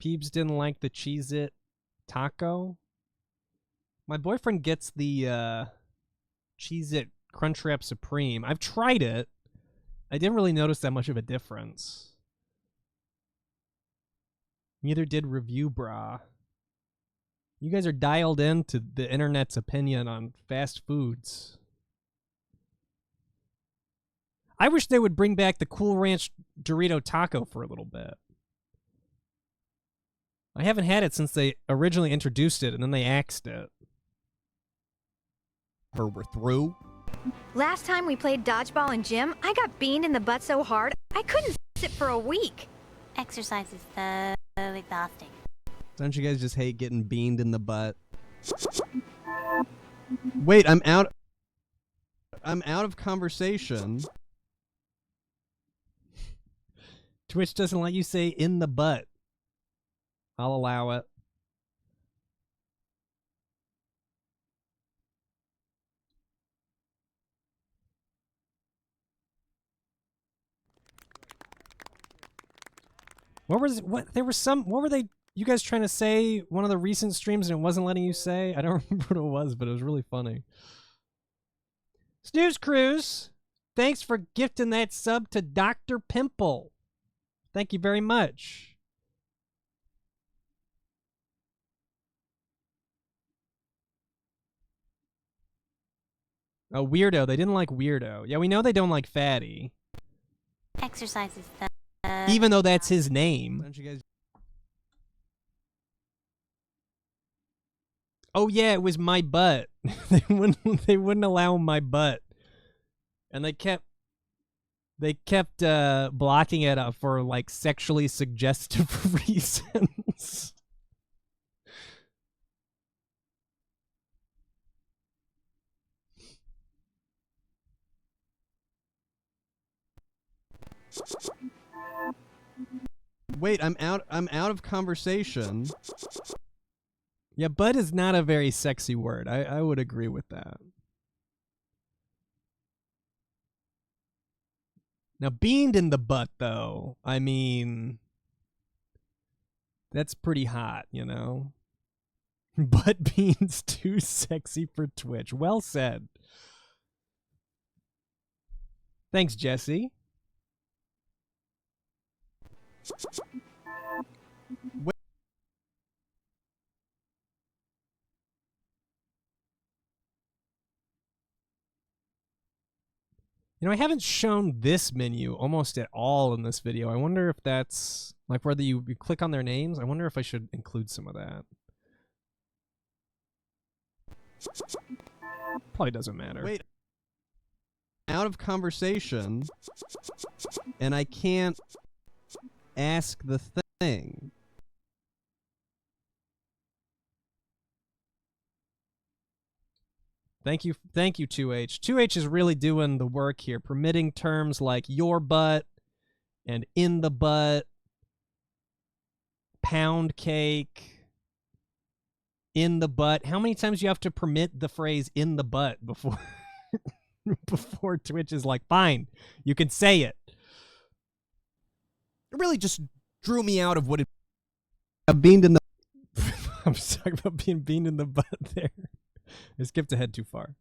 Peebs didn't like the Cheez-It taco. My boyfriend gets the Cheez-It Crunchwrap Supreme. I've tried it. I didn't really notice that much of a difference. Neither did Review Bra. You guys are dialed in to the internet's opinion on fast foods. I wish they would bring back the Cool Ranch Dorito Taco for a little bit. I haven't had it since they originally introduced it, and then they axed it. Her were through. Last time we played dodgeball in gym, I got beaned in the butt so hard, I couldn't sit for a week. Exercise is so exhausting. Don't you guys just hate getting beamed in the butt? Wait, I'm out of conversation. Twitch doesn't let you say in the butt. I'll allow it. What were they, you guys trying to say one of the recent streams and it wasn't letting you say? I don't remember what it was, but it was really funny. Snooze Cruise, thanks for gifting that sub to Dr. Pimple. Thank you very much. Oh, Weirdo. They didn't like Weirdo. Yeah, we know they don't like Fatty. Exercise is so even though that's his name. Don't you guys? Oh yeah, it was my butt. they wouldn't allow my butt, and they kept blocking it up for like sexually suggestive reasons. Wait, I'm out of conversation. Yeah, butt is not a very sexy word. I would agree with that. Now, beaned in the butt, though, I mean, that's pretty hot, you know? Butt beans too sexy for Twitch. Well said. Thanks, Jesse. You know, I haven't shown this menu almost at all in this video. I wonder if that's, like, whether you click on their names, I wonder if I should include some of that. Probably doesn't matter. Wait. Out of conversation, and I can't ask the thing. Thank you, 2H. 2H is really doing the work here, permitting terms like your butt and in the butt, pound cake, in the butt. How many times do you have to permit the phrase in the butt before before Twitch is like, fine, you can say it? It really just drew me out of what it beamed in the I'm talking about being beamed in the butt there. I skipped ahead too far.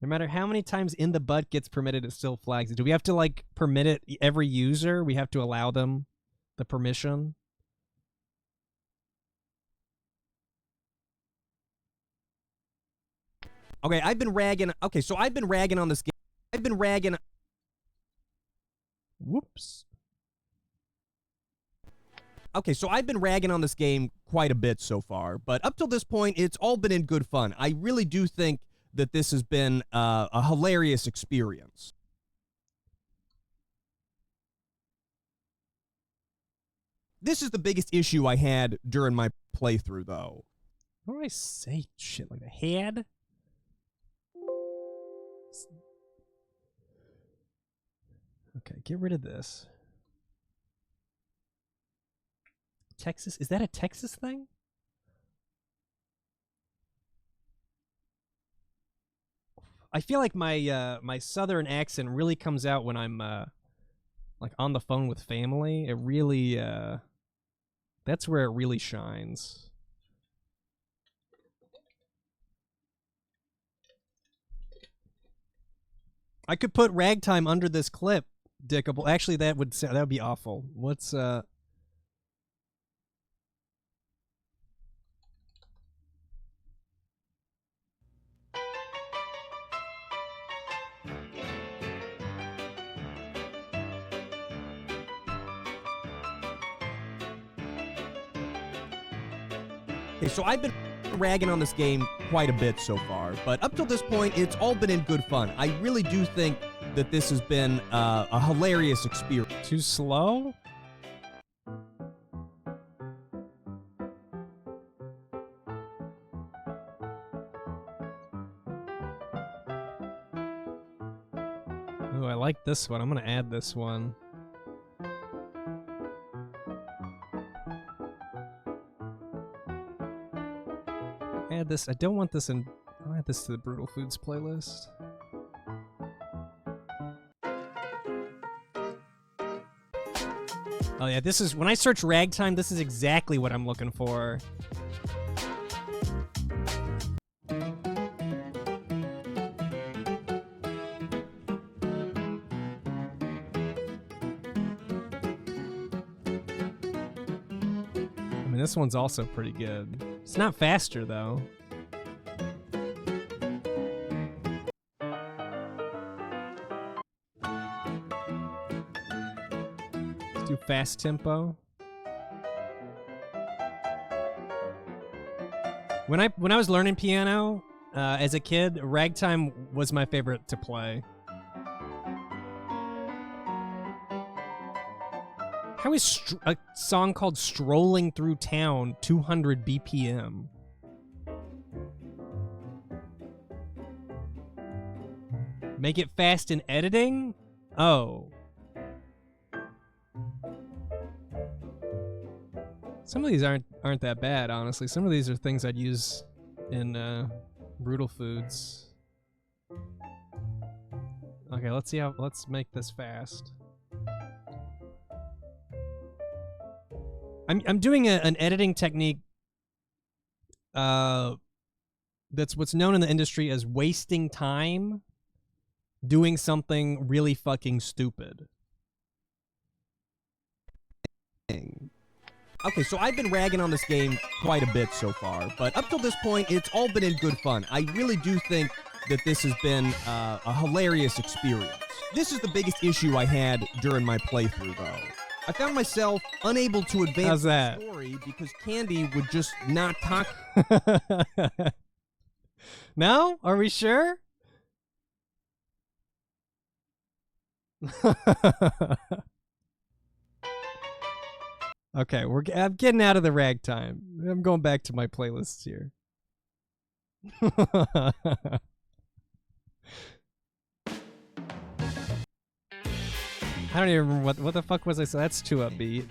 No matter how many times in the butt gets permitted, it still flags it. Do we have to, like, permit it every user? We have to allow them the permission? Okay, I've been ragging. Okay, so I've been ragging on this game. I've been ragging. Whoops. Okay, so I've been ragging on this game quite a bit so far, but up till this point, it's all been in good fun. I really do think that this has been a hilarious experience. This is the biggest issue I had during my playthrough, though. How do I say shit like that? Had? Okay, get rid of this. Texas? Is that a Texas thing? I feel like my my southern accent really comes out when I'm like on the phone with family. It really that's where it really shines. I could put ragtime under this clip, Dickable. Actually, that would be awful. What's Okay, so I've been ragging on this game quite a bit so far, but up till this point, it's all been in good fun. I really do think that this has been a hilarious experience. Too slow? Ooh, I like this one. I'm gonna add this one. Add this. I don't want this in. I'll add this to the Brutal Foods playlist. Oh yeah, this is when I search ragtime. This is exactly what I'm looking for. I mean, this one's also pretty good. It's not faster, though. Let's do fast tempo. When I was learning piano as a kid, ragtime was my favorite to play. How is a song called Strolling Through Town 200 BPM? Make it fast in editing? Oh. Some of these aren't that bad, honestly. Some of these are things I'd use in Brutal Foods. Okay, let's make this fast. I'm doing an editing technique that's what's known in the industry as wasting time doing something really fucking stupid. Okay, so I've been ragging on this game quite a bit so far, but up till this point, it's all been in good fun. I really do think that this has been a hilarious experience. This is the biggest issue I had during my playthrough, though. I found myself unable to advance the story because Candy would just not talk. No? Are we sure? Okay, I'm getting out of the ragtime. I'm going back to my playlists here. I don't even remember what the fuck was I saying. That's too upbeat.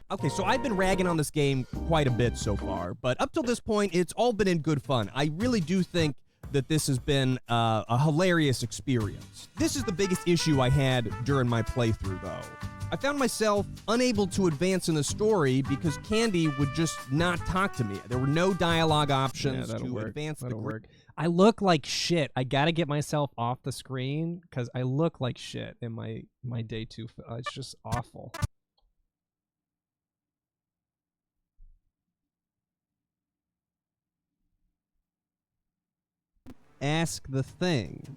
Okay, so I've been ragging on this game quite a bit so far, but up till this point, it's all been in good fun. I really do think that this has been a hilarious experience. This is the biggest issue I had during my playthrough, though. I found myself unable to advance in the story because Candy would just not talk to me. There were no dialogue options to advance the work. I look like shit. I gotta get myself off the screen because I look like shit in my day 2. It's just awful. Ask the thing.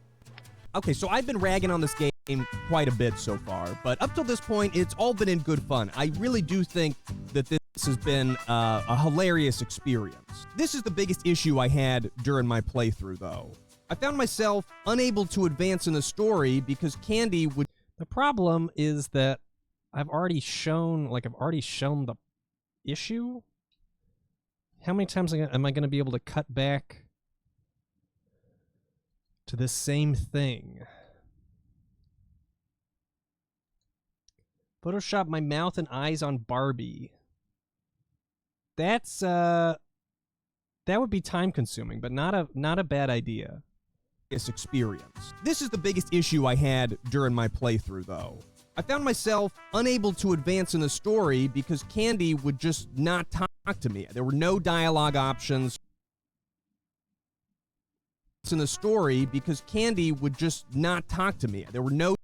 Okay, so I've been ragging on this game quite a bit so far, but up till this point, it's all been in good fun. I really do think that this has been a hilarious experience. This is the biggest issue I had during my playthrough, though. I found myself unable to advance in the story because Candy would... The problem is that I've already shown the issue? How many times am I going to be able to cut back to this same thing? Photoshop my mouth and eyes on Barbie. That's that would be time consuming, but not a bad idea. Experience. This is the biggest issue I had during my playthrough, though. I found myself unable to advance in the story because Candy would just not talk to me. There were no dialogue options in the story because Candy would just not talk to me. There were no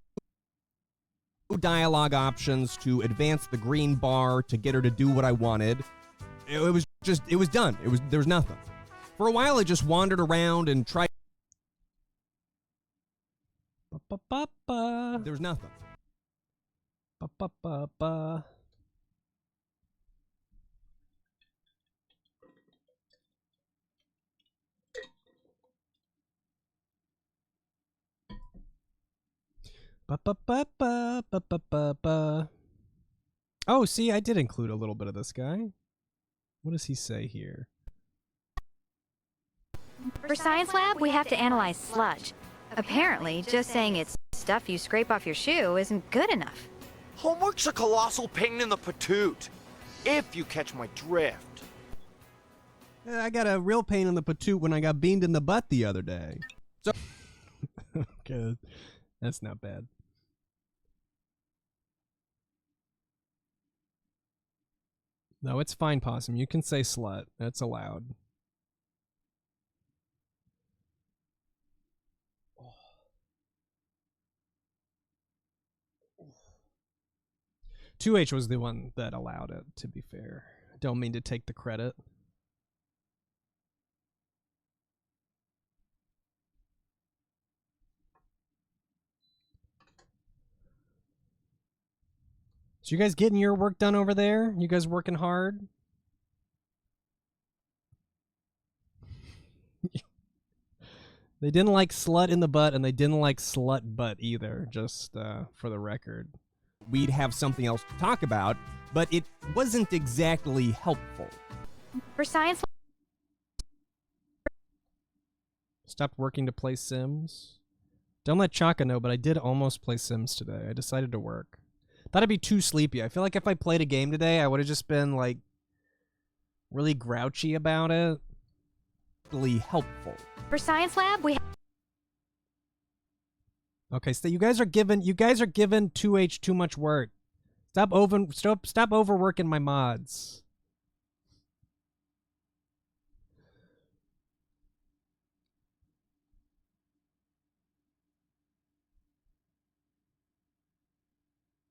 dialogue options to advance the green bar to get her to do what I wanted. It was done. There was nothing. For a while I just wandered around and tried. There was nothing. Oh, see, I did include a little bit of this guy. What does he say here? For science lab, we have to analyze sludge. Apparently, just saying it's stuff you scrape off your shoe isn't good enough. Homework's a colossal pain in the patoot, if you catch my drift. I got a real pain in the patoot when I got beamed in the butt the other day. So, okay, that's not bad. No, it's fine, Possum. You can say slut. That's allowed. 2H was the one that allowed it, to be fair. I don't mean to take the credit. So you guys getting your work done over there? You guys working hard? They didn't like slut in the butt, and they didn't like slut butt either, just for the record. We'd have something else to talk about, but it wasn't exactly helpful. For science... Stopped working to play Sims. Don't let Chaka know, but I did almost play Sims today. I decided to work. Thought I'd be too sleepy. I feel like if I played a game today, I would have just been, like, really grouchy about it. Really helpful. For science lab, we... Okay, so you guys are giving 2H too much work. Stop overworking my mods.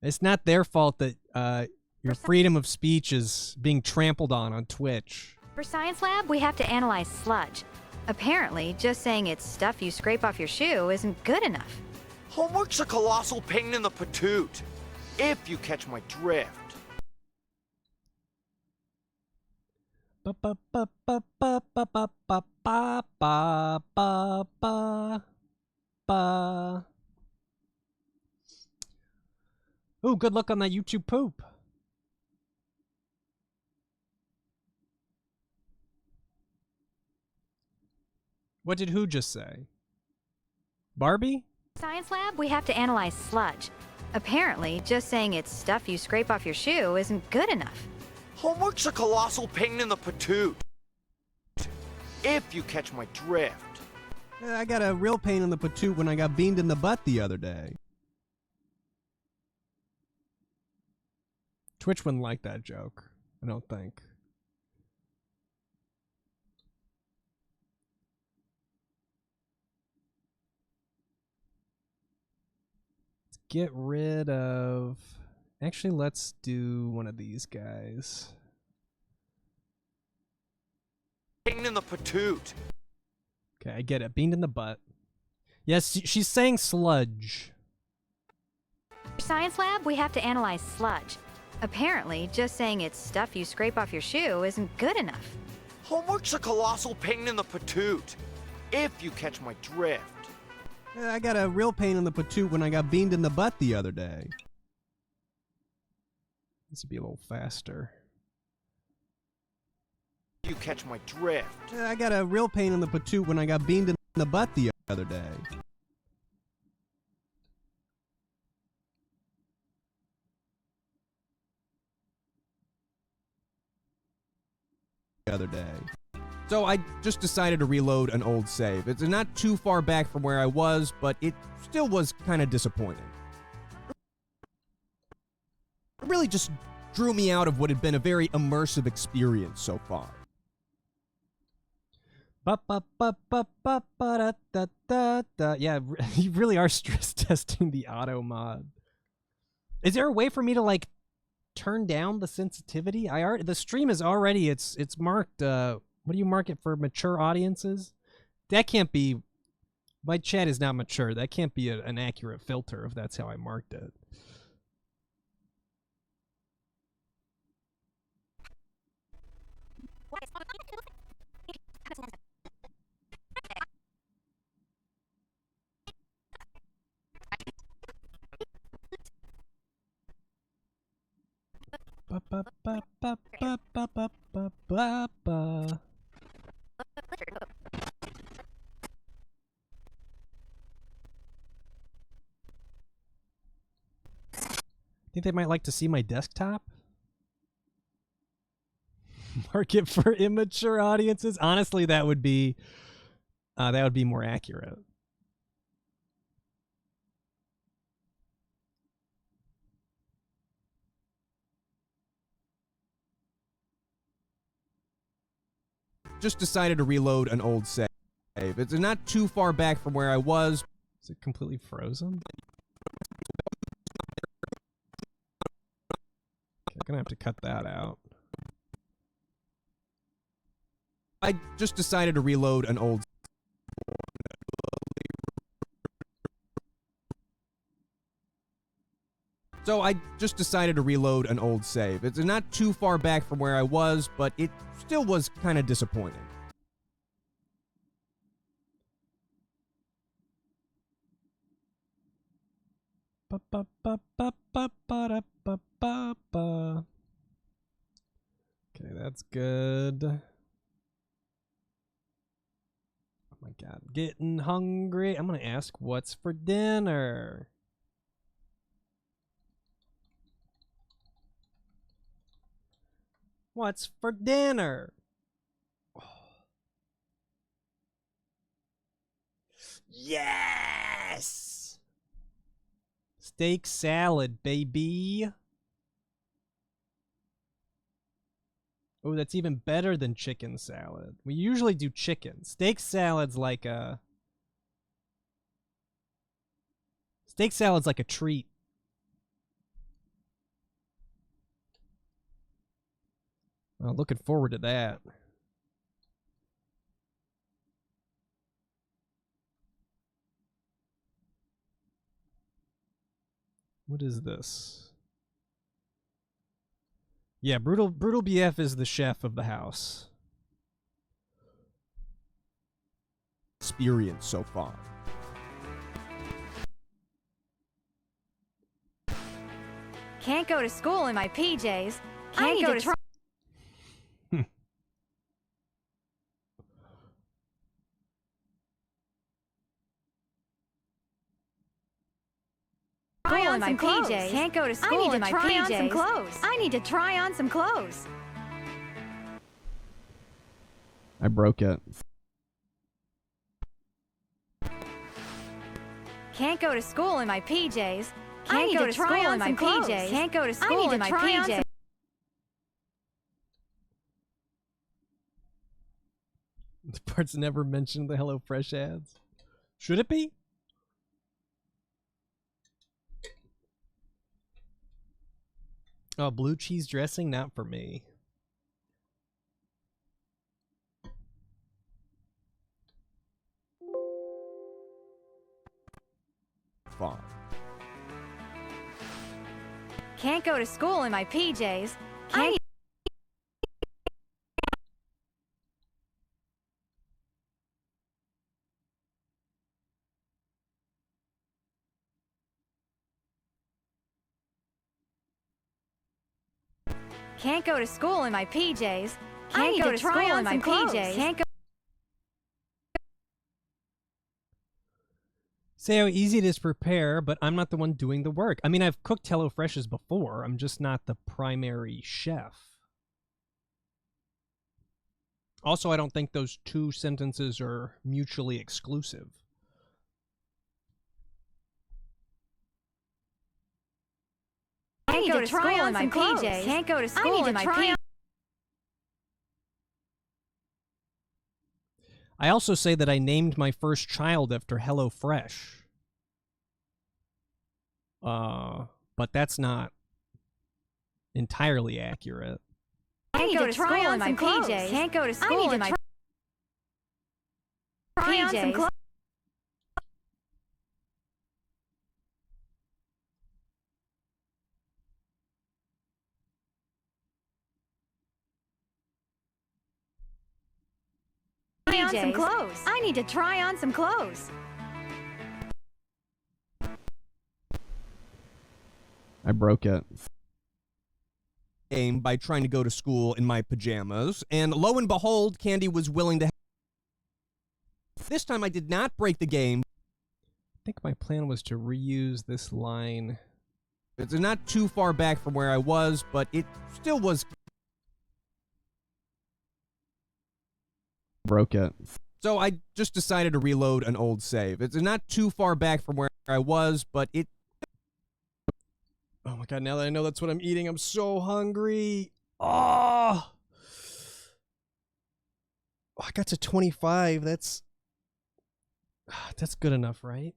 It's not their fault that your freedom of speech is being trampled on Twitch. For science lab, we have to analyze sludge. Apparently, just saying it's stuff you scrape off your shoe isn't good enough. Homework's a colossal pain in the patoot, if you catch my drift. Ooh, good luck on that YouTube poop. What did who just say? Barbie? Science lab, we have to analyze sludge. Apparently, just saying it's stuff you scrape off your shoe isn't good enough. Homework's a colossal pain in the patoot. If you catch my drift. I got a real pain in the patoot when I got beamed in the butt the other day. Twitch wouldn't like that joke, I don't think. Let's get rid of... Actually, let's do one of these guys. Pain in the patoot. Okay, I get it. Beamed in the butt. Yes, she's saying sludge. For science lab, we have to analyze sludge. Apparently, just saying it's stuff you scrape off your shoe isn't good enough. Homework's a colossal pain in the patoot. If you catch my drift. I got a real pain in the patoot when I got beamed in the butt the other day. This would be a little faster. You catch my drift. I got a real pain in the patoot when I got beamed in the butt the other day. So I just decided to reload an old save. It's not too far back from where I was, but it still was kind of disappointing. It really just drew me out of what had been a very immersive experience so far. Yeah, you really are stress testing the auto mod. Is there a way for me to like turn down the sensitivity? The stream is already it's marked. What do you mark it for? Mature audiences? That can't be. My chat is not mature. That can't be an accurate filter if that's how I marked it. Think they might like to see my desktop? Market for immature audiences? Honestly, that would be more accurate. Just decided to reload an old save. It's not too far back from where I was. Is it completely frozen? Okay, I'm gonna have to cut that out. I just decided to reload an old. So I just decided to reload an old save. It's not too far back from where I was, but it still was kind of disappointing. Okay, that's good. Oh my god, getting hungry. I'm gonna ask what's for dinner. What's for dinner? Oh. Yes! Steak salad, baby. Oh, that's even better than chicken salad. We usually do chicken. Steak salad's like a... Steak salad's like a treat. Well, looking forward to that. What is this? Yeah, Brutal BF is the chef of the house. Experience so far. Can't go to school in my PJs. Can't go to try. in my PJs. Can't go to school in my PJs. I need to try on some clothes. I need to try on some clothes. I broke it. Can't go to school in my PJs. Can't go to school in my PJs. Can't go to school in my PJs. The part's never mentioned the HelloFresh ads. Should it be? Oh, blue cheese dressing? Not for me. Fine. Can't go to school in my PJs. Can't go to school in my PJs. Can't go to school in my PJs. Can't go. Say how easy it is to prepare, but I'm not the one doing the work. I mean, I've cooked HelloFreshes before. I'm just not the primary chef. Also, I don't think those two sentences are mutually exclusive. Can't go to school in my PJs. Can't go to school in my PJs. I also say that I named my first child after HelloFresh. But that's not entirely accurate. Can't go to school in my PJs. Can't go to school in my PJs. Some clothes. I need to try on some clothes. I broke it. Game by trying to go to school in my pajamas, and lo and behold, Candy was willing to. This time I did not break the game. I think my plan was to reuse this line. It's not too far back from where I was, but it still was. Broke it. So I just decided to reload an old save. It's not too far back from where I was, but it. Oh my god, now that I know that's what I'm eating, I'm so hungry. Oh! I got to 25. That's good enough, right?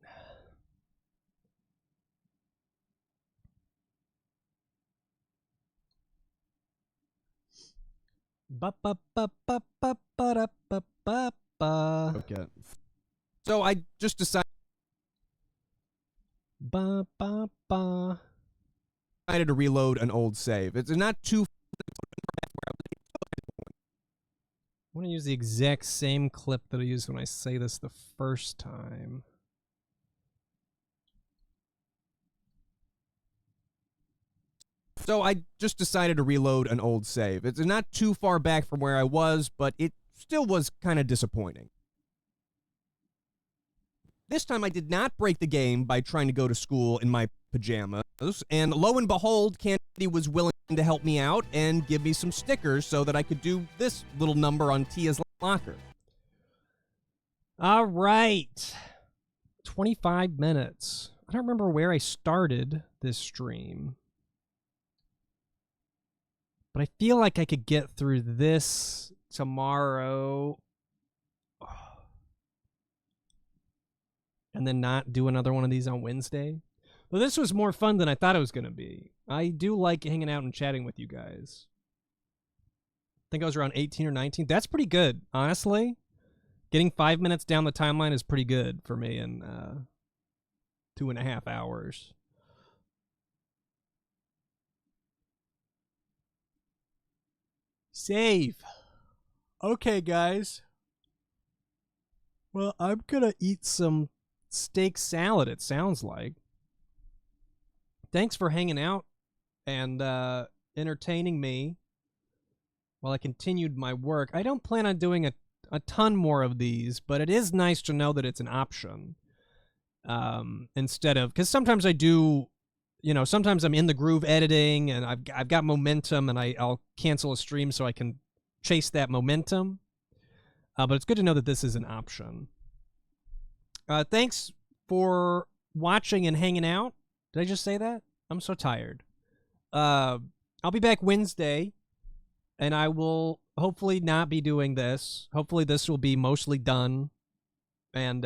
Ba ba ba ba ba ba da ba ba ba. Okay. So I just decided. Ba ba ba. Decided to reload an old save. It's not too. I want to use the exact same clip that I used when I say this the first time. So I just decided to reload an old save. It's not too far back from where I was, but it still was kind of disappointing. This time I did not break the game by trying to go to school in my pajamas, and lo and behold, Candy was willing to help me out and give me some stickers so that I could do this little number on Tia's locker. All right. 25 minutes. I don't remember where I started this stream, but I feel like I could get through this tomorrow and then not do another one of these on Wednesday. But this was more fun than I thought it was going to be. I do like hanging out and chatting with you guys. I think I was around 18 or 19. That's pretty good, honestly. Getting 5 minutes down the timeline is pretty good for me in 2.5 hours. Save. Okay, guys. Well, I'm going to eat some steak salad, it sounds like. Thanks for hanging out and entertaining me while I continued my work. I don't plan on doing a ton more of these, but it is nice to know that it's an option. Instead of, because sometimes I do you know, sometimes I'm in the groove editing and I've got momentum, and I'll cancel a stream so I can chase that momentum. But it's good to know that this is an option. Thanks for watching and hanging out. Did I just say that? I'm so tired. I'll be back Wednesday, and I will hopefully not be doing this. Hopefully this will be mostly done. And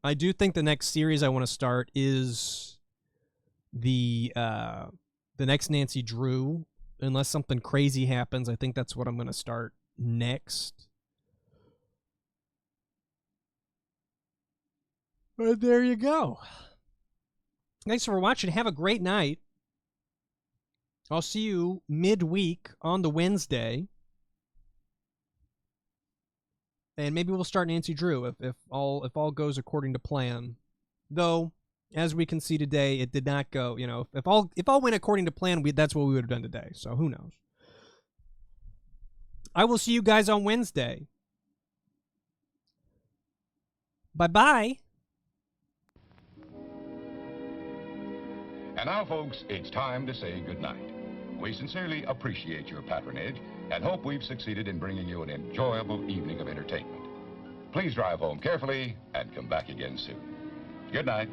I do think the next series I want to start is the next Nancy Drew. Unless something crazy happens, I think that's what I'm going to start next. But there you go. Thanks for watching. Have a great night. I'll see you midweek on the Wednesday. And maybe we'll start Nancy Drew if all goes according to plan. Though, as we can see today, it did not go. You know, if all went according to plan, that's what we would have done today. So who knows? I will see you guys on Wednesday. Bye-bye. And now, folks, it's time to say goodnight. We sincerely appreciate your patronage and hope we've succeeded in bringing you an enjoyable evening of entertainment. Please drive home carefully and come back again soon. Good night.